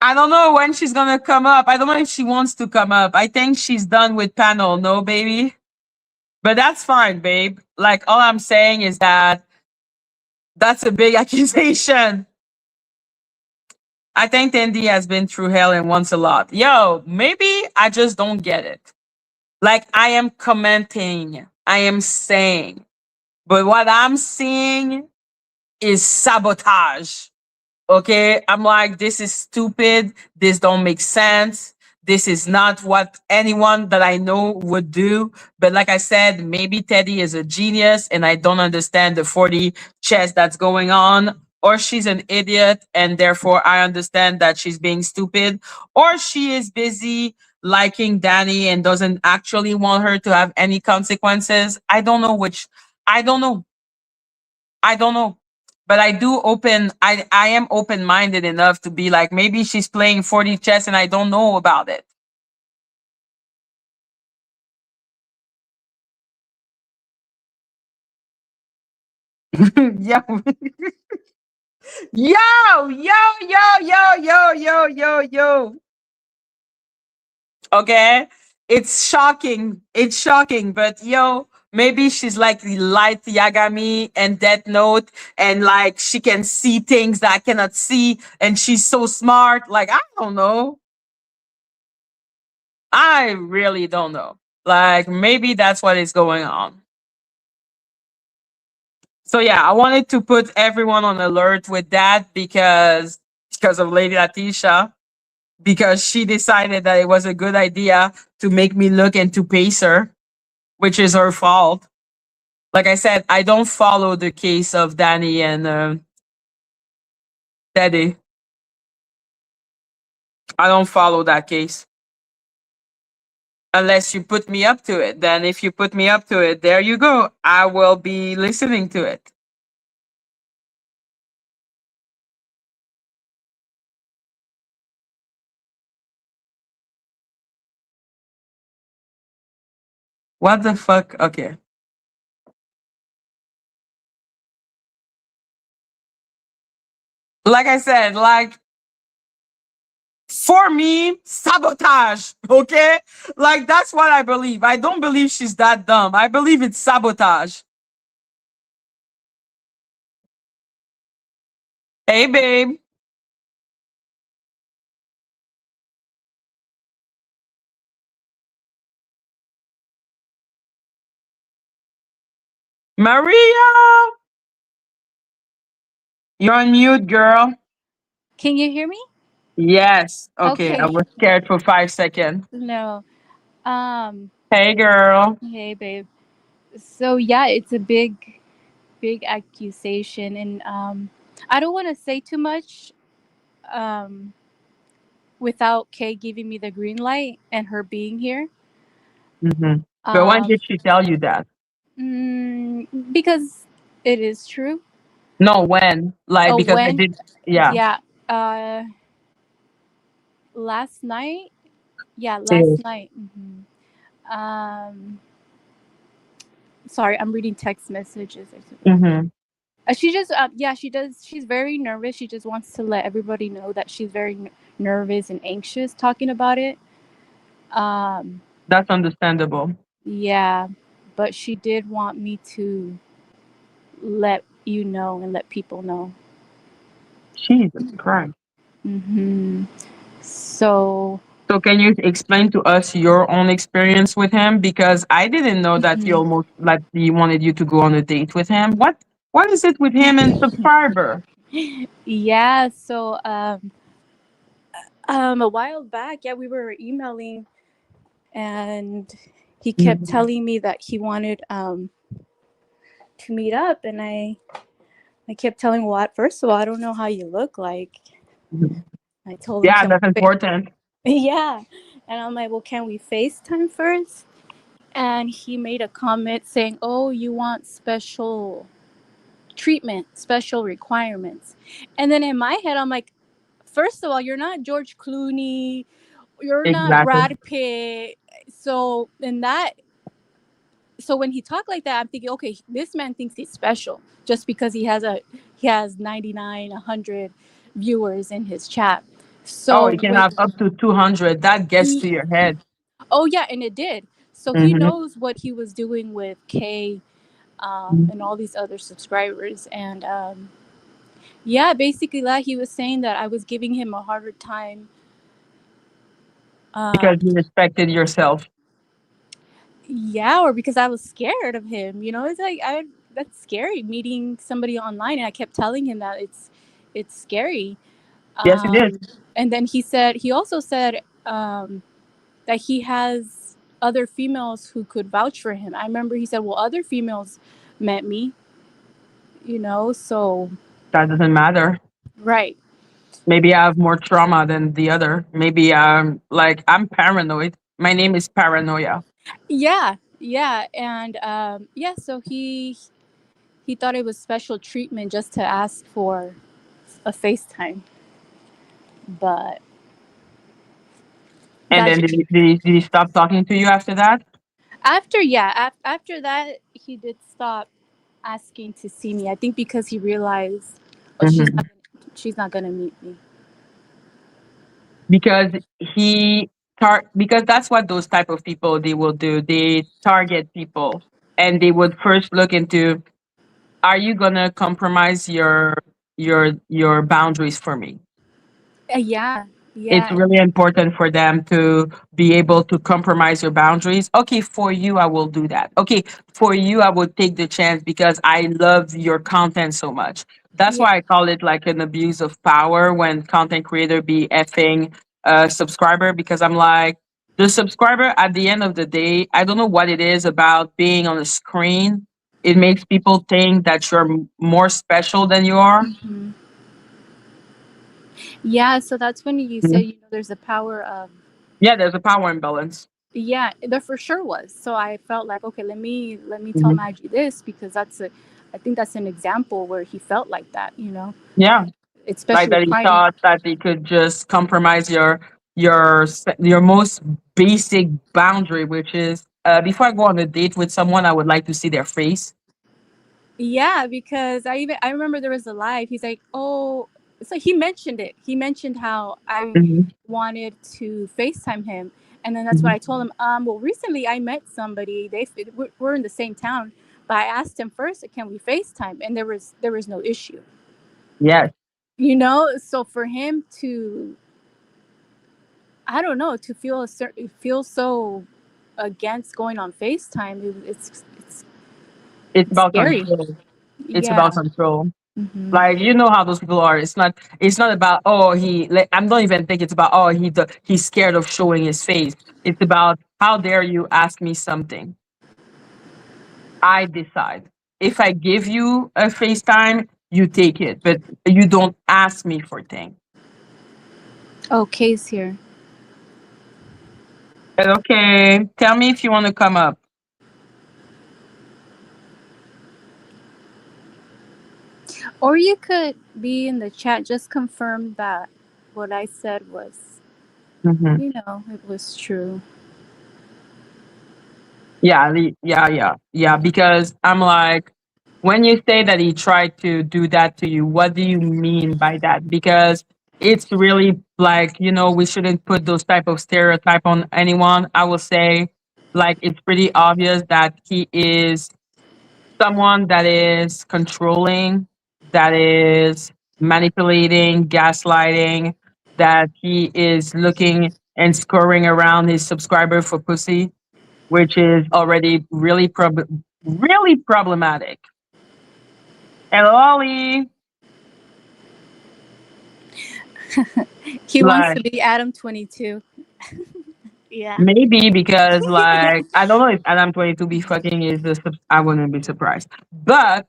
I don't know when she's gonna come up. I don't know if she wants to come up. I think she's done with panel, no baby. But that's fine, babe. Like all I'm saying is that that's a big accusation. I think Tandy has been through hell and wants a lot. Yo, maybe I just don't get it. Like I am commenting, I am saying, but what I'm seeing is sabotage. Okay, I'm like, this is stupid. This don't make sense. This is not what anyone that I know would do. But like I said, maybe Teddy is a genius and I don't understand the 40 chess that's going on. Or she's an idiot and therefore I understand that she's being stupid. Or she is busy liking Dani and doesn't actually want her to have any consequences. I don't know which. I don't know. I don't know. But I am open minded enough to be like maybe she's playing 40 chess and I don't know about it. Yo, yo, yo, yo, yo, yo, yo, yo, yo. Okay. It's shocking. It's shocking. But yo, maybe she's like the light Yagami and Death Note, and like she can see things that I cannot see, and she's so smart. Like, I don't know. I really don't know. Like maybe that's what is going on. So yeah, I wanted to put everyone on alert with that because of Lady Latisha, because she decided that it was a good idea to make me look into Pacer, which is her fault. Like I said, I don't follow the case of Dani and Teddy. I don't follow that case unless you put me up to it. Then if you put me up to it, there you go. I will be listening to it. What the fuck? Okay. Like I said, like for me, sabotage. Okay. Like that's what I believe. I don't believe she's that dumb. I believe it's sabotage. Hey, babe. Maria. You're on mute, girl. Can you hear me? Yes. Okay. I Okay. was scared for 5 seconds. No. Um, Hey, girl. hey babe. So yeah, it's a big accusation and I don't want to say too much um without Kay giving me the green light and her being here. Hmm. But when Um did she tell you that? because it is true. No, when? Like, Oh, because I when? did. Yeah. Yeah, last night. Yeah, Yes. last night. Sorry, I'm reading text messages. Mm-hmm. She just, yeah, she does. She's very nervous. She just wants to let everybody know that she's very nervous and anxious talking about it. Um, That's understandable. yeah, but she did want me to let you know and let people know. Jesus Christ. hmm So, So can you explain to us your own experience with him? Because I didn't know that you mhm. almost like he wanted you to go on a date with him. What is it with him and subscriber? Yeah, so a while back, yeah, we were emailing, and he kept Mhm. telling me that he wanted to meet up, and I kept telling him, well, first of all, I don't know how you look like. Mhm. I told him, Yeah, can that's we important. yeah. And I'm like, well, can we FaceTime first? And he made a comment saying, oh, you want special treatment, special requirements. And then in my head, I'm like, first of all, you're not George Clooney, you're not Exactly. Brad Pitt. So in that, so when he talked like that, I'm thinking, okay, this man thinks he's special just because he has 99, 100 viewers in his chat. Oh, So you can when have up to 200. That gets to your head. oh yeah, and it did. So he Hmm. knows what he was doing with Kay and all these other subscribers, and yeah, basically, like he was saying that I was giving him a harder time. Because Um, you respected yourself. yeah, or because I was scared of him. You know, it's like I that's scary meeting somebody online, and I kept telling him that it's scary. Yes, it is. Um, and then he also said that he has other females who could vouch for him. I remember he said, "Well, other females met me." You know, so That doesn't matter. right. Maybe I have more trauma than the other. Maybe like I'm paranoid. My name is paranoia. Yeah, yeah, and yeah. So he thought it was special treatment just to ask for a FaceTime, but And that then did he stop talking to you after that? after yeah after that he did stop asking to see me. I think because he realized, oh, Hmm. she's not gonna meet me. Because because that's what those type of people they will do. They target people, and they would first look into, are you gonna compromise your boundaries for me? Yeah, It's yeah, really important for them to be able to compromise your boundaries. Okay, for you, I will do that. Okay, for you, I would take the chance because I love your content so much. That's yeah. why I call it like an abuse of power when content creator be effing a subscriber, because I'm like, the subscriber at the end of the day, I don't know what it is about being on the screen. It makes people think that you're more special than you are. hmm Yeah, so that's when you say, Mhm. you know, there's a power of Yeah, there's a power imbalance. yeah, there for sure was. So I felt like, okay, let me tell Mhm. Maggie this because I think that's an example where he felt like that, you know. Yeah. It's Like special that he requirement. thought that he could just compromise your most basic boundary, which is before I go on a date with someone, I would like to see their face. Yeah, because I remember there was a live. He's like, "Oh," so he mentioned it. He mentioned how I Hmm. wanted to FaceTime him, and then that's what Hmm. I told him. Well, recently I met somebody. We're in the same town, but I asked him first, "Can we FaceTime?" And there was no issue. Yes, So for him to, I don't know, to feel so against going on FaceTime, it's it's about scary. control. It's about Yeah. control. Hmm. Like you know how those people are. It's not about oh he. Like, I don't even think it's about oh he's scared of showing his face. It's about how dare you ask me something. I decide. If I give you a FaceTime, you take it, but you don't ask me for things. Oh, Kay's here. But okay, tell me if you want to come up. Or you could be in the chat, just confirm that what I said was, Mhm. it was true. Yeah, yeah. Because I'm like, when you say that he tried to do that to you, what do you mean by that? Because it's really like, we shouldn't put those type of stereotype on anyone. I will say, like, it's pretty obvious that he is someone that is controlling, that is manipulating, gaslighting, that he is looking and scurrying around his subscriber for pussy, which is already really problematic. Hello, Ollie. He wants Like to be Adam 22. Yeah. maybe because like I don't know if Adam 22 be fucking is I wouldn't be surprised. But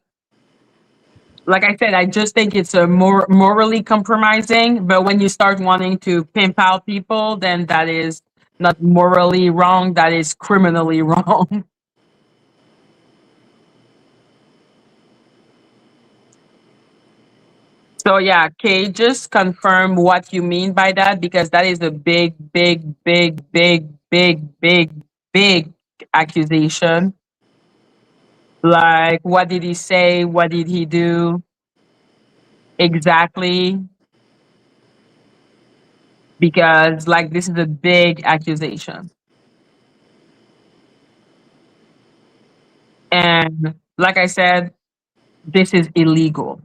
like I said, I just think it's a more morally compromising. But when you start wanting to pimp out people, then that is not morally wrong. That is criminally wrong. So yeah, Kay, just confirm what you mean by that because that is a big accusation. Like, what did he say? What did he do exactly? Because like this is a big accusation. And like I said, this is illegal.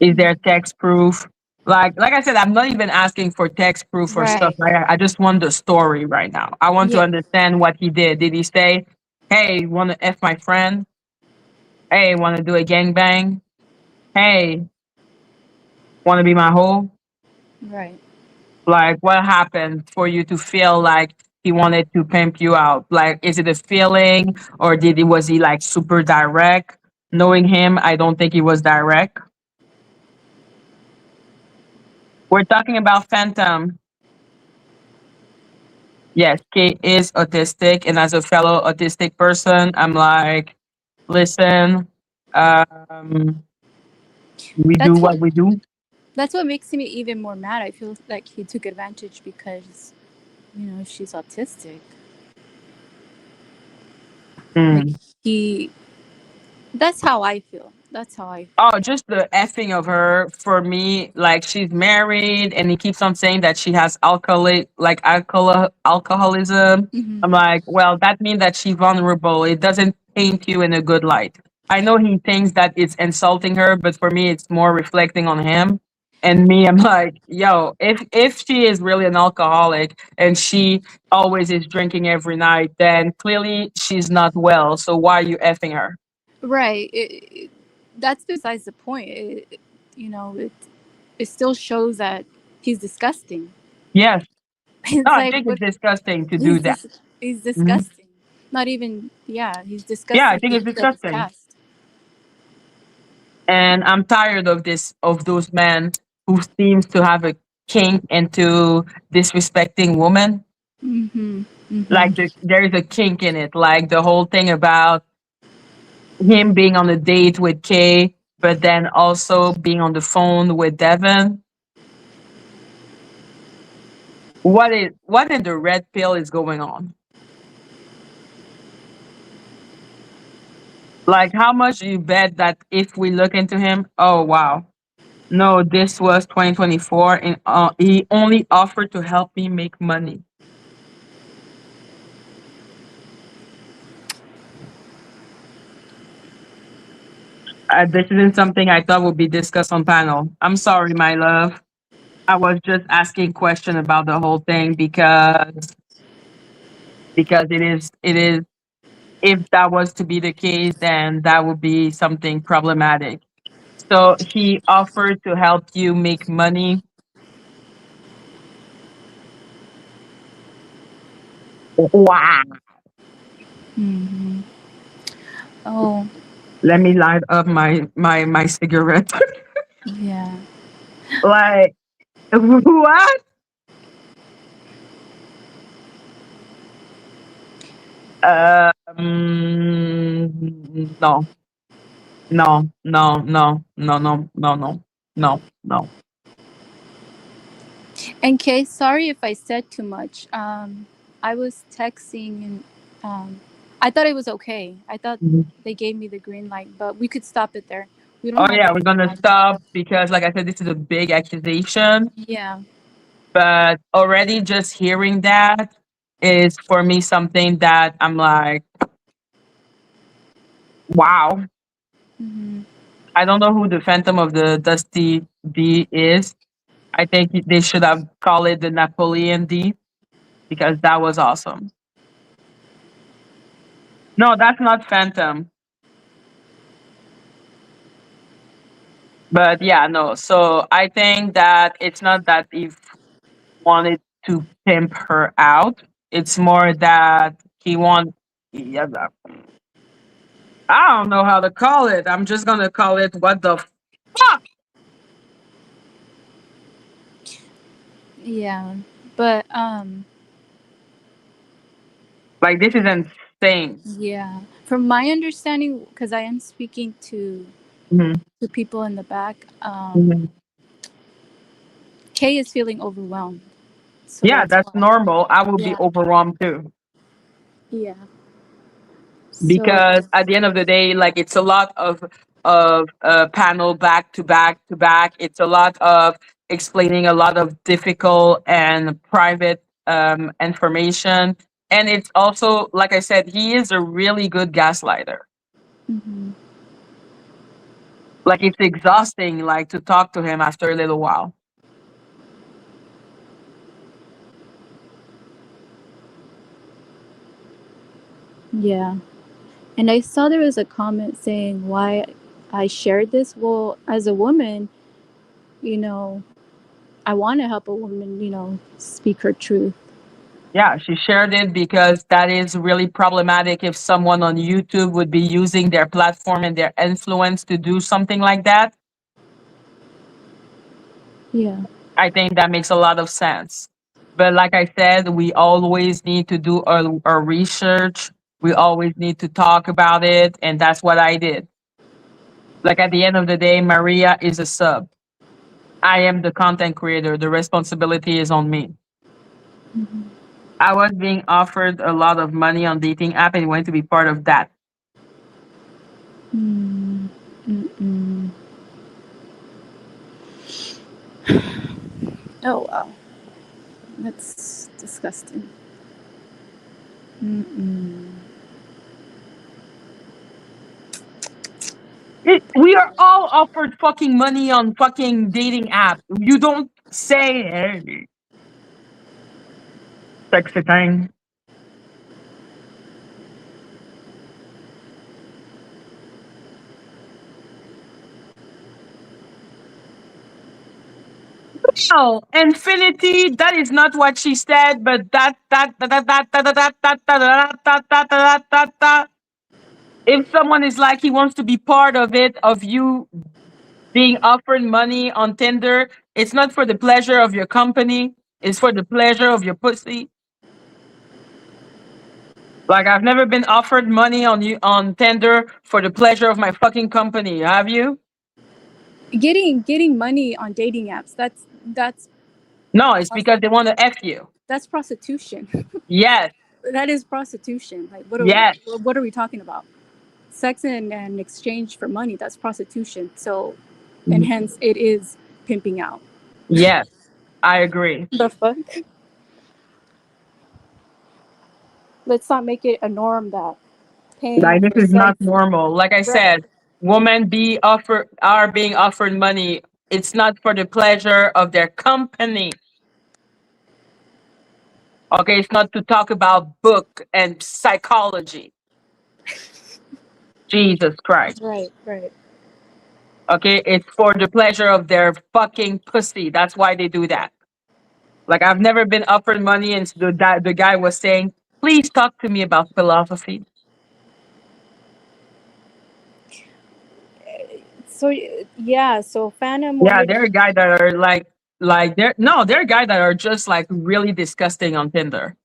Is there text proof? Like I said, I'm not even asking for text proof or stuff Right. like that. I just want the story right now. I want to Yeah. understand what he did. Did he say, "Hey, want to f my friend? Hey, want to do a gangbang? Hey, want to be my hoe?" Right. Like, what happened for you to feel like he wanted to pimp you out? Like, is it a feeling, or was he like super direct? Knowing him, I don't think he was direct. We're talking about Phantom. Yes, Kate is autistic, and as a fellow autistic person, I'm like, listen, um, we do That's what what we do. that's what makes me even more mad. I feel like he took advantage because, she's autistic. Like Mm. he that's how I feel. That's how I feel. Oh, just the effing of her for me. Like she's married, and he keeps on saying that she has alcoholism. Hmm. I'm like, well, that means that she's vulnerable. It doesn't paint you in a good light. I know he thinks that it's insulting her, but for me, it's more reflecting on him. And me, I'm like, yo, if she is really an alcoholic and she always is drinking every night, then clearly she's not well. So why are you effing her? Right. That's besides the point. It still shows that he's disgusting. Yes. No, It's I like think what it's disgusting to do he's that. dis- he's Mhm. disgusting. Not even, yeah, he's Yeah, I disgusting think it's because of his disgusting. past. And I'm tired of those men who seems to have a kink into disrespecting women. Mhm. Like Mhm. there is a kink in it. Like the whole thing about him being on a date with Kay, but then also being on the phone with Devin. what in the red pill is going on? Like, how much do you bet that if we look into him, oh wow, no, this was 2024, and he only offered to help me make money. This isn't something I thought would be discussed on panel. I'm sorry, my love. I was just asking question about the whole thing because it is if that was to be the case, then that would be something problematic. So he offered to help you make money. Wow. Hmm. Oh, Let me light up my cigarette. yeah. Like what? No, no, no, no, no, no, no, no, no, no. And Kay, sorry if I said too much. I was texting and I thought it was okay. I thought Mhm. they gave me the green light, but we could stop it there. We don't Oh have yeah, to. we're gonna stop because, like I said, this is a big accusation. Yeah. But already just hearing that is for me something that I'm like, wow. Hmm. I don't know who the Phantom of the Dusty D is. I think they should have called it the Napoleon D because that was awesome. No, that's not Phantom. But yeah, no. So I think that it's not that he wanted to pimp her out. It's more that he want. Yeah, I don't know how to call it. I'm just gonna call it what the fuck. Yeah. But Like this is insane. yeah. From my understanding, because I am speaking Mhm, to people in the back, mhm. Kay is feeling overwhelmed. So Yeah, that's that's why. normal. I will be Yeah. overwhelmed too. Yeah. So Because at the end of the day, like it's a lot of panel back to back to back. It's a lot of explaining a lot of difficult and private information, and it's also like I said, he is a really good gaslighter. mhm. Like it's exhausting, like to talk to him after a little while. Yeah. And I saw there was a comment saying why I shared this. Well, as a woman, you know, I want to help a woman, speak her truth. Yeah, she shared it because that is really problematic if someone on YouTube would be using their platform and their influence to do something like that. Yeah. I think that makes a lot of sense. But like I said, we always need to do our research. We always need to talk about it. And that's what I did. Like at the end of the day, Maria is a sub. I am the content creator. The responsibility is on me. Hmm. I was being offered a lot of money on dating app and wanted to be part of that. Mm. Mm-mm. Oh, wow. That's disgusting. Mm-mm. We are all offered fucking money on fucking dating app. You don't say, hey, sexy thing. No, infinity. That is not what she said. But that. If someone is like he wants to be part of it, of you being offered money on Tinder, it's not for the pleasure of your company. It's for the pleasure of your pussy. Like I've never been offered money on you on Tinder for the pleasure of my fucking company. Have you? Getting money on dating apps. That's No, it's because they want to F you. That's prostitution. Yes, That is prostitution. Like, yes, what are we talking about? Sex and exchange for money. That's prostitution. So, and hence it is pimping out. yes, I agree. The fuck. Let's not make it a norm that paying Like this for is not sex. normal. Like I Right. said, women are being offered money. It's not for the pleasure of their company. Okay, it's not to talk about book and psychology. Jesus Christ. Right. Right. Okay, it's for the pleasure of their fucking pussy. That's why they do that. Like I've never been offered money, and the guy was saying, "Please talk to me about philosophy." So yeah. So Phantom Yeah, wanted. there are guys that are like there. No, there are guys that are just like really disgusting on Tinder.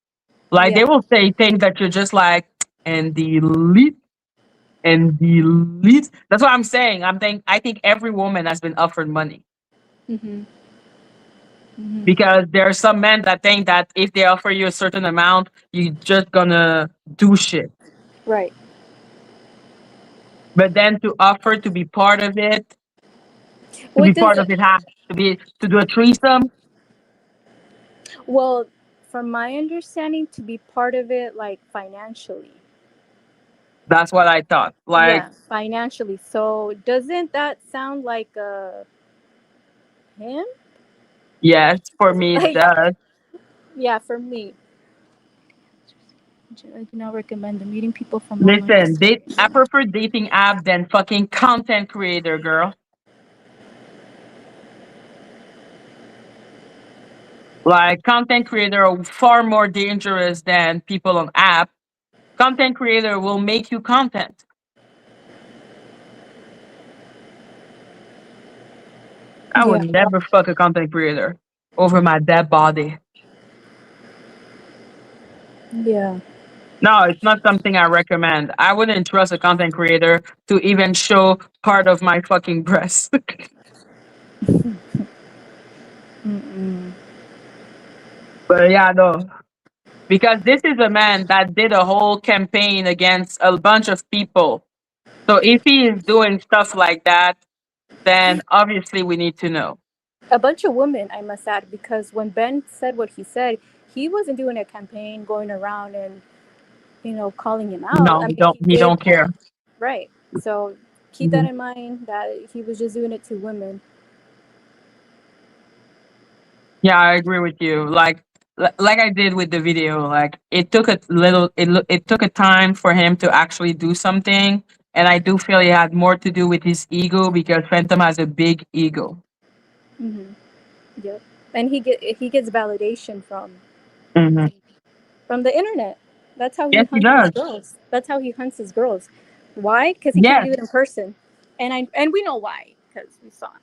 Like Yeah. they will say things that you're just like and delete and delete. That's what I'm saying. I think every woman has been offered money Mhm. Mhm. because there are some men that think that if they offer you a certain amount, you're just gonna do shit. Right. But then to offer to be part of it, to be What does part it? of it, to do a threesome. Well, from my understanding, to be part of it, like financially. That's what I thought. Like Yeah, financially. So doesn't that sound like him? yes, for me it Like, does. yeah, for me. I do not recommend the meeting people from online. Listen, I prefer dating app than fucking content creator, girl. Like content creator are far more dangerous than people on app. Content creator will make you content. I would Yeah, never fuck a content creator over my dead body. yeah, No, it's not something I recommend. I wouldn't trust a content creator to even show part of my fucking breast. mm-mm. But yeah, no. Because this is a man that did a whole campaign against a bunch of people. So if he is doing stuff like that, then obviously we need to know. A bunch of women, I must add, because when Ben said what he said, he wasn't doing a campaign going around and calling him out. No, I he mean, don't he he did don't care. right. So keep that Mhm. in mind that he was just doing it to women. Yeah, I agree with you. Like I did with the video, like it took a time for him to actually do something, and I do feel it had more to do with his ego because Phantom has a big ego. Hmm. Yep. And he gets validation Hmm. from the internet. That's how he Yes, he hunts his does. girls. That's how he hunts his girls. Why? Because he can't Yes. do it in person. And we know why because we saw it.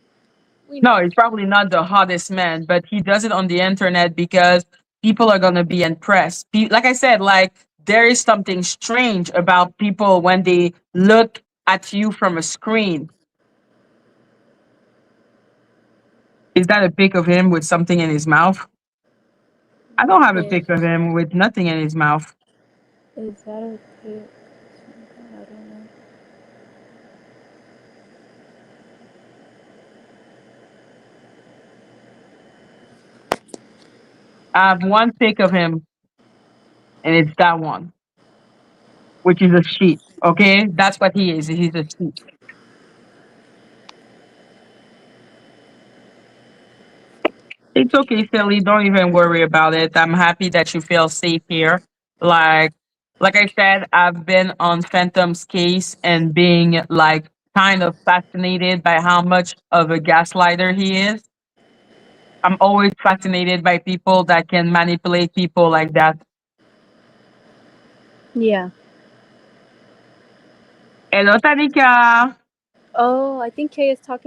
We No, know. he's probably not the hottest man, but he does it on the internet because people are gonna be impressed. Like I said, like there is something strange about people when they look at you from a screen. Is that a pic of him with something in his mouth? I don't have a Yeah. pic of him with nothing in his mouth. Is that okay? I don't know. I have one pic of him, and it's that one, which is a sheep. Okay, that's what he is. He's a sheep. It's okay, Silly. Don't even worry about it. I'm happy that you feel safe here. Like, like I said, I've been on Phantom's case and being like kind of fascinated by how much of a gaslighter he is. I'm always fascinated by people that can manipulate people like that. Yeah. Hello, Tanika. Oh, I think Kay is talking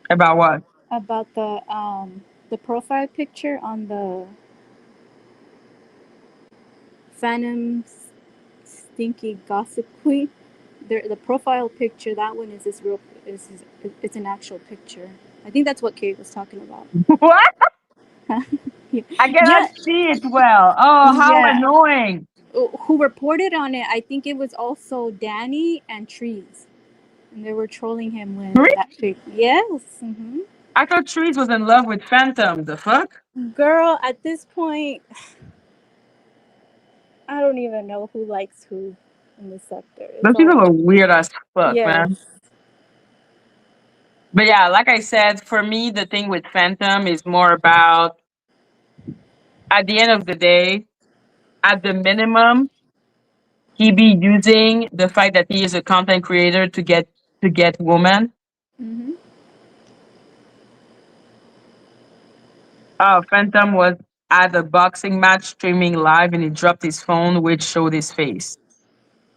About what? about the profile picture on the Phantom's stinky gossip queen. The profile picture, that one is it's an actual picture. I think that's what Kate was talking about. What? I cannot Yeah, see it well. Oh, how yeah. annoying. Who reported on it? I think it was also Danny and Trees, and they were trolling him when Really? that pic. Yes. I thought Trees was in love with Phantom. The fuck? Girl, at this point, I don't even know who likes who in the sector. Those It's people all are weird as fuck, man. yes. But yeah, like I said, for me, the thing with Phantom is more about at the end of the day, at the minimum, he be using the fact that he is a content creator to get women. Mm-hmm. Phantom was at a boxing match streaming live and he dropped his phone, which showed his face.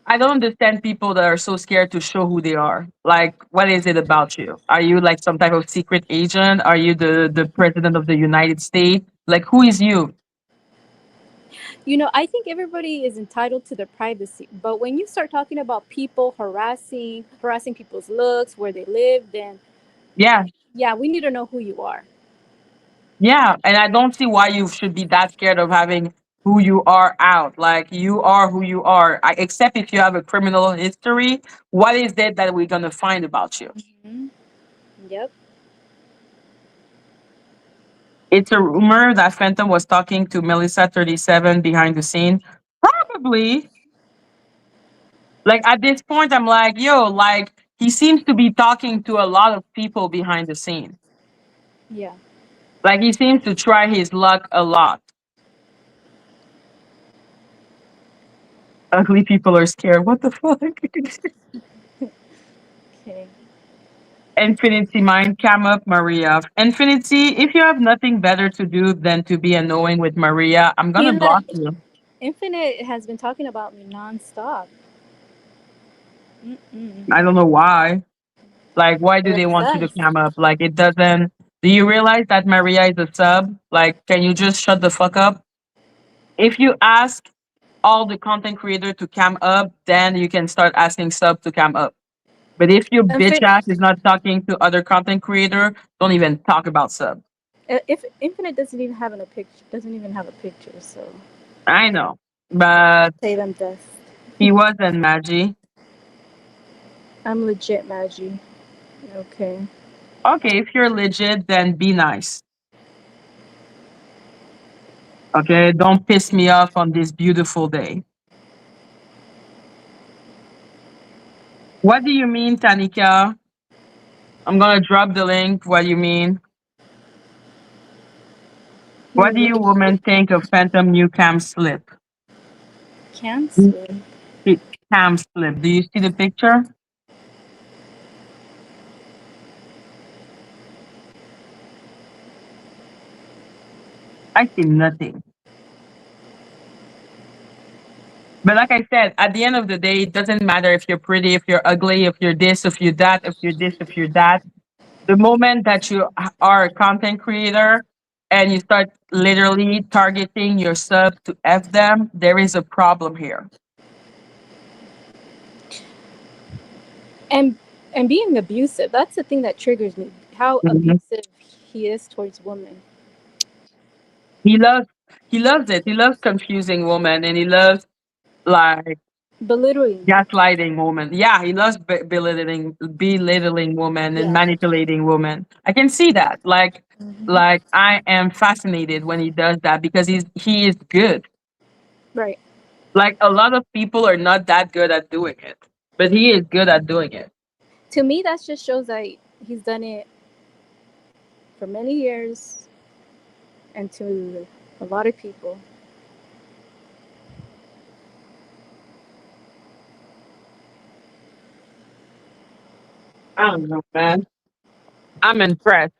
I don't understand people that are so scared to show who they are. Like, what is it about you? Are you like some type of secret agent? Are you the president of the United States? Like, who is you? I think everybody is entitled to their privacy, but when you start talking about people harassing people's looks, where they live, then Yeah, yeah, we need to know who you are. yeah. And I don't see why you should be that scared of having who you are out. Like, you are who you are. Except if you have a criminal history, what is it that we're gonna find about you? Mhm. Yep. It's a rumor that Phantom was talking to Melissa 37 behind the scene. Probably. Like at this point, I'm like, yo, like he seems to be talking to a lot of people behind the scene. Yeah. Like he seems to try his luck a lot. Ugly people are scared. What the fuck? Okay. Infinity Mind, cam up Maria. Infinity, if you have nothing better to do than to be annoying with Maria, I'm He gonna block you. Infinite has been talking about me nonstop. Mm-mm. I don't know why. Like, why do They're they want you to obsessed. cam up? Like, it doesn't. Do you realize that Maria is a sub? Like, can you just shut the fuck up? If you ask all the content creator to cam up, then you can start asking sub to cam up. But if your bitch Infin- ass is not talking to other content creator, don't even talk about sub. if Infinite doesn't even have a picture, so I know, but say them best. he wasn't Madgie. I'm legit, Madgie. Okay. Okay, if you're legit, then be nice. Okay, don't piss me off on this beautiful day. What do you mean, Tanika? I'm gonna drop the link. What do you mean? What do you What? women think of Phantom new cam slip? Cancer. It cam slip. Do you see the picture? I see nothing. But like I said, at the end of the day, it doesn't matter if you're pretty, if you're ugly, if you're this, if you're that, if you're this, if you're that. The moment that you are a content creator and you start literally targeting your sub to F them, there is a problem here. and and being abusive, that's the thing that triggers me, how Mhm. abusive he is towards women. He loves he loves it. He loves confusing women and he loves like Belittling. gaslighting women. Yeah, he loves belittling women and Yeah. manipulating women. I can see that. Hmm. Like I am fascinated when he does that because he is good. Right. Like a lot of people are not that good at doing it, but he is good at doing it. To me, that just shows that he's done it for many years and to a lot of people. I don't know, man. I'm impressed.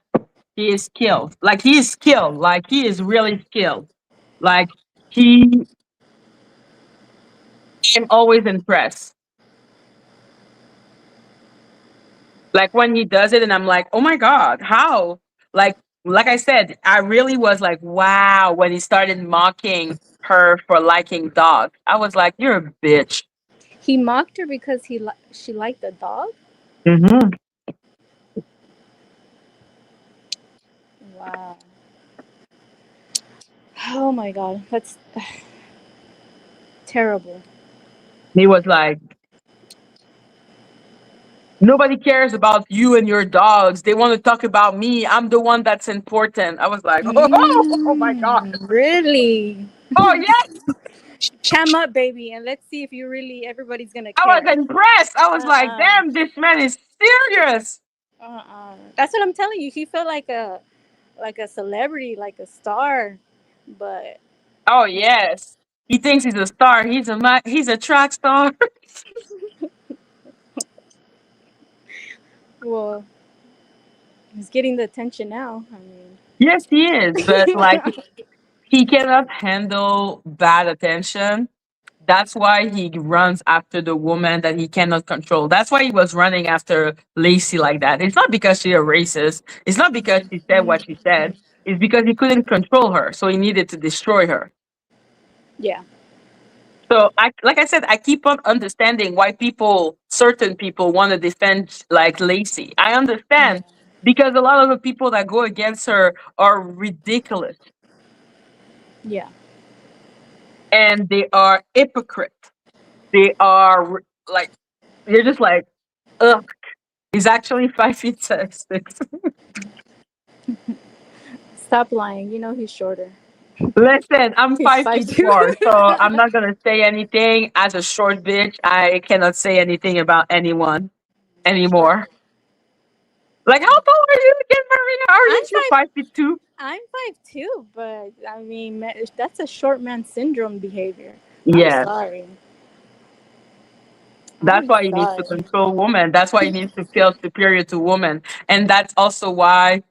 He is skilled. Like he is skilled. Like he is really skilled. Like he I'm always impressed. Like when he does it and I'm like, "Oh my god, how?" Like I said, I really was like, "Wow," when he started mocking her for liking dogs. I was like, "You're a bitch." He mocked her because she liked the dog. Mhm. Wow. Oh my god, that's terrible. He was like, nobody cares about you and your dogs. They want to talk about me. I'm the one that's important. I was like, oh my God. Really? Oh, yeah. Cam up, baby, and let's see if you really everybody's gonna I care. was impressed. I was like, Uh-uh. damn, this man is serious. That's what I'm telling you. He felt like a celebrity, like a star, but Oh, yes. He thinks he's a star. He's a track star. well, he's getting the attention now. I mean, Yes, he is. But like, he cannot handle bad attention. That's why he runs after the woman that he cannot control. That's why he was running after Lacey like that. It's not because she's a racist. It's not because she said what she said. It's because he couldn't control her, so he needed to destroy her. yeah, So like I said, I keep on understanding why certain people want to defend like Lacey. I yeah, understand because a lot of the people that go against her are ridiculous yeah. and they are hypocrite. They are like you're just like, ugh. He's actually 5 feet 6. Stop lying. You know he's shorter. Listen, I'm He's five five feet two. four, so I'm not gonna say anything. As a short bitch, I cannot say anything about anyone anymore. Like, how tall are you again, Maria? Are I'm you too 5 feet 2? I'm 5'2", but I mean that's a short man syndrome behavior. I'm Yeah, sorry. that's I'm why he needs to sorry. control women. That's why he needs to feel superior to women, and that's also why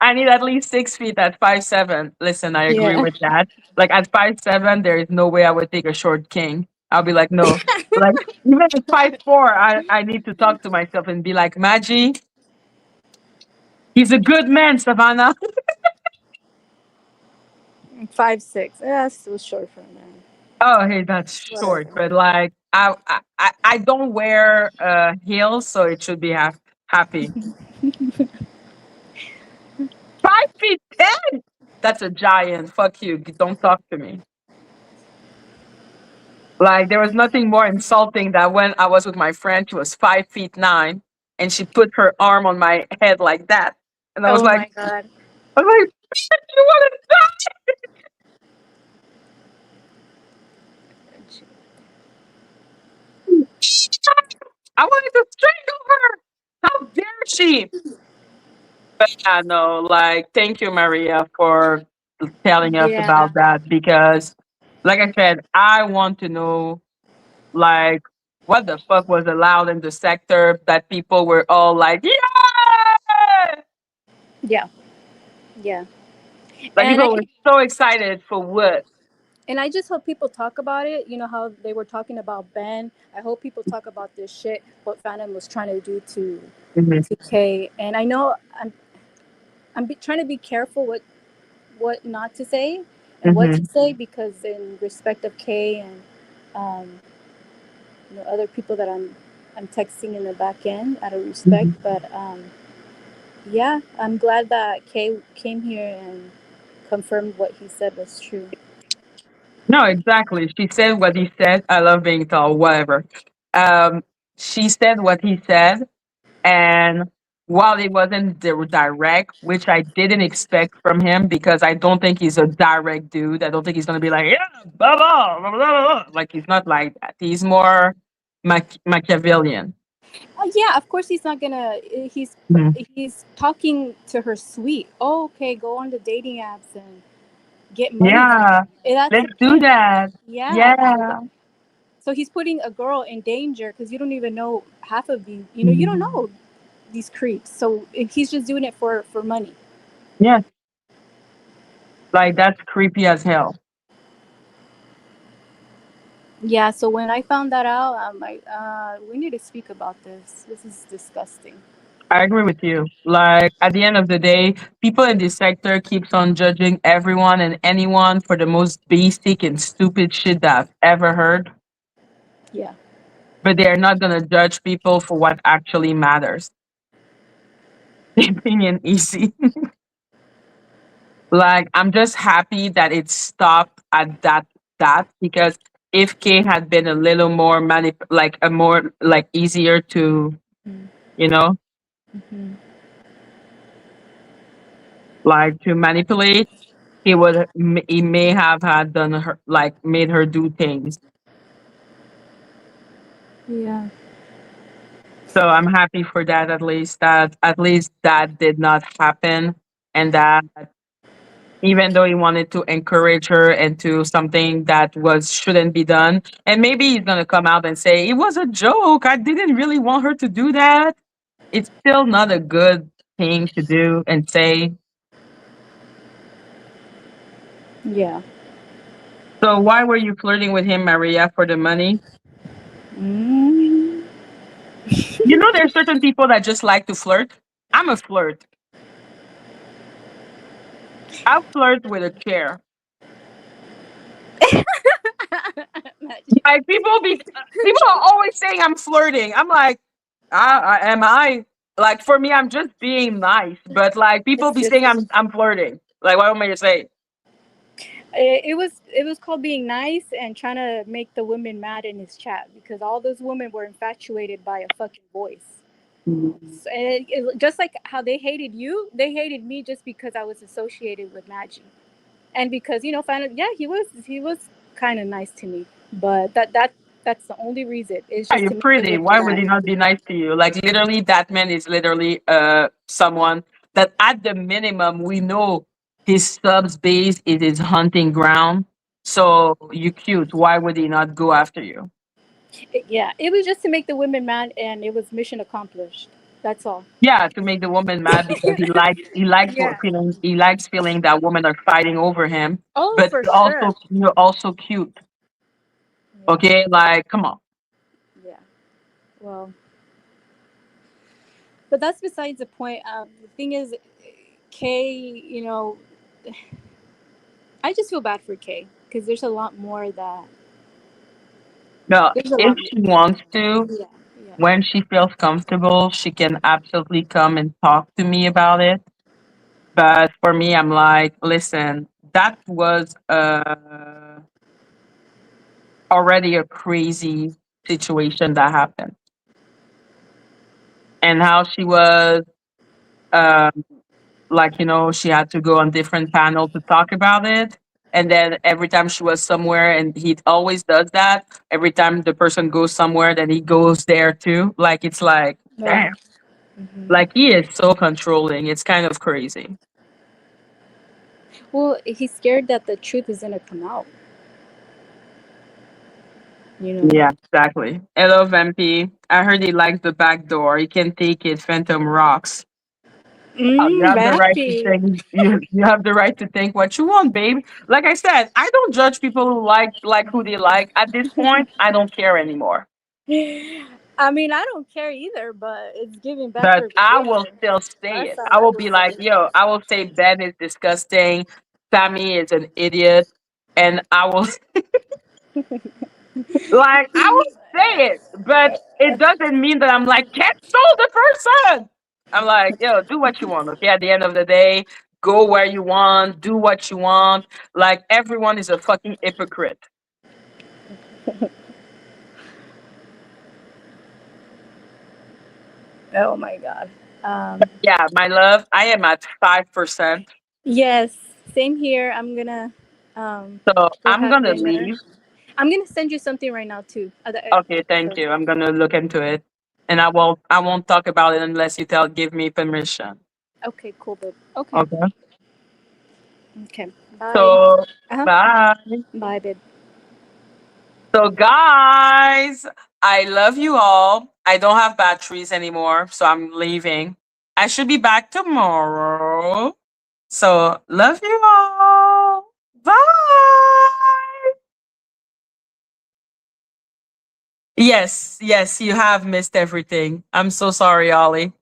I need at least 6 feet at 5'7". Listen, I agree Yeah. with that. Like at 5'7", there is no way I would take a short king. I'll be like, no. Like even at 5'4", I need to talk to myself and be like, Madgie, he's a good man, Savannah. 5'6". Yeah, that's still short for a man. Oh, hey, that's short, Whatever. but like I don't wear heels, so it should be happy. 5'10". That's a giant. Fuck you. Don't talk to me. Like there was nothing more insulting than when I was with my friend. She was 5'9", and she put her arm on my head like that, and Oh my god. I was like, "Bitch, you want to?" I wanted to strangle her. How dare she? But yeah, no, like, thank you, Maria, for telling us Yeah. about that because, like I said, I want to know like what the fuck was allowed in the sector that people were all like, yeah. Yeah. Yeah. Like And I people were so excited for what? and I just hope people talk about it. You know how they were talking about Ben. I hope people talk about this shit. What Phantom was trying to do Mhm, to Kay. And I know trying to be careful what not to say and what to mhm, say because in respect of Kay and um, other people that I'm texting in the back end out of respect. mhm. But yeah, I'm glad that Kay came here and confirmed what he said was true. No, exactly. She said what he said. I love being tall, whatever. Um, she said what he said, and while it wasn't direct, which I didn't expect from him because I don't think he's a direct dude. I don't think he's gonna be like, yeah, blah blah blah blah blah. Like he's not like that. He's more Machiavellian. Yeah, of course he's not gonna. Mhm. He's talking to her sweet. Oh, okay, go on the dating apps and get money from Yeah, them. That's the let's do point. that. Yeah. Yeah. So he's putting a girl in danger because you don't even know half of these. You don't Mhm. know these creeps. So he's just doing it for money. Yes, like that's creepy as hell. Yeah. So when I found that out, I'm like, we need to speak about this. This is disgusting. I agree with you. Like at the end of the day, people in this sector keeps on judging everyone and anyone for the most basic and stupid shit that I've ever heard, Yeah. but they are not gonna judge people for what actually matters. opinion easy. Like I'm just happy that it stopped at that because if K had been a little more like a more like easier to, you know, Mm-hmm. like to manipulate, he may have had done her like made her do things. Yeah. So I'm happy for that at least that did not happen, and that even though he wanted to encourage her into something that was shouldn't be done, and maybe he's gonna come out and say it was a joke. I didn't really want her to do that. It's still not a good thing to do and say. Yeah. So why were you flirting with him, Maria, for the money? Mm. You know, there's certain people that just like to flirt. I'm a flirt. I flirt with a chair. Magic. Like people are always saying I'm flirting. I'm like, am I? Like for me, I'm just being nice. But like people It's be just saying I'm flirting. Like what am I to say? it was called being nice and trying to make the women mad in his chat because all those women were infatuated by a fucking voice. Mhm. So, just like how they hated you, they hated me just because I was associated with Madgie, and because finally, yeah, he was kind of nice to me, but that's the only reason. It's Yeah, just you're to make the pretty. women Why would mad. he not be nice to you? Like literally, that man is literally someone that at the minimum we know his subs base is his hunting ground. So you cute. Why would he not go after you? Yeah, it was just to make the women mad, and it was mission accomplished. That's all. Yeah, to make the woman mad because Yeah. he likes feeling that women are fighting over him. Oh, But for sure. you're also cute. Yeah. Okay, like come on. Yeah. Well, but that's besides the point. The thing is, Kay, I just feel bad for Kay because there's a lot more that No, there's a if lot more. she wants to, Yeah. Yeah. when she feels comfortable, she can absolutely come and talk to me about it. But for me, I'm like, listen, that was already a crazy situation that happened, and how she was. Um, like she had to go on different panel to talk about it, and then every time she was somewhere, and he always does that every time the person goes somewhere, then he goes there too. Like it's like Yeah. damn, Hmm. like he is so controlling. It's kind of crazy. Well, he's scared that the truth is gonna come out. You know. Yeah, exactly. Hello Vampi, I heard he likes the back door. He can take it. Phantom rocks. You have the right to Vampy. think. You have the right to think what you want, babe. Like I said, I don't judge people who like who they like. At this point, I don't care anymore. I mean, I don't care either, but it's giving But backdoor I will behavior. still say That's it. all I I will would be like, say. yo, I will say Ben is disgusting. Sammy is an idiot, and I will like I will say it. But it doesn't mean that I'm like cancel the person. I'm like, yo, do what you want. Okay, at the end of the day, go where you want, do what you want. Like everyone is a fucking hypocrite. Oh my god. Yeah, my love, I am at 5%. Yes, same here. I'm gonna So go I'm have gonna dinner. leave. I'm gonna send you something right now too. Okay, thank you. I'm gonna look into it. And I won't talk about it unless you give me permission. Okay, cool, babe. Okay. Okay. Okay. Bye. So Uh-huh. bye. Bye, babe. So guys, I love you all. I don't have batteries anymore, so I'm leaving. I should be back tomorrow. So love you all. Bye. Yes, yes, you have missed everything. I'm so sorry, Ollie.